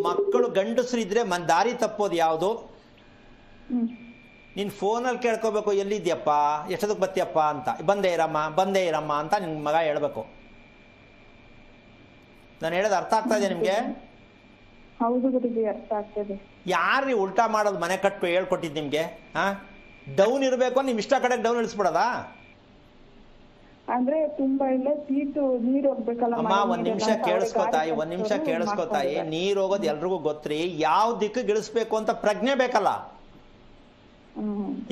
ಮಕ್ಕಳು ಗಂಡಸರು ಇದ್ರೆ ದಾರಿ ತಪ್ಪೋದು ಯಾವುದು? ನೀನ್ ಫೋನಲ್ಲಿ ಕೇಳ್ಕೋಬೇಕು, ಎಲ್ಲಿದ್ಯಪ್ಪ, ಎಷ್ಟೊದಕ್ಕೆ ಬತ್ತೀಯಪ್ಪ ಅಂತ. ಬಂದೇ ಇರಮ್ಮ ಅಂತ ನಿನ್ ಮಗ ಹೇಳ್ಬೇಕು. ನಾನು ಹೇಳೋದು ಅರ್ಥ ಆಗ್ತಾ ಇದೆ ನಿಮ್ಗೆ? ಹೌದು ಗುರುಜಿ, ಅರ್ಥ ಆಗ್ತದೆ. ಯಾರ್ರಿ ಉಲ್ಟಾ ಮಾಡೋದು? ಮನೆ ಕಟ್ಟು ಹೇಳ್ಕೊಟ್ಟಿದ್ ನಿಮ್ಗೆ. ಡೌನ್ ಇರ್ಬೇಕು, ನಿಮ್ ಇಷ್ಟ ಕಡೆ ಡೌನ್ ಇಳಿಸ್ಬಿಡೋದಾ? ಅಂದ್ರೆ ತುಂಬಾ ಇಲ್ಲ, ಸೀಟು ನೀರ್ ಹೋಗ್ಬೇಕಲ್ಲ. ಅಮ್ಮ, ಒಂದ್ ನಿಮಿಷ ಕೇಳಿಸ್ಕೊತಾಯಿ. ನೀರ್ ಹೋಗೋದು ಎಲ್ರಿಗೂ ಗೊತ್ತ್ರಿ. ಯಾವ ದಿಕ್ಕಿಗೆ ಇಳಿಸ್ಬೇಕು ಅಂತ ಪ್ರಜ್ಞೆ ಬೇಕಲ್ಲ.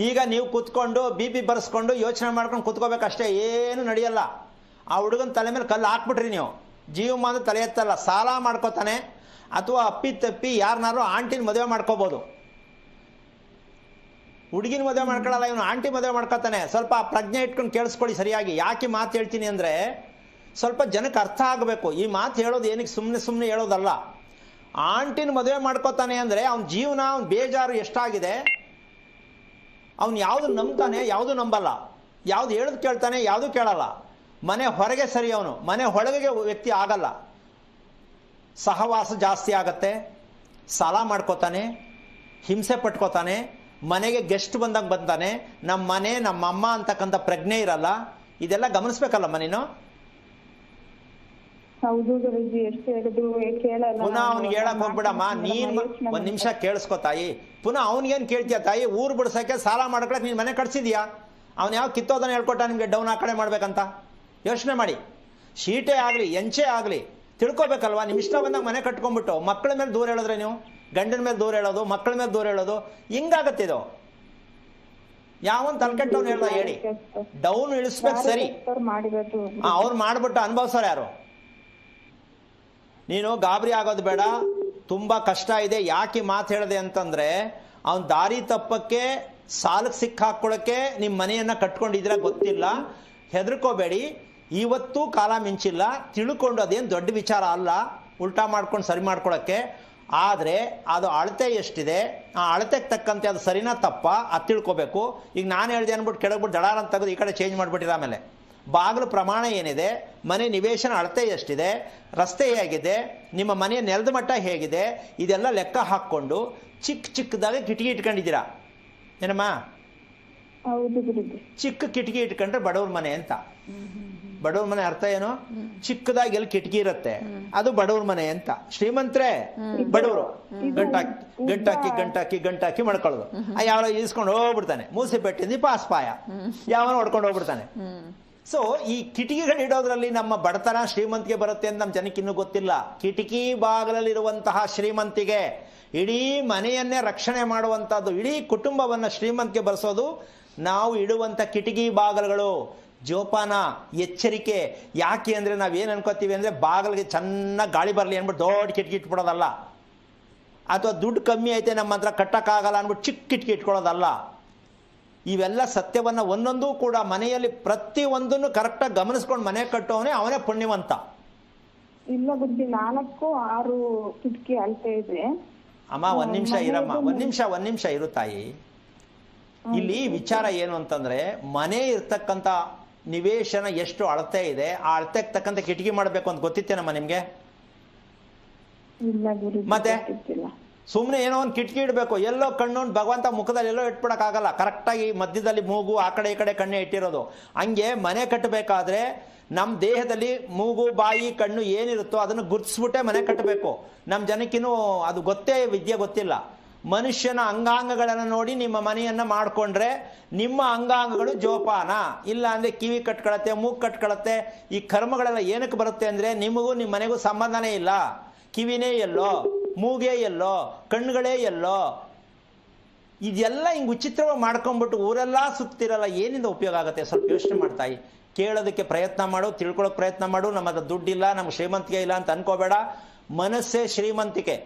ಈಗ ನೀವು ಕುತ್ಕೊಂಡು BP ಬರ್ಸ್ಕೊಂಡು ಯೋಚನೆ ಮಾಡ್ಕೊಂಡು ಕುತ್ಕೋಬೇಕಷ್ಟೇ, ಏನು ನಡೆಯಲ್ಲ. ಆ ಹುಡುಗನ ತಲೆ ಮೇಲೆ ಕಲ್ಲು ಹಾಕ್ಬಿಟ್ರಿ ನೀವು, ಜೀವಮಾನ ತಲೆ ಎತ್ತಲ್ಲ. ಸಾಲ ಮಾಡ್ಕೋತಾನೆ, ಅಥವಾ ಅಪ್ಪಿ ತಪ್ಪಿ ಯಾರನ್ನಾರು ಆಂಟಿನ ಮದುವೆ ಮಾಡ್ಕೋಬಹುದು. ಹುಡುಗಿನ ಮದುವೆ ಮಾಡ್ಕೊಳ್ಳಲ್ಲ, ಇವನು ಆಂಟಿ ಮದುವೆ ಮಾಡ್ಕೋತಾನೆ. ಸ್ವಲ್ಪ ಪ್ರಜ್ಞೆ ಇಟ್ಕೊಂಡು ಕೇಳಿಸ್ಕೊಳ್ಳಿ ಸರಿಯಾಗಿ. ಯಾಕೆ ಮಾತು ಹೇಳ್ತೀನಿ ಅಂದ್ರೆ, ಸ್ವಲ್ಪ ಜನಕ್ಕೆ ಅರ್ಥ ಆಗಬೇಕು. ಈ ಮಾತು ಹೇಳೋದು ಏನಕ್ಕೆ ಸುಮ್ಮನೆ ಹೇಳೋದಲ್ಲ. ಆಂಟಿನ ಮದುವೆ ಮಾಡ್ಕೋತಾನೆ ಅಂದ್ರೆ ಅವನ ಜೀವನ, ಅವ್ನ ಬೇಜಾರು ಎಷ್ಟಾಗಿದೆ. ಅವ್ನು ಯಾವುದು ನಂಬ್ತಾನೆ, ಯಾವುದು ನಂಬಲ್ಲ. ಯಾವ್ದು ಹೇಳೋದು ಕೇಳ್ತಾನೆ, ಯಾವುದು ಕೇಳಲ್ಲ. ಮನೆ ಹೊರಗೆ ಸರಿ, ಅವನು ಮನೆ ಒಳಗೆ ವ್ಯಕ್ತಿ ಆಗಲ್ಲ. ಸಹವಾಸ ಜಾಸ್ತಿ ಆಗತ್ತೆ, ಸಾಲ ಮಾಡ್ಕೋತಾನೆ, ಹಿಂಸೆ ಪಟ್ಕೋತಾನೆ, ಮನೆಗೆ ಗೆಸ್ಟ್ ಬಂದಾಗ ಬಂದಾನೆ, ನಮ್ಮ ಮನೆ ನಮ್ಮಮ್ಮ ಅಂತಕ್ಕಂಥ ಪ್ರಜ್ಞೆ ಇರಲ್ಲ. ಇದೆಲ್ಲ ಗಮನಿಸ್ಬೇಕಲ್ಲಮ್ಮ ನೀನು. ಹೌದು ಗುರುಜಿ, ಎಷ್ಟು ಹೇಳಿದ್ರು ಕೇಳಲ್ಲ. ಪುನಃ ಅವ್ನಿಗೆ ಹೇಳಕ್ ಹೋಗ್ಬಿಡಮ್ಮ. ನೀನ್ ಒಂದ್ ನಿಮಿಷ ಕೇಳಿಸ್ಕೊ ತಾಯಿ. ಪುನಃ ಅವ್ನಿಗೇನ್ ಕೇಳ್ತೀಯ ತಾಯಿ? ಊರ್ ಬಿಡ್ಸಕ್ಕೆ ಸಾಲ ಮಾಡ್ಕೊಳಕ್ ನೀನ್ ಮನೆ ಕಟ್ಸಿದ್ಯಾ? ಅವ್ನು ಯಾವ ಕಿತ್ತೋದನ್ನ ಹೇಳ್ಕೊಟ್ಟ ನಿಮ್ಗೆ ಡೌನ್ ಆ ಕಡೆ ಮಾಡ್ಬೇಕಂತ? ಯೋಚನೆ ಮಾಡಿ. ಶೀಟೇ ಆಗ್ಲಿ, ಎಂಚೆ ಆಗ್ಲಿ, ತಿಳ್ಕೊಬೇಕಲ್ವಾ? ನಿಮ್ ಇಷ್ಟ ಬಂದಾಗ ಮನೆ ಕಟ್ಕೊಂಡ್ಬಿಟ್ಟು ಮಕ್ಕಳ ಮೇಲೆ ದೂರ ಹೇಳಿದ್ರೆ, ನೀವು ಗಂಡನ ಮೇಲೆ ದೂರ ಹೇಳೋದು, ಮಕ್ಕಳ ಮೇಲೆ ದೂರ ಹೇಳೋದು, ಹಿಂಗಾಗತ್ತಿದು. ಯಾವನ್ ತಲೆಕೆಟ್ಟವ್ನು ಹೇಳ್ದ ಹೇಳಿ? ಡೌನ್ ಇಳಿಸ್ಬೇಕು ಸರಿ, ಅವ್ರು ಮಾಡ್ಬಿಟ್ಟು ಅನುಭವಿಸೋರು ಯಾರು? ನೀನು ಗಾಬರಿ ಆಗೋದು ಬೇಡ. ತುಂಬಾ ಕಷ್ಟ ಇದೆ. ಯಾಕೆ ಮಾತು ಹೇಳಿದೆ ಅಂತಂದ್ರೆ, ಅವನ್ ದಾರಿ ತಪ್ಪಕ್ಕೆ, ಸಾಲಕ್ಕೆ ಸಿಕ್ಕಾಕೊಳ್ಳಕ್ಕೆ ನಿಮ್ಮ ಮನೆಯನ್ನ ಕಟ್ಕೊಂಡಿದ್ರ ಗೊತ್ತಿಲ್ಲ. ಹೆದರ್ಕೋಬೇಡಿ. ಇವತ್ತು ಕಾಲ ಮಿಂಚಿಲ್ಲ. ತಿಳ್ಕೊಂಡು ಅದೇನು ದೊಡ್ಡ ವಿಚಾರ ಅಲ್ಲ, ಉಲ್ಟಾ ಮಾಡ್ಕೊಂಡು ಸರಿ ಮಾಡ್ಕೊಳಕ್ಕೆ. ಆದರೆ ಅದು ಅಳತೆ ಎಷ್ಟಿದೆ, ಆ ಅಳತೆಗೆ ತಕ್ಕಂತೆ ಅದು ಸರಿನಾ ತಪ್ಪ ಅದು ತಿಳ್ಕೊಬೇಕು. ಈಗ ನಾನು ಹೇಳಿದೆ ಅಂದ್ಬಿಟ್ಟು ಕೆಳಗ್ಬಿಟ್ಟು ದಡಾರ ಅಂತ ತೆಗೆದು ಈ ಕಡೆ ಚೇಂಜ್ ಮಾಡಿಬಿಟ್ಟಿರ. ಆಮೇಲೆ ಬಾಗಿಲು ಪ್ರಮಾಣ ಏನಿದೆ, ಮನೆ ನಿವೇಶನ ಅಳತೆ ಎಷ್ಟಿದೆ, ರಸ್ತೆ ಹೇಗಿದೆ, ನಿಮ್ಮ ಮನೆಯ ನೆಲದ ಮಟ್ಟ ಹೇಗಿದೆ, ಇದೆಲ್ಲ ಲೆಕ್ಕ ಹಾಕ್ಕೊಂಡು ಚಿಕ್ಕದಾಗಿ ಕಿಟಕಿ ಇಟ್ಕೊಂಡಿದ್ದೀರಾ ಏನಮ್ಮ? ಹೌದು ಗುರುಜಿ. ಚಿಕ್ಕ ಕಿಟಕಿ ಇಟ್ಕೊಂಡ್ರೆ ಬಡವ್ರ ಮನೆ ಅಂತ. ಬಡವ್ರ ಮನೆ ಅರ್ಥ ಏನು? ಚಿಕ್ಕದಾಗಿ ಎಲ್ಲಿ ಕಿಟಕಿ ಇರುತ್ತೆ ಅದು ಬಡವ್ರ ಮನೆ ಅಂತ. ಶ್ರೀಮಂತರೇ ಬಡವರು ಗಂಟಾಕಿ ಮಾಡ್ಕೊಳ್ಳೋದು. ಯಾವ ಇಸ್ಕೊಂಡು ಹೋಗ್ಬಿಡ್ತಾನೆ, ಮೂಸಿ ಬೆಟ್ಟಿಂದ ಪಾಸ್ಪಾಯ ಯಾವನ ಹೊಡ್ಕೊಂಡು ಹೋಗ್ಬಿಡ್ತಾನೆ. ಸೊ ಈ ಕಿಟಕಿಗಳು ಇಡೋದ್ರಲ್ಲಿ ನಮ್ಮ ಬಡತನ ಶ್ರೀಮಂತಿಗೆ ಬರುತ್ತೆ ಅಂತ ನಮ್ಮ ಜನಕ್ಕೆ ಇನ್ನೂ ಗೊತ್ತಿಲ್ಲ. ಕಿಟಕಿ ಬಾಗಿಲಲ್ಲಿರುವಂತಹ ಶ್ರೀಮಂತಿಗೆ ಇಡೀ ಮನೆಯನ್ನೇ ರಕ್ಷಣೆ ಮಾಡುವಂತಹದ್ದು, ಇಡೀ ಕುಟುಂಬವನ್ನ ಶ್ರೀಮಂತಿಗೆ ಬರೆಸೋದು ನಾವು ಇಡುವಂತ ಕಿಟಕಿ ಬಾಗಿಲುಗಳು. ಜೋಪಾನ, ಎಚ್ಚರಿಕೆ. ಯಾಕೆ ಅಂದ್ರೆ ನಾವೇನ್ ಅನ್ಕೋತೀವಿ ಅಂದ್ರೆ ಬಾಗಿಲಿಗೆ ಚೆನ್ನಾಗಿ ಗಾಳಿ ಬರಲಿ ಅಂದ್ಬಿಟ್ಟು ದೊಡ್ಡ ಕಿಟಕಿ ಇಟ್ಬಿಡೋದಲ್ಲ, ಅಥವಾ ದುಡ್ಡು ಕಮ್ಮಿ ಐತೆ ನಮ್ಮ ಹತ್ರ ಕಟ್ಟಕ್ಕಾಗಲ್ಲ ಅಂದ್ಬಿಟ್ಟು ಚಿಕ್ಕ ಕಿಟಕಿ ಇಟ್ಕೊಳ್ಳೋದಲ್ಲ. ಇವೆಲ್ಲ ಸತ್ಯವನ್ನ ಒಂದೊಂದು ಕೂಡ ಮನೆಯಲ್ಲಿ ಪ್ರತಿ ಒಂದನ್ನು ಕರೆಕ್ಟಾಗಿ ಗಮನಿಸ್ಕೊಂಡು ಮನೆ ಕಟ್ಟೋವನೇ ಅವನೇ ಪುಣ್ಯವಂತ. ಇಲ್ಲ ಗುರುಜಿ, 4-6 ಕಿಟಕಿ ಅಳತೆ ಇದೆ. ಅಮ್ಮ ಒಂದ್ ನಿಮಿಷ ಇರಮ್ಮ, ಒಂದ್ ನಿಮಿಷ ಇರು ತಾಯಿ. ಇಲ್ಲಿ ವಿಚಾರ ಏನು ಅಂತಂದ್ರೆ ಮನೆ ಇರ್ತಕ್ಕಂಥ ನಿವೇಶನ ಎಷ್ಟು ಅಳತೆ ಇದೆ, ಆ ಅಳತೆಗೆ ತಕ್ಕಂತ ಕಿಟಕಿ ಮಾಡಬೇಕು ಅಂತ ಗೊತ್ತಿತ್ತೇನಮ್ಮ ನಿಮ್ಗೆ? ಮತ್ತೆ ಸುಮ್ಮನೆ ಏನೋ ಒಂದು ಕಿಟಕಿ ಇಡಬೇಕು, ಎಲ್ಲೋ ಕಣ್ಣು ಭಗವಂತ ಮುಖದಲ್ಲಿ ಎಲ್ಲೋ ಇಟ್ಬಿಡಕ್ಕಾಗಲ್ಲ. ಕರೆಕ್ಟಾಗಿ ಮಧ್ಯದಲ್ಲಿ ಮೂಗು ಆ ಕಡೆ ಈ ಕಡೆ ಕಣ್ಣೆ ಇಟ್ಟಿರೋದು. ಹಂಗೆ ಮನೆ ಕಟ್ಟಬೇಕಾದ್ರೆ ನಮ್ಮ ದೇಹದಲ್ಲಿ ಮೂಗು ಬಾಯಿ ಕಣ್ಣು ಏನಿರುತ್ತೋ ಅದನ್ನು ಗುರ್ತಿಸ್ಬಿಟ್ಟೆ ಮನೆ ಕಟ್ಟಬೇಕು. ನಮ್ಮ ಜನಕ್ಕಿನ್ನೂ ಅದು ವಿದ್ಯೆ ಗೊತ್ತಿಲ್ಲ. ಮನುಷ್ಯನ ಅಂಗಾಂಗಗಳನ್ನು ನೋಡಿ ನಿಮ್ಮ ಮನೆಯನ್ನ ಮಾಡ್ಕೊಂಡ್ರೆ ನಿಮ್ಮ ಅಂಗಾಂಗಗಳು ಜೋಪಾನ. ಇಲ್ಲ ಅಂದ್ರೆ ಕಿವಿ ಕಟ್ಕೊಳತ್ತೆ, ಮೂಗು ಕಟ್ಕೊಳತ್ತೆ. ಈ ಕರ್ಮಗಳೆಲ್ಲ ಏನಕ್ಕೆ ಬರುತ್ತೆ ಅಂದ್ರೆ ನಿಮಗೂ ನಿಮ್ಮ ಮನೆಗೂ ಸಂಬಂಧನೇ ಇಲ್ಲ. ಕಿವಿನೇ ಎಲ್ಲೋ, ಮೂಗೇ ಎಲ್ಲೋ, ಕಣ್ಣುಗಳೇ ಎಲ್ಲೋ. ಇದೆಲ್ಲ ಹಿಂಗೆ ವಿಚಿತ್ರವಾಗಿ ಮಾಡ್ಕೊಂಡ್ಬಿಟ್ಟು ಊರೆಲ್ಲ ಸುತ್ತಿರಲ್ಲ, ಏನಿಂದ ಉಪಯೋಗ ಆಗುತ್ತೆ? ಸ್ವಲ್ಪ ಯೋಚನೆ ಮಾಡ್ತಾಯಿ, ಕೇಳೋದಕ್ಕೆ ಪ್ರಯತ್ನ ಮಾಡು, ತಿಳ್ಕೊಳ್ಳೋಕೆ ಪ್ರಯತ್ನ ಮಾಡು. ನಮ್ಮ ಹತ್ರ ದುಡ್ಡಿಲ್ಲ, ನಮ್ಗೆ ಶ್ರೀಮಂತಿಕೆ ಇಲ್ಲ ಅಂತ ಅನ್ಕೋಬೇಡ. ಮನಸ್ಸೇ ಶ್ರೀಮಂತಿಕೆ.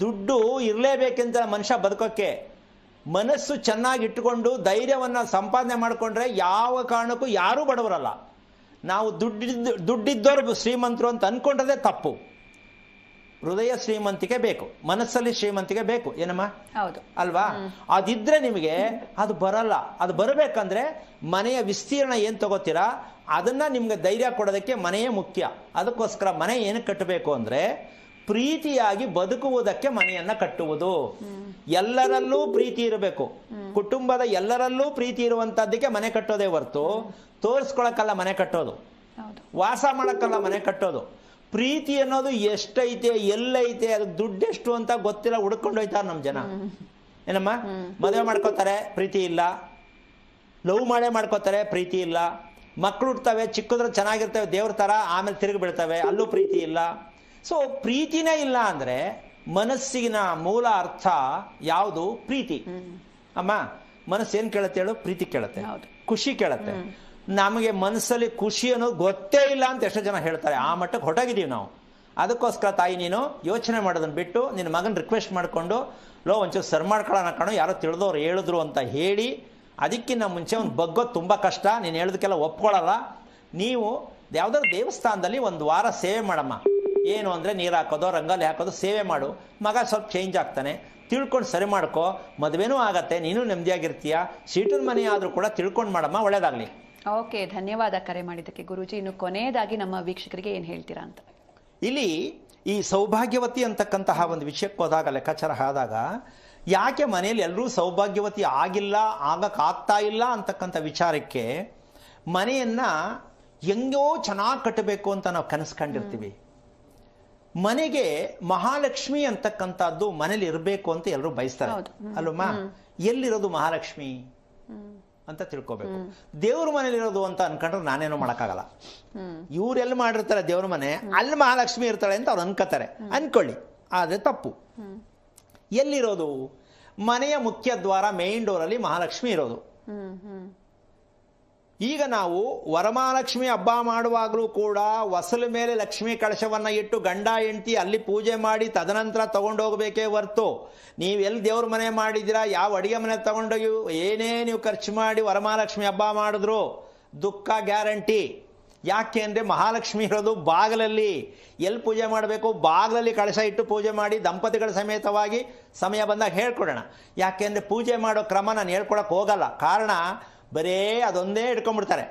ದುಡ್ಡು ಇರಲೇಬೇಕೆಂತ ಮನುಷ್ಯ ಬದುಕೋಕ್ಕೆ. ಮನಸ್ಸು ಚೆನ್ನಾಗಿ ಇಟ್ಟುಕೊಂಡು ಧೈರ್ಯವನ್ನ ಸಂಪಾದನೆ ಮಾಡಿಕೊಂಡ್ರೆ ಯಾವ ಕಾರಣಕ್ಕೂ ಯಾರೂ ಬಡವರಲ್ಲ. ನಾವು ದುಡ್ಡಿದ್ದವರು ಶ್ರೀಮಂತರು ಅಂತ ಅನ್ಕೊಂಡ್ರದೇ ತಪ್ಪು. ಹೃದಯ ಶ್ರೀಮಂತಿಕೆ ಬೇಕು, ಮನಸ್ಸಲ್ಲಿ ಶ್ರೀಮಂತಿಕೆ ಬೇಕು. ಏನಮ್ಮ? ಹೌದು ಅಲ್ವಾ? ಅದಿದ್ರೆ ನಿಮಗೆ ಅದು ಬರಲ್ಲ. ಅದು ಬರಬೇಕಂದ್ರೆ ಮನೆಯ ವಿಸ್ತೀರ್ಣ ಏನ್ ತಗೋತೀರಾ ಅದನ್ನ ನಿಮ್ಗೆ ಧೈರ್ಯ ಕೊಡೋದಕ್ಕೆ ಮನೆಯೇ ಮುಖ್ಯ. ಅದಕ್ಕೋಸ್ಕರ ಮನೆ ಏನಕ್ಕೆ ಕಟ್ಟಬೇಕು ಅಂದ್ರೆ ಪ್ರೀತಿಯಾಗಿ ಬದುಕುವುದಕ್ಕೆ ಮನೆಯನ್ನ ಕಟ್ಟುವುದು. ಎಲ್ಲರಲ್ಲೂ ಪ್ರೀತಿ ಇರಬೇಕು. ಕುಟುಂಬದ ಎಲ್ಲರಲ್ಲೂ ಪ್ರೀತಿ ಇರುವಂತದ್ದಕ್ಕೆ ಮನೆ ಕಟ್ಟೋದೇ ಹೊರತು ತೋರಿಸ್ಕೊಳಕ್ಕಲ್ಲ ಮನೆ ಕಟ್ಟೋದು, ವಾಸ ಮಾಡಕ್ಕಲ್ಲ ಮನೆ ಕಟ್ಟೋದು. ಪ್ರೀತಿ ಅನ್ನೋದು ಎಷ್ಟೈತೆ, ಎಲ್ಲೈತೆ, ಅದಕ್ಕೆ ದುಡ್ಡೆಷ್ಟು ಅಂತ ಗೊತ್ತಿಲ್ಲ, ಹುಡ್ಕೊಂಡು ಹೋಯ್ತಾರೆ ನಮ್ಮ ಜನ. ಏನಮ್ಮ? ಮದುವೆ ಮಾಡ್ಕೋತಾರೆ, ಪ್ರೀತಿ ಇಲ್ಲ. ಲವ್ ಮಾಡೇ ಮಾಡ್ಕೋತಾರೆ, ಪ್ರೀತಿ ಇಲ್ಲ. ಮಕ್ಕಳು ಹುಡ್ತವೆ, ಚಿಕ್ಕದ್ರ ಚೆನ್ನಾಗಿರ್ತವೆ ದೇವ್ರ ತರ, ಆಮೇಲೆ ತಿರುಗಿ ಬಿಡ್ತವೆ, ಅಲ್ಲೂ ಪ್ರೀತಿ ಇಲ್ಲ. ಸೊ ಪ್ರೀತಿನೇ ಇಲ್ಲ ಅಂದ್ರೆ ಮನಸ್ಸಿನ ಮೂಲ ಅರ್ಥ ಯಾವುದು? ಪ್ರೀತಿ. ಅಮ್ಮ, ಮನಸ್ಸು ಏನ್ ಕೇಳತ್ತೆ ಹೇಳು? ಪ್ರೀತಿ ಕೇಳತ್ತೆ, ಖುಷಿ ಕೇಳತ್ತೆ. ನಮಗೆ ಮನಸ್ಸಲ್ಲಿ ಖುಷಿ ಅನ್ನೋದು ಗೊತ್ತೇ ಇಲ್ಲ ಅಂತ ಎಷ್ಟೋ ಜನ ಹೇಳ್ತಾರೆ. ಆ ಮಟ್ಟಕ್ಕೆ ಹೊರಟಾಗಿದ್ದೀವಿ ನಾವು. ಅದಕ್ಕೋಸ್ಕರ ತಾಯಿ, ನೀನು ಯೋಚನೆ ಮಾಡೋದನ್ನ ಬಿಟ್ಟು ನಿನ್ನ ಮಗನ ರಿಕ್ವೆಸ್ಟ್ ಮಾಡಿಕೊಂಡು ಒಂಚೂರು ಸರ್ ಮಾಡ್ಕೊಳ್ಳೋಣ ಕಣೋ, ಯಾರೋ ತಿಳಿದವ್ರು ಹೇಳಿದ್ರು ಅಂತ ಹೇಳಿ, ಅದಕ್ಕಿಂತ ಮುಂಚೆ ಒಂದು ಬಗ್ಗೋದು ತುಂಬ ಕಷ್ಟ. ನೀನು ಹೇಳೋದಕ್ಕೆಲ್ಲ ಒಪ್ಕೊಳ್ಳಲ್ಲ. ನೀವು ಯಾವುದಾದ್ರು ದೇವಸ್ಥಾನದಲ್ಲಿ ಒಂದು ವಾರ ಸೇವೆ ಮಾಡಮ್ಮ. ಏನು ಅಂದರೆ ನೀರು ಹಾಕೋದು, ರಂಗೋಲಿ ಹಾಕೋದು, ಸೇವೆ ಮಾಡು. ಮಗ ಸ್ವಲ್ಪ ಚೇಂಜ್ ಆಗ್ತಾನೆ. ತಿಳ್ಕೊಂಡು ಸರಿ ಮಾಡ್ಕೋ, ಮದುವೆನೂ ಆಗತ್ತೆ, ನೀನು ನೆಮ್ಮದಿಯಾಗಿರ್ತೀಯ. ಸೀಟನ್ ಮನೆ ಆದರೂ ಕೂಡ ತಿಳ್ಕೊಂಡು ಮಾಡಮ್ಮ, ಒಳ್ಳೇದಾಗಲಿ. ಓಕೆ, ಧನ್ಯವಾದ ಕರೆ ಮಾಡಿದ್ದಕ್ಕೆ ಗುರೂಜಿ. ಇನ್ನು ಕೊನೆಯದಾಗಿ ನಮ್ಮ ವೀಕ್ಷಕರಿಗೆ ಏನು ಹೇಳ್ತೀರಾ ಅಂತ. ಇಲ್ಲಿ ಈ ಸೌಭಾಗ್ಯವತಿ ಅಂತಕ್ಕಂತಹ ಒಂದು ವಿಷಯಕ್ಕೆ ಹೋದಾಗ, ಲೆಕ್ಕಾಚಾರ ಆದಾಗ, ಯಾಕೆ ಮನೆಯಲ್ಲಿ ಎಲ್ಲರೂ ಸೌಭಾಗ್ಯವತಿ ಆಗಕ್ಕಾಗ್ತಾ ಇಲ್ಲ ಅಂತಕ್ಕಂಥ ವಿಚಾರಕ್ಕೆ ಮನೆಯನ್ನ ಹೆಂಗೋ ಚೆನ್ನಾಗಿ ಕಟ್ಟಬೇಕು ಅಂತ ನಾವು ಕನಸ್ಕೊಂಡಿರ್ತೀವಿ. ಮನೆಗೆ ಮಹಾಲಕ್ಷ್ಮಿ ಅಂತಕ್ಕಂಥದ್ದು ಮನೇಲಿ ಇರಬೇಕು ಅಂತ ಎಲ್ಲರೂ ಬಯಸ್ತಾರೆ ಅಲ್ವಮ್ಮ? ಎಲ್ಲಿರೋದು ಮಹಾಲಕ್ಷ್ಮಿ ಅಂತ ತಿಳ್ಕೊಬೇಕು. ದೇವ್ರ ಮನೇಲಿ ಇರೋದು ಅಂತ ಅನ್ಕೊಂಡ್ರೆ ನಾನೇನೋ ಮಾಡಕ್ಕಾಗಲ್ಲ. ಇವ್ರೆಲ್ಲಿ ಮಾಡಿರ್ತಾರೆ ದೇವ್ರ ಮನೆ, ಅಲ್ಲಿ ಮಹಾಲಕ್ಷ್ಮಿ ಇರ್ತಾಳೆ ಅಂತ ಅವ್ರು ಅನ್ಕೋತಾರೆ. ಅನ್ಕೊಳ್ಳಿ, ಆದ್ರೆ ತಪ್ಪು. ಎಲ್ಲಿರೋದು? ಮನೆಯ ಮುಖ್ಯ ದ್ವಾರ, ಮೇನ್ ಡೋರ್ ಅಲ್ಲಿ ಮಹಾಲಕ್ಷ್ಮಿ ಇರೋದು. ಈಗ ನಾವು ವರಮಹಾಲಕ್ಷ್ಮಿ ಹಬ್ಬ ಮಾಡುವಾಗಲೂ ಕೂಡ ಹೊಸಲ ಮೇಲೆ ಲಕ್ಷ್ಮೀ ಕಳಶವನ್ನ ಇಟ್ಟು ಗಂಡ ಹೆಂಡತಿ ಅಲ್ಲಿ ಪೂಜೆ ಮಾಡಿ ತದನಂತರ ತಗೊಂಡೋಗ್ಬೇಕೇ ಹೊರ್ತು ನೀವು ಎಲ್ಲಿ ದೇವ್ರ ಮನೆ ಮಾಡಿದ್ದೀರಾ, ಯಾವ ಅಡಿಗೆ ಮನೆ ತಗೊಂಡೋಗಿ ಏನೇ ನೀವು ಖರ್ಚು ಮಾಡಿ ವರಮಹಾಲಕ್ಷ್ಮಿ ಹಬ್ಬ ಮಾಡಿದ್ರು ದುಃಖ ಗ್ಯಾರಂಟಿ. ಯಾಕೆ ಅಂದರೆ ಮಹಾಲಕ್ಷ್ಮಿ ಇರೋದು ಬಾಗಿಲಲ್ಲಿ. ಎಲ್ಲಿ ಪೂಜೆ ಮಾಡಬೇಕು? ಬಾಗಿಲಲ್ಲಿ ಕಳಶ ಇಟ್ಟು ಪೂಜೆ ಮಾಡಿ ದಂಪತಿಗಳ ಸಮೇತವಾಗಿ ಸಮಯ ಬಂದಾಗ ಹೇಳ್ಕೊಡೋಣ. ಯಾಕೆ ಅಂದರೆ ಪೂಜೆ ಮಾಡೋ ಕ್ರಮ ನಾನು ಹೇಳ್ಕೊಡಕ್ಕೆ ಹೋಗಲ್ಲ. ಕಾರಣ ಬರೇ ಅದೊಂದೇ ಇಟ್ಕೊಂಡ್ಬಿಡ್ತಾರೆ.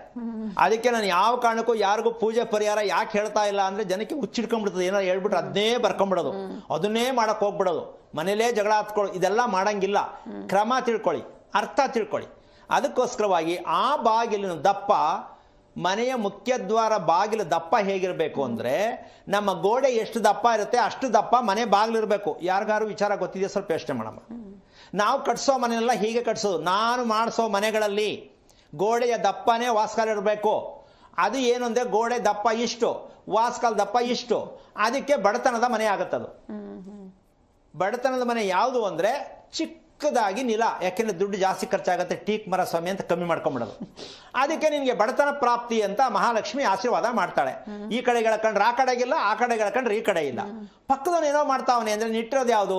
ಅದಕ್ಕೆ ನಾನು ಯಾವ ಕಾರಣಕ್ಕೂ ಯಾರಿಗೂ ಪೂಜೆ ಪರಿಹಾರ ಯಾಕೆ ಹೇಳ್ತಾ ಇಲ್ಲ ಅಂದ್ರೆ ಜನಕ್ಕೆ ಹುಚ್ಚಿಡ್ಕೊಂಡ್ಬಿಡ್ತದೆ. ಏನಾರು ಹೇಳ್ಬಿಟ್ರೆ ಅದನ್ನೇ ಬರ್ಕೊಂಡ್ಬಿಡೋದು, ಅದನ್ನೇ ಮಾಡಕ್ ಹೋಗ್ಬಿಡೋದು, ಮನೇಲೇ ಜಗಳ ಹತ್ಕೊಳ್ಳಿ. ಇದೆಲ್ಲ ಮಾಡಂಗಿಲ್ಲ. ಕ್ರಮ ತಿಳ್ಕೊಳ್ಳಿ, ಅರ್ಥ ತಿಳ್ಕೊಳ್ಳಿ. ಅದಕ್ಕೋಸ್ಕರವಾಗಿ ಆ ಬಾಗಿಲಿನ ದಪ್ಪ, ಮನೆಯ ಮುಖ್ಯದ್ವಾರ ಬಾಗಿಲು ದಪ್ಪ ಹೇಗಿರಬೇಕು ಅಂದರೆ, ನಮ್ಮ ಗೋಡೆ ಎಷ್ಟು ದಪ್ಪ ಇರುತ್ತೆ ಅಷ್ಟು ದಪ್ಪ ಮನೆ ಬಾಗಿಲಿರಬೇಕು. ಯಾರಿಗಾರು ವಿಚಾರ ಗೊತ್ತಿದೆಯಾ? ಸ್ವಲ್ಪ ಯೋಚನೆ ಮಾಡಮ್ಮ. ನಾವು ಕಟ್ಸೋ ಮನೆಯೆಲ್ಲ ಹೀಗೆ ಕಟ್ಸೋದು. ನಾನು ಮಾಡಿಸೋ ಮನೆಗಳಲ್ಲಿ ಗೋಡೆಯ ದಪ್ಪನೇ ವಾಸ್ಕಾಲ್ ಇರಬೇಕು. ಅದು ಏನು ಅಂದರೆ, ಗೋಡೆ ದಪ್ಪ ಇಷ್ಟು, ವಾಸ್ಕಾಲ್ ದಪ್ಪ ಇಷ್ಟು, ಅದಕ್ಕೆ ಬಡತನದ ಮನೆ ಆಗುತ್ತದು. ಬಡತನದ ಮನೆ ಯಾವುದು ಅಂದರೆ ಚಿಕ್ಕದಾಗಿ ನಿಲ, ಯಾಕೆಂದ್ರೆ ದುಡ್ಡು ಜಾಸ್ತಿ ಖರ್ಚಾಗುತ್ತೆ, ಟೀಕ್ ಮರ ಸ್ವಾಮಿ ಅಂತ ಕಮ್ಮಿ ಮಾಡ್ಕೊಂಡ್ಬಿಡೋದು. ಅದಕ್ಕೆ ನಿನಗೆ ಬಡತನ ಪ್ರಾಪ್ತಿ ಅಂತ ಮಹಾಲಕ್ಷ್ಮಿ ಆಶೀರ್ವಾದ ಮಾಡ್ತಾಳೆ. ಈ ಕಡೆ ಎಳ್ಕೊಂಡ್ರೆ ಆ ಕಡೆಗಿಲ್ಲ, ಆ ಕಡೆ ಎಳ್ಕೊಂಡ್ರೆ ಈ ಕಡೆ ಇಲ್ಲ. ಪಕ್ಕದವನು ಏನೋ ಮಾಡ್ತಾವನೆ ಅಂದ್ರೆ ನಿಟ್ಟಿರೋದು ಯಾವುದು?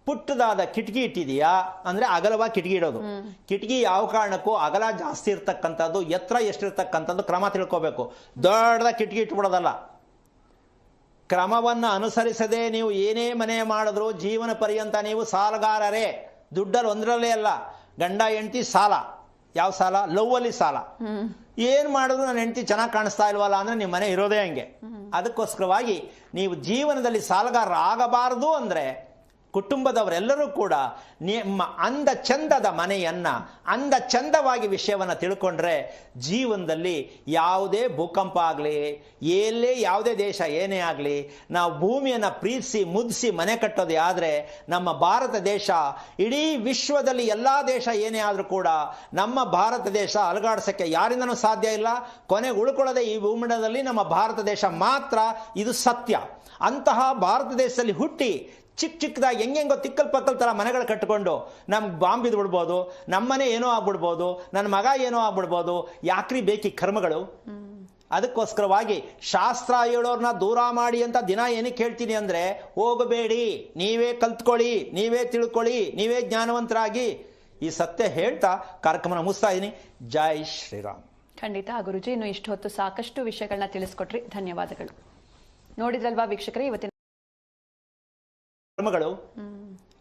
ಪುಟ್ಟದಾದ ಕಿಟಕಿ ಇಟ್ಟಿದೆಯಾ ಅಂದ್ರೆ ಅಗಲವಾಗಿ ಕಿಟಕಿ ಇಡೋದು. ಕಿಟಕಿ ಯಾವ ಕಾರಣಕ್ಕೂ ಅಗಲ ಜಾಸ್ತಿ ಇರ್ತಕ್ಕಂಥದ್ದು, ಎತ್ತರ ಎಷ್ಟಿರ್ತಕ್ಕಂಥದ್ದು ಕ್ರಮ ತಿಳ್ಕೋಬೇಕು. ದೊಡ್ಡದಾಗಿ ಕಿಟಕಿ ಇಟ್ಬಿಡೋದಲ್ಲ. ಕ್ರಮವನ್ನು ಅನುಸರಿಸದೆ ನೀವು ಏನೇ ಮನೆ ಮಾಡಿದ್ರು ಜೀವನ ಪರ್ಯಂತ ನೀವು ಸಾಲಗಾರರೇ. ದುಡ್ಡಲ್ಲಿ ಒಂದರಲ್ಲೇ ಅಲ್ಲ, ಗಂಡ ಹೆಂಡತಿ ಸಾಲ. ಯಾವ ಸಾಲ? ಲವ್ ಅಲ್ಲಿ ಸಾಲ. ಏನ್ ಮಾಡಿದ್ರು ನನ್ನ ಹೆಂಡತಿ ಚೆನ್ನಾಗಿ ಕಾಣಿಸ್ತಾ ಇಲ್ವಲ್ಲ ಅಂದ್ರೆ ನಿಮ್ಮ ಮನೆ ಇರೋದೇ ಹಂಗೆ. ಅದಕ್ಕೋಸ್ಕರವಾಗಿ ನೀವು ಜೀವನದಲ್ಲಿ ಸಾಲಗಾರರ ಆಗಬಾರದು ಅಂದ್ರೆ ಕುಟುಂಬದವರೆಲ್ಲರೂ ಕೂಡ ನಿಮ್ಮ ಅಂದ ಚಂದದ ಮನೆಯನ್ನ, ಅಂದ ಚಂದವಾಗಿ ವಿಷಯವನ್ನು ತಿಳ್ಕೊಂಡ್ರೆ ಜೀವನದಲ್ಲಿ ಯಾವುದೇ ಭೂಕಂಪ ಆಗಲಿ, ಎಲ್ಲೇ ಯಾವುದೇ ದೇಶ ಏನೇ ಆಗಲಿ, ನಾವು ಭೂಮಿಯನ್ನು ಪ್ರೀತಿಸಿ ಮುದ್ದಿಸಿ ಮನೆ ಕಟ್ಟೋದೇ ಆದರೆ ನಮ್ಮ ಭಾರತ ದೇಶ ಇಡೀ ವಿಶ್ವದಲ್ಲಿ ಎಲ್ಲ ದೇಶ ಏನೇ ಆದರೂ ಕೂಡ ನಮ್ಮ ಭಾರತ ದೇಶ ಅಲುಗಾಡಿಸೋಕ್ಕೆ ಯಾರಿಂದನೂ ಸಾಧ್ಯ ಇಲ್ಲ. ಕೊನೆಗೆ ಉಳ್ಕೊಳ್ಳೋದೇ ಈ ಭೂಮಂಡಲದಲ್ಲಿ ನಮ್ಮ ಭಾರತ ದೇಶ ಮಾತ್ರ. ಇದು ಸತ್ಯ. ಅಂತಹ ಭಾರತ ದೇಶದಲ್ಲಿ ಹುಟ್ಟಿ ಚಿಕ್ಕದಾಗಿ ಹೆಂಗೆಂಗೋ ತಿಕ್ಕಲ್ ಪಕ್ಕಲ್ ಥರ ಮನೆಗಳು ಕಟ್ಟಿಕೊಂಡು ನಮ್ಗೆ ಬಾಂಬ್ ಬಿಡ್ಬೋದು, ನಮ್ಮನೆ ಏನೋ ಆಗ್ಬಿಡ್ಬೋದು, ನನ್ನ ಮಗ ಏನೋ ಆಗ್ಬಿಡ್ಬೋದು. ಯಾಕ್ರಿ ಬೇಕಿ ಕರ್ಮಗಳು? ಅದಕ್ಕೋಸ್ಕರವಾಗಿ ಶಾಸ್ತ್ರ ಹೇಳೋರ್ನ ದೂರ ಮಾಡಿ ಅಂತ ದಿನ ಏನಕ್ಕೆ ಹೇಳ್ತೀನಿ ಅಂದರೆ, ಹೋಗಬೇಡಿ, ನೀವೇ ಕಲ್ತ್ಕೊಳ್ಳಿ, ನೀವೇ ತಿಳ್ಕೊಳ್ಳಿ, ನೀವೇ ಜ್ಞಾನವಂತರಾಗಿ. ಈ ಸತ್ಯ ಹೇಳ್ತಾ ಕಾರ್ಯಕ್ರಮನ ಮುಗಿಸ್ತಾ ಇದ್ದೀನಿ. ಜೈ ಶ್ರೀರಾಮ್. ಖಂಡಿತ ಗುರುಜಿ, ಇನ್ನು ಇಷ್ಟು ಹೊತ್ತು ಸಾಕಷ್ಟು ವಿಷಯಗಳನ್ನ ತಿಳಿಸ್ಕೊಟ್ರಿ. ಧನ್ಯವಾದಗಳು. ನೋಡಿದ್ರಲ್ವಾ ವೀಕ್ಷಕರೇ ಇವತ್ತಿನ ಕರ್ಮಗಳು.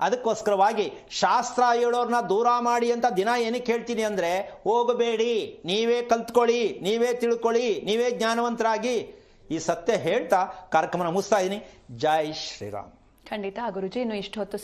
ಅದಕ್ಕೋಸ್ಕರವಾಗಿ ಶಾಸ್ತ್ರ ಹೇಳೋರ್ನ ದೂರ ಮಾಡಿ ಅಂತ ದಿನ ಏನಕ್ಕೆ ಹೇಳ್ತೀನಿ ಅಂದರೆ, ಹೋಗಬೇಡಿ, ನೀವೇ ಕಲ್ತ್ಕೊಳ್ಳಿ, ನೀವೇ ತಿಳ್ಕೊಳ್ಳಿ, ನೀವೇ ಜ್ಞಾನವಂತರಾಗಿ. ಈ ಸತ್ಯ ಹೇಳ್ತಾ ಕಾರ್ಯಕ್ರಮನ ಮುಗಿಸ್ತಾ ಇದ್ದೀನಿ. ಜೈ ಶ್ರೀರಾಮ್. ಖಂಡಿತ ಗುರುಜಿ, ಇನ್ನು ಇಷ್ಟು ಹೊತ್ತು